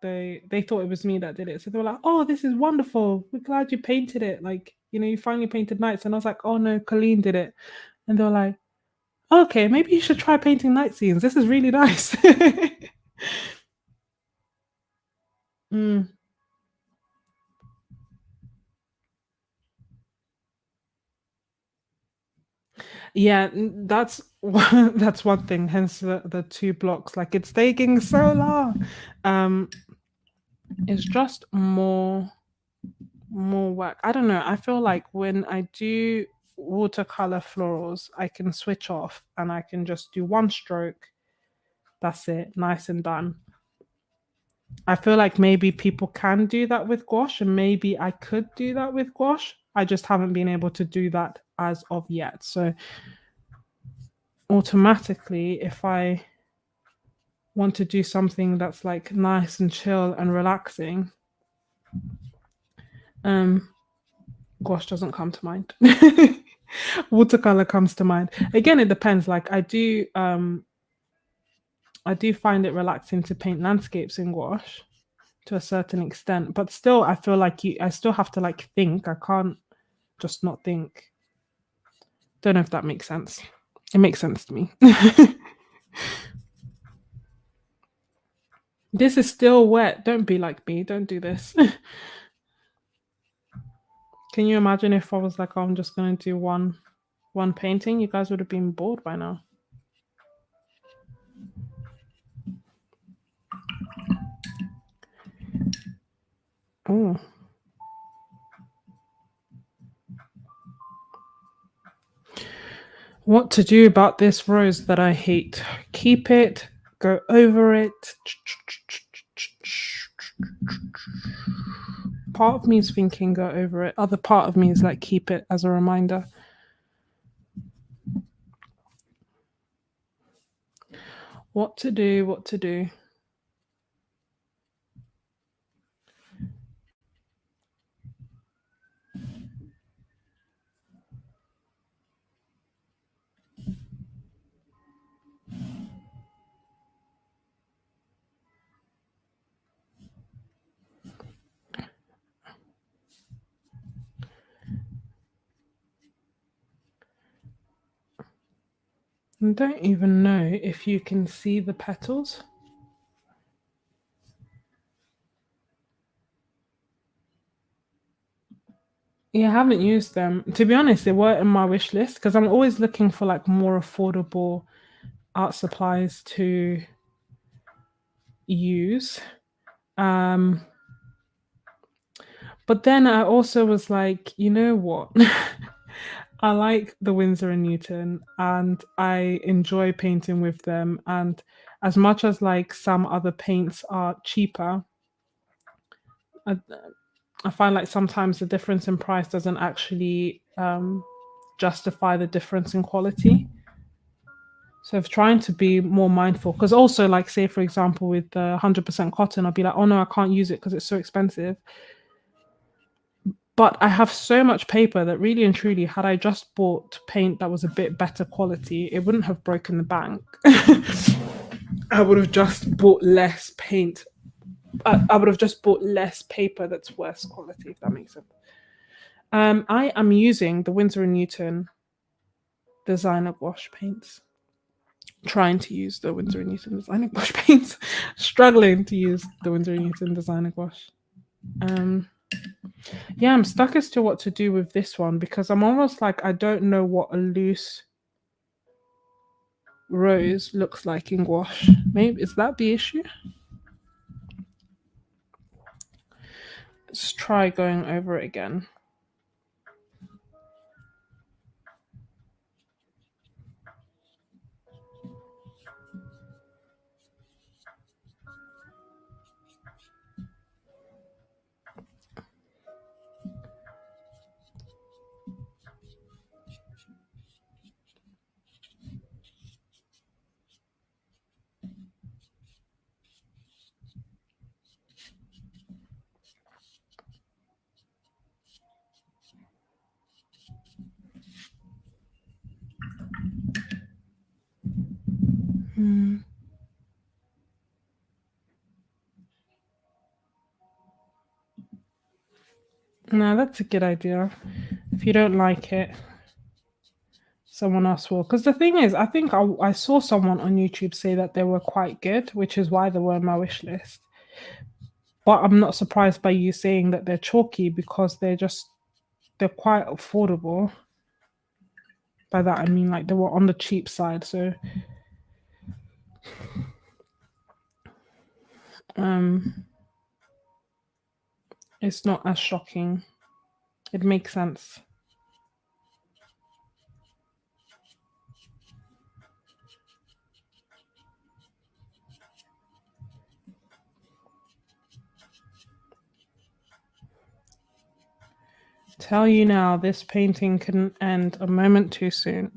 they thought it was me that did it. So they were like, oh, this is wonderful. We're glad you painted it. Like, you finally painted nights. And I was like, oh no, Colleen did it. And they were like, okay, maybe you should try painting night scenes. This is really nice. Mm. Yeah, that's that's one thing. Hence the 2 blocks. Like it's taking so long. It's just more work. I don't know. I feel like when I do watercolor florals, I can switch off and I can just do one stroke. That's it, nice and done. I feel like maybe people can do that with gouache, and maybe I could do that with gouache. I just haven't been able to do that as of yet. So automatically, if I want to do something that's like nice and chill and relaxing, gouache doesn't come to mind. Watercolor comes to mind. Again, it depends. Like I do I do find it relaxing to paint landscapes in gouache to a certain extent, but still, I feel like I still have to like think. I can't just not think. Don't know if that makes sense. It makes sense to me. This is still wet. Don't be like me. Don't do this. Can you imagine if I was like, oh, I'm just gonna do one painting? You guys would have been bored by now. Oh. What to do about this rose that I hate? Keep it, go over it. Part of me is thinking go over it. Other part of me is like keep it as a reminder. What to do, what to do. I don't even know if you can see the petals. Yeah, I haven't used them. To be honest, they were in my wish list because I'm always looking for like more affordable art supplies to use. Um, but then I also was like, you know what? I like the Winsor and Newton and I enjoy painting with them. And as much as like some other paints are cheaper, I, I find like sometimes the difference in price doesn't actually justify the difference in quality. So of trying to be more mindful, because also like say for example with the 100% cotton, I'll be like, oh no, I can't use it because it's so expensive. But I have so much paper that really and truly, had I just bought paint that was a bit better quality, it wouldn't have broken the bank. I would have just bought less paint. I would have just bought less paper that's worse quality, if that makes sense. I am using the Winsor and Newton designer wash paints. Trying to use the Winsor and Newton designer wash paints. Struggling to use the Winsor and Newton designer wash. Um, yeah, I'm stuck as to what to do with this one because I'm almost like I don't know what a loose rose looks like in gouache. Maybe is that the issue? Let's try going over it again. Hmm. No, that's a good idea. If you don't like it, someone else will. Because the thing is, I think I saw someone on YouTube say that they were quite good, which is why they were on my wish list. But I'm not surprised by you saying that they're chalky because they're quite affordable. By that I mean like they were on the cheap side, so um it's not as shocking. It makes sense. Tell you now, this painting couldn't end a moment too soon.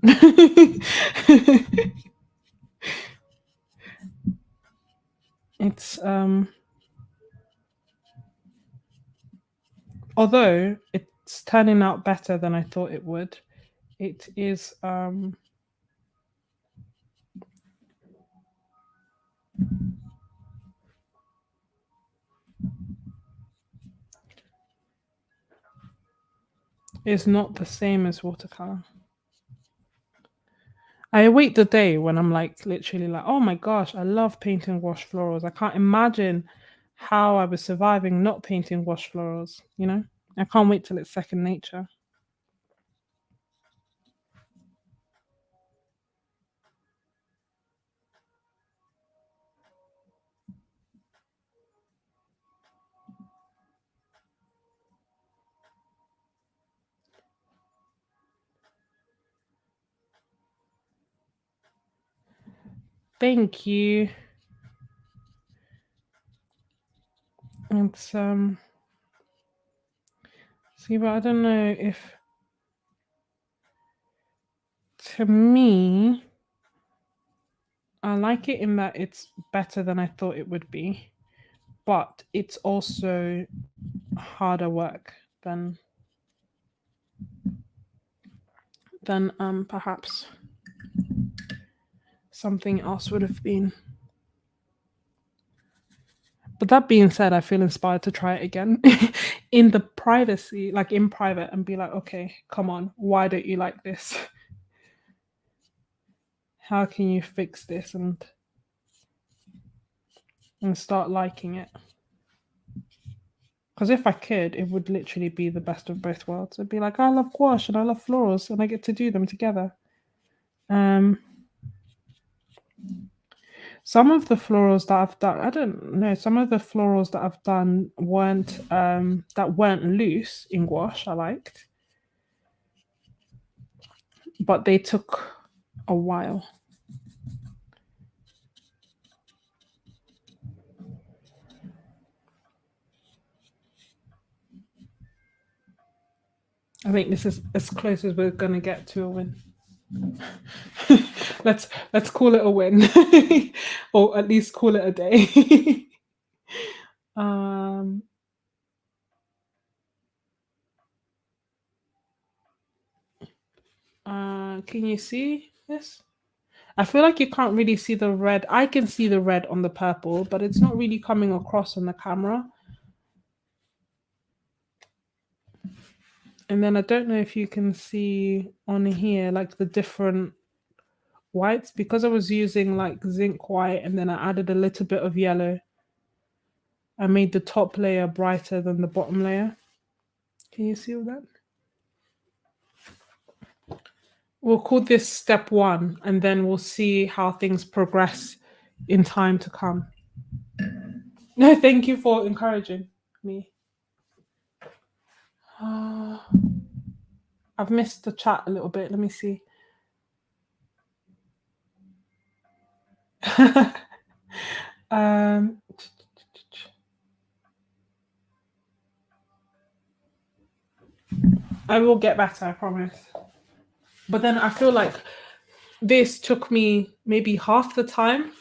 It's although it's turning out better than I thought it would. It is It's not the same as watercolor. I await the day when I'm like literally like, oh my gosh, I love painting wash florals. I can't imagine how I was surviving not painting wash florals, you know? I can't wait till it's second nature. Thank you. It's see, but I don't know if to me I like it in that it's better than I thought it would be, but it's also harder work than perhaps something else would have been. But that being said, I feel inspired to try it again in the privacy, like in private, and be like, okay, come on, why don't you like this? How can you fix this and start liking it? Because if I could, it would literally be the best of both worlds. It'd be like, I love gouache and I love florals, and I get to do them together. Some of the florals that I've done, I don't know, some of the florals that I've done weren't loose in gouache, I liked. But they took a while. I think this is as close as we're gonna get to a win. let's call it a win, or at least call it a day. um, can you see this? I feel like you can't really see the red. I can see the red on the purple, but it's not really coming across on the camera. And then I don't know if you can see on here like the different whites, because I was using like zinc white and then I added a little bit of yellow. I made the top layer brighter than the bottom layer. Can you see all that? We'll call this step one, and then we'll see how things progress in time to come. No, thank you for encouraging me. I've missed the chat a little bit. Let me see. um, I will get better, I promise. But then I feel like this took me maybe half the time,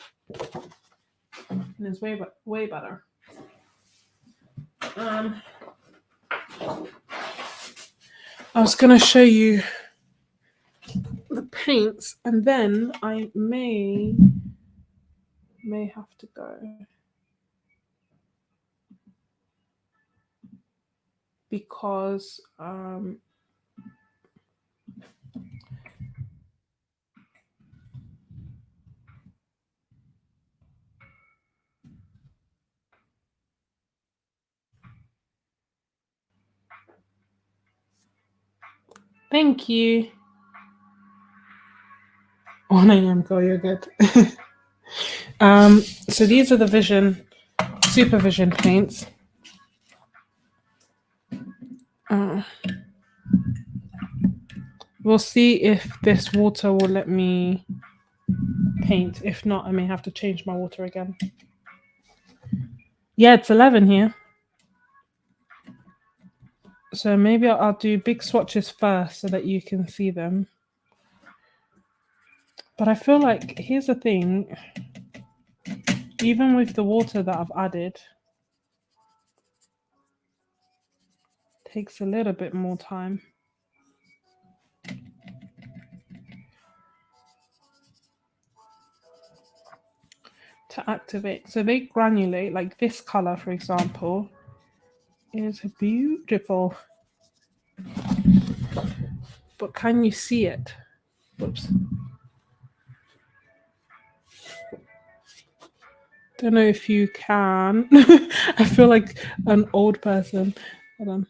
and it's way better. I was gonna show you the paints, and then I may have to go because thank you. 1 a.m. Go, you're good. So these are the Supervision paints. We'll see if this water will let me paint. If not, I may have to change my water again. Yeah, it's 11 here. So maybe I'll do big swatches first so that you can see them. But I feel like, here's the thing, even with the water that I've added, it takes a little bit more time. to activate. So they granulate, like this color, for example, is beautiful. But can you see it? Whoops. Don't know if you can. I feel like an old person. Hold on.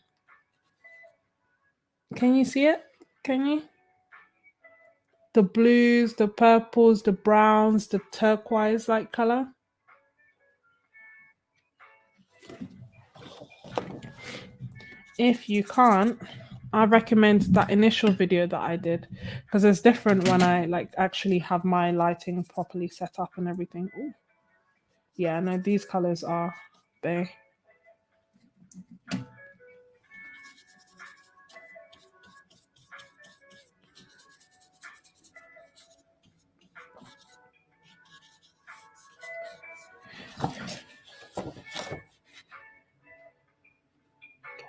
Can you see it? Can you? The blues, the purples, the browns, the turquoise like color. If you can't, I recommend that initial video that I did because it's different when I like actually have my lighting properly set up and everything. Ooh. Yeah, no, these colors are they.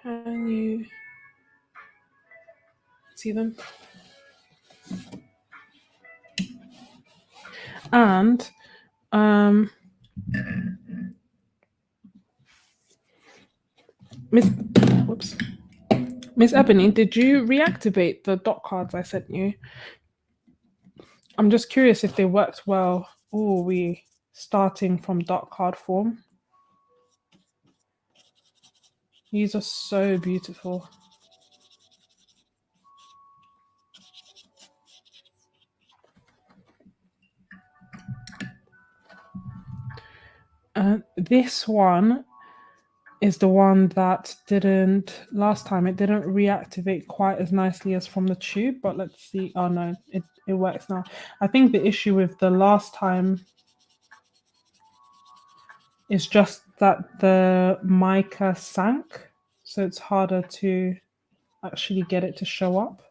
Can you see them? And Miss whoops. Miss Ebony, did you reactivate the dot cards I sent you? I'm just curious if they worked well. Oh, we starting from dot card form. These are so beautiful. This one is the one that didn't last time. It didn't reactivate quite as nicely as from the tube, but let's see. Oh no, it works now. I think the issue with the last time is just that the mica sank, so it's harder to actually get it to show up.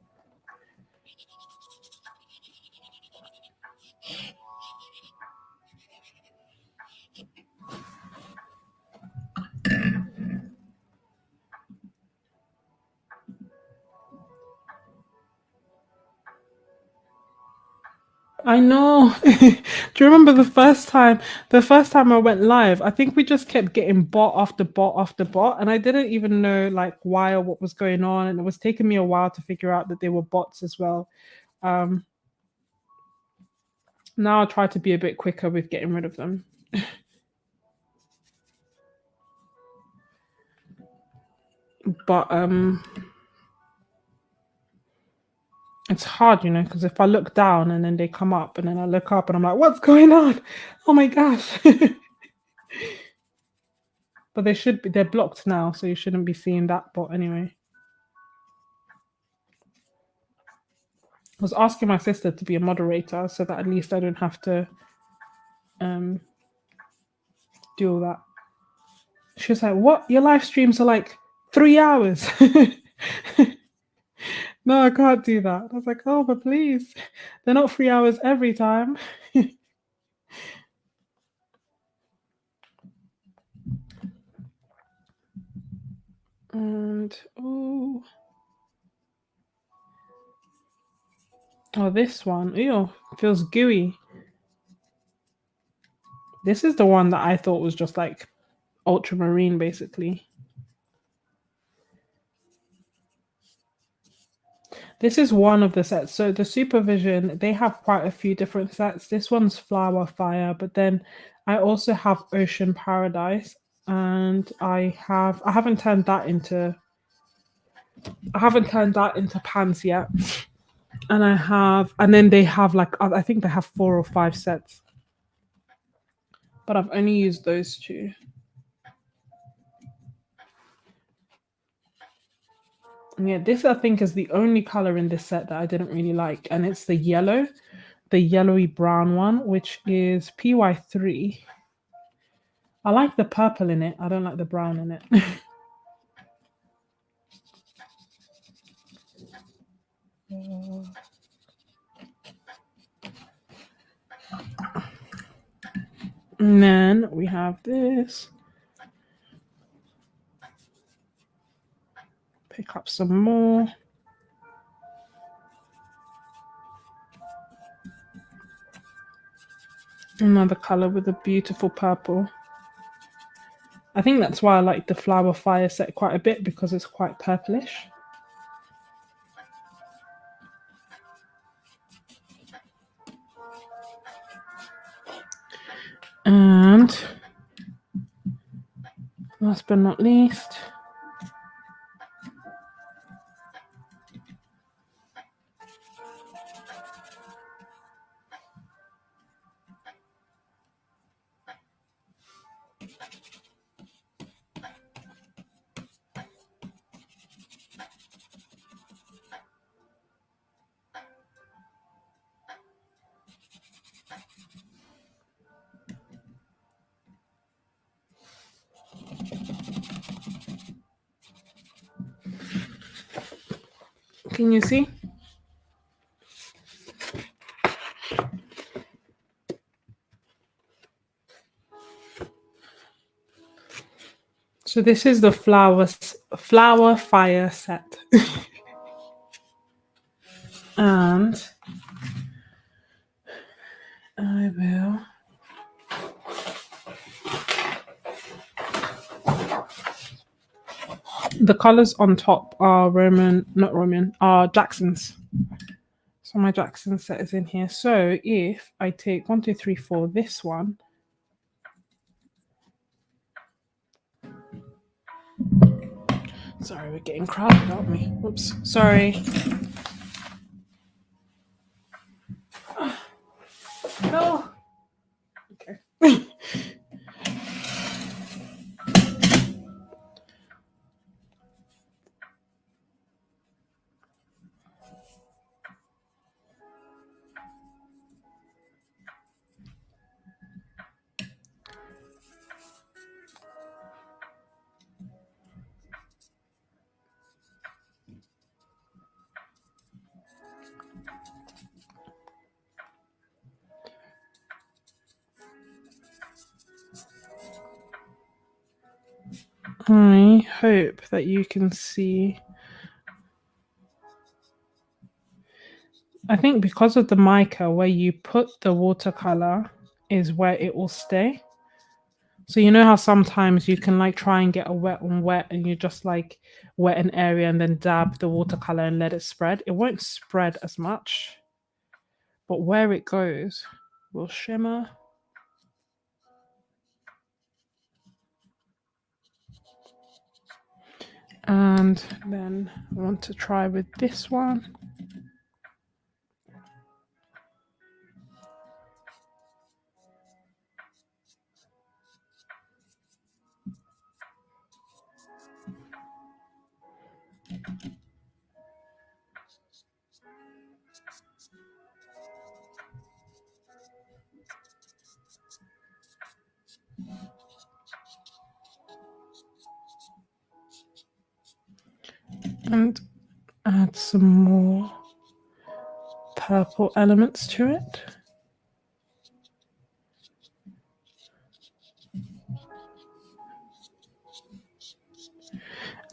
I know. Do you remember the first time? The first time I went live, I think we just kept getting bot after bot after bot, and I didn't even know like why or what was going on, and it was taking me a while to figure out that they were bots as well. Um, Now I'll try to be a bit quicker with getting rid of them. But it's hard, you know, because if I look down and then they come up and then I look up and I'm like, what's going on? Oh my gosh. But they should be, they're blocked now, so you shouldn't be seeing that bot anyway. I was asking my sister to be a moderator so that at least I don't have to do all that. She was like, what? Your live streams are like 3 hours. No, I can't do that. I was like, oh, but please. They're not 3 hours every time. And oh, this one. Ew, feels gooey. This is the one that I thought was just like ultramarine, basically. This is one of the sets. So the Supervision, they have quite a few different sets. This one's Flower Fire, but then I also have Ocean Paradise, and I haven't turned that into pans yet. And then they have like I think they have 4 or 5 sets, but I've only used those two. And yeah, this I think is the only color in this set that I didn't really like, and it's the yellowy brown one, which is PY3. I like the purple in it. I don't like the brown in it. And then we have this. Pick up some more. Another color with a beautiful purple. I think that's why I like the Flower Fire set quite a bit, because it's quite purplish. And last but not least, can you see? So this is the Flower Fire set. And I will the colors on top are Jackson's. So my Jackson set is in here. So if I take 1, 2, 3, 4, this one. Sorry, we're getting crowded, aren't we? Whoops, sorry. No. Okay. I hope that you can see. I think because of the mica, where you put the watercolor is where it will stay. So you know how sometimes you can like try and get a wet on wet, and you just like wet an area and then dab the watercolor and let it spread. It won't spread as much, but where it goes will shimmer. And then I want to try with this one. And add some more purple elements to it.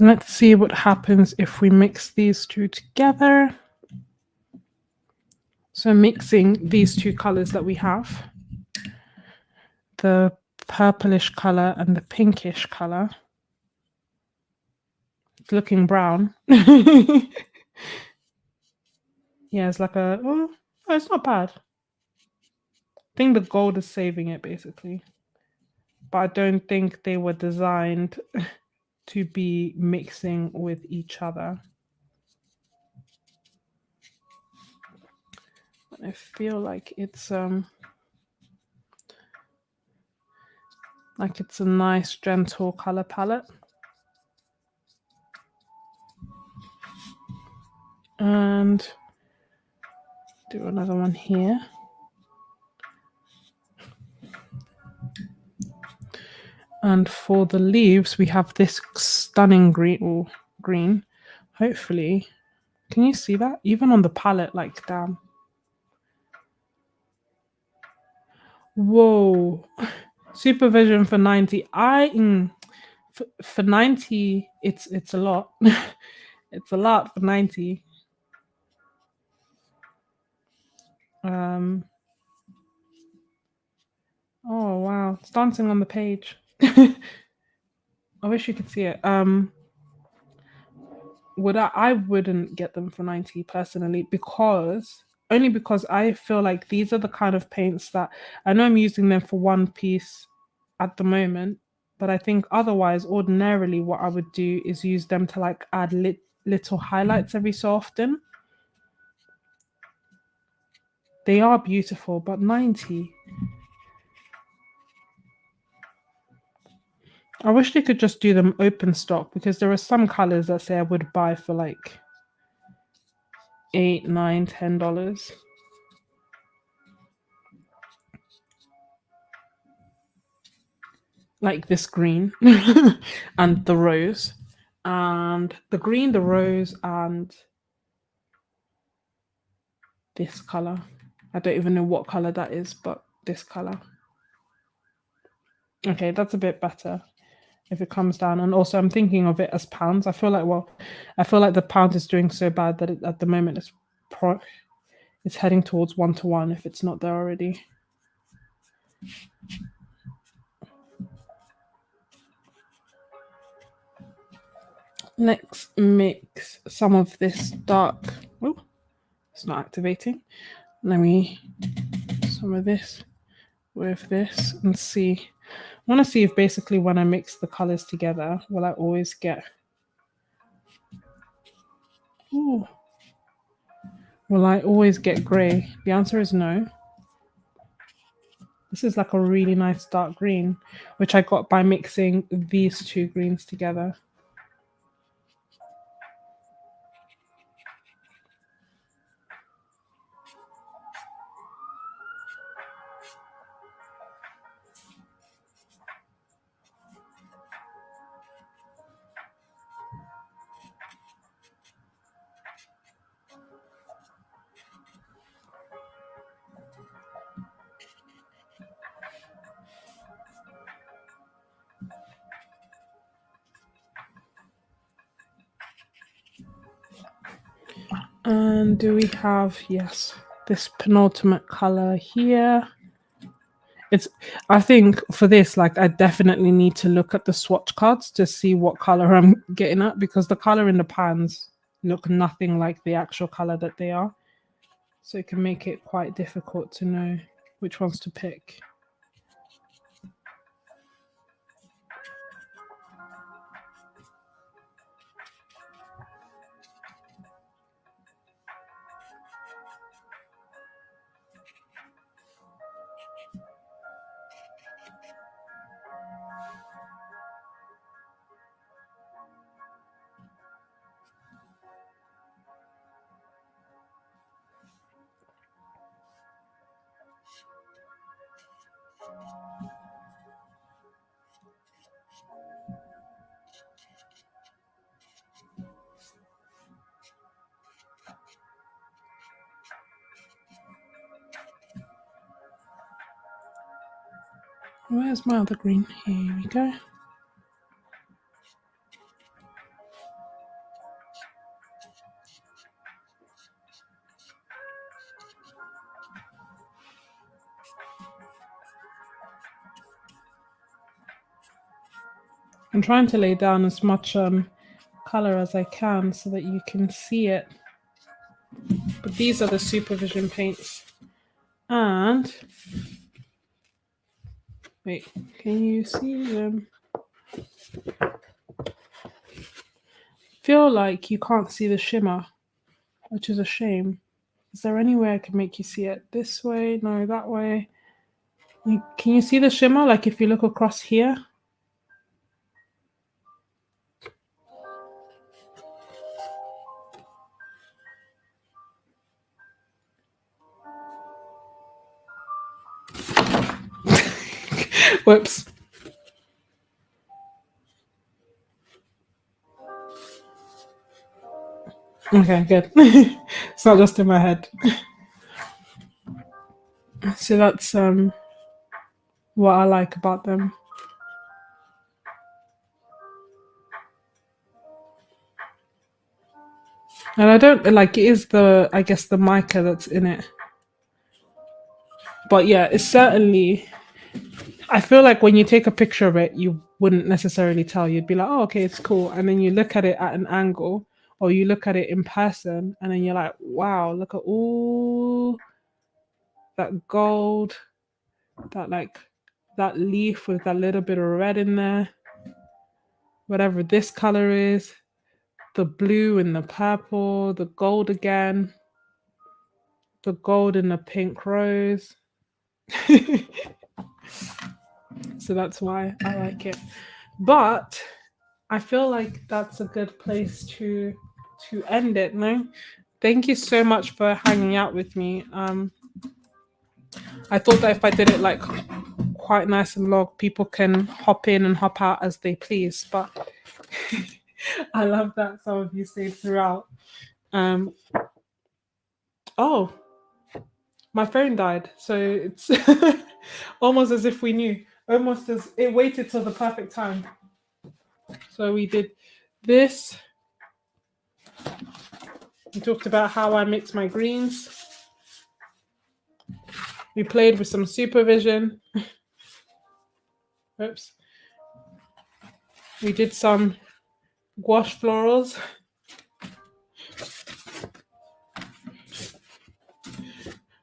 Let's see what happens if we mix these two together. So mixing these two colors that we have, the purplish color and the pinkish color. It's looking brown. Yeah, it's like it's not bad. I think the gold is saving it basically. But I don't think they were designed to be mixing with each other. I feel like it's a nice gentle color palette. And do another one here. And for the leaves, we have this stunning green. Hopefully, can you see that? Even on the palette, like, damn. Whoa. Supervision for 90. For 90, it's a lot. It's a lot for 90. Oh wow, it's dancing on the page. I wish you could see it. Would I wouldn't get them for 90 personally, because only because I feel like these are the kind of paints that I know I'm using them for one piece at the moment, but I think otherwise ordinarily what I would do is use them to like add little highlights every so often. They are beautiful, but 90. I wish they could just do them open stock, because there are some colors that say I would buy for like 8, 9, $10. Like this green and the rose, and the green, the rose, and this color. I don't even know what color that is, but this color. Okay, that's a bit better if it comes down. And also, I'm thinking of it as pounds. I feel like the pound is doing so bad that at the moment it's heading towards 1 to 1 if it's not there already. Let's mix some of this dark. Oh, it's not activating. Let me some of this with this and see. I want to see if basically when I mix the colors together, will I always get. Ooh, will I always get grey? The answer is no. This is like a really nice dark green, which I got by mixing these two greens together. And do we have, yes, this penultimate color here? I think for this, like, I definitely need to look at the swatch cards to see what color I'm getting at, because the color in the pans look nothing like the actual color that they are. So it can make it quite difficult to know which ones to pick. Where's my other green? Here we go. I'm trying to lay down as much color as I can so that you can see it. But these are the Supervision paints. And wait, can you see them? Feel like you can't see the shimmer, which is a shame. Is there any way I can make you see it? This way? No, that way. Can you see the shimmer? Like if you look across here? Whoops. Okay, good. It's not just in my head. So that's what I like about them. And I don't like it is I guess the mica that's in it. But yeah, it's certainly I feel like when you take a picture of it, you wouldn't necessarily tell. You'd be like, oh, okay, it's cool. And then you look at it at an angle or you look at it in person and then you're like, wow, look at all that gold, that like that leaf with that little bit of red in there, whatever this color is, the blue and the purple, the gold again, the gold and the pink rose. So that's why I like it. But I feel like that's a good place to end it, no? Thank you so much for hanging out with me. I thought that if I did it like quite nice and long, people can hop in and hop out as they please. But I love that some of you stayed throughout. Um, oh, my phone died, so it's almost as if we knew. Almost as it waited till the perfect time. So we did this. We talked about how I mix my greens. We played with some supervision. Oops. We did some gouache florals.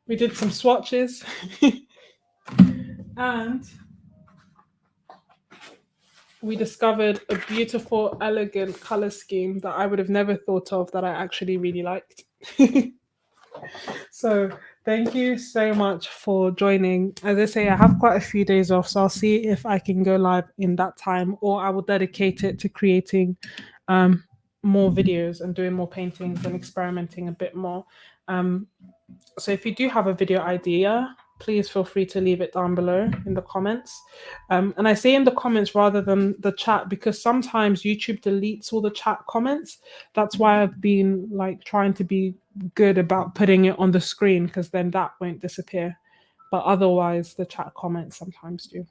We did some swatches. And we discovered a beautiful, elegant color scheme that I would have never thought of that I actually really liked. So thank you so much for joining. As I say, I have quite a few days off, so I'll see if I can go live in that time, or I will dedicate it to creating more videos and doing more paintings and experimenting a bit more. So if you do have a video idea, please feel free to leave it down below in the comments. And I say in the comments rather than the chat because sometimes YouTube deletes all the chat comments. That's why I've been like trying to be good about putting it on the screen because then that won't disappear. But otherwise, the chat comments sometimes do.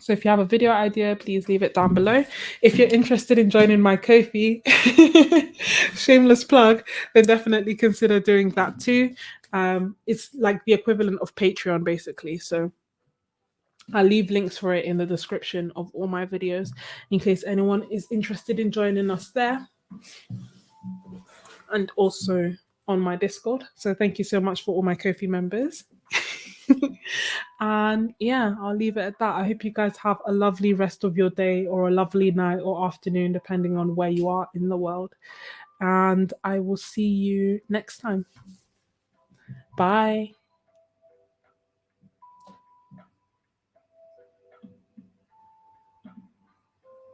So if you have a video idea, please leave it down below. If you're interested in joining my Ko-fi, shameless plug, then definitely consider doing that too. It's like the equivalent of Patreon, basically. So I'll leave links for it in the description of all my videos in case anyone is interested in joining us there. And also on my Discord. So thank you so much for all my Ko-fi members. And yeah, I'll leave it at that. I hope you guys have a lovely rest of your day or a lovely night or afternoon, depending on where you are in the world. And I will see you next time. Bye.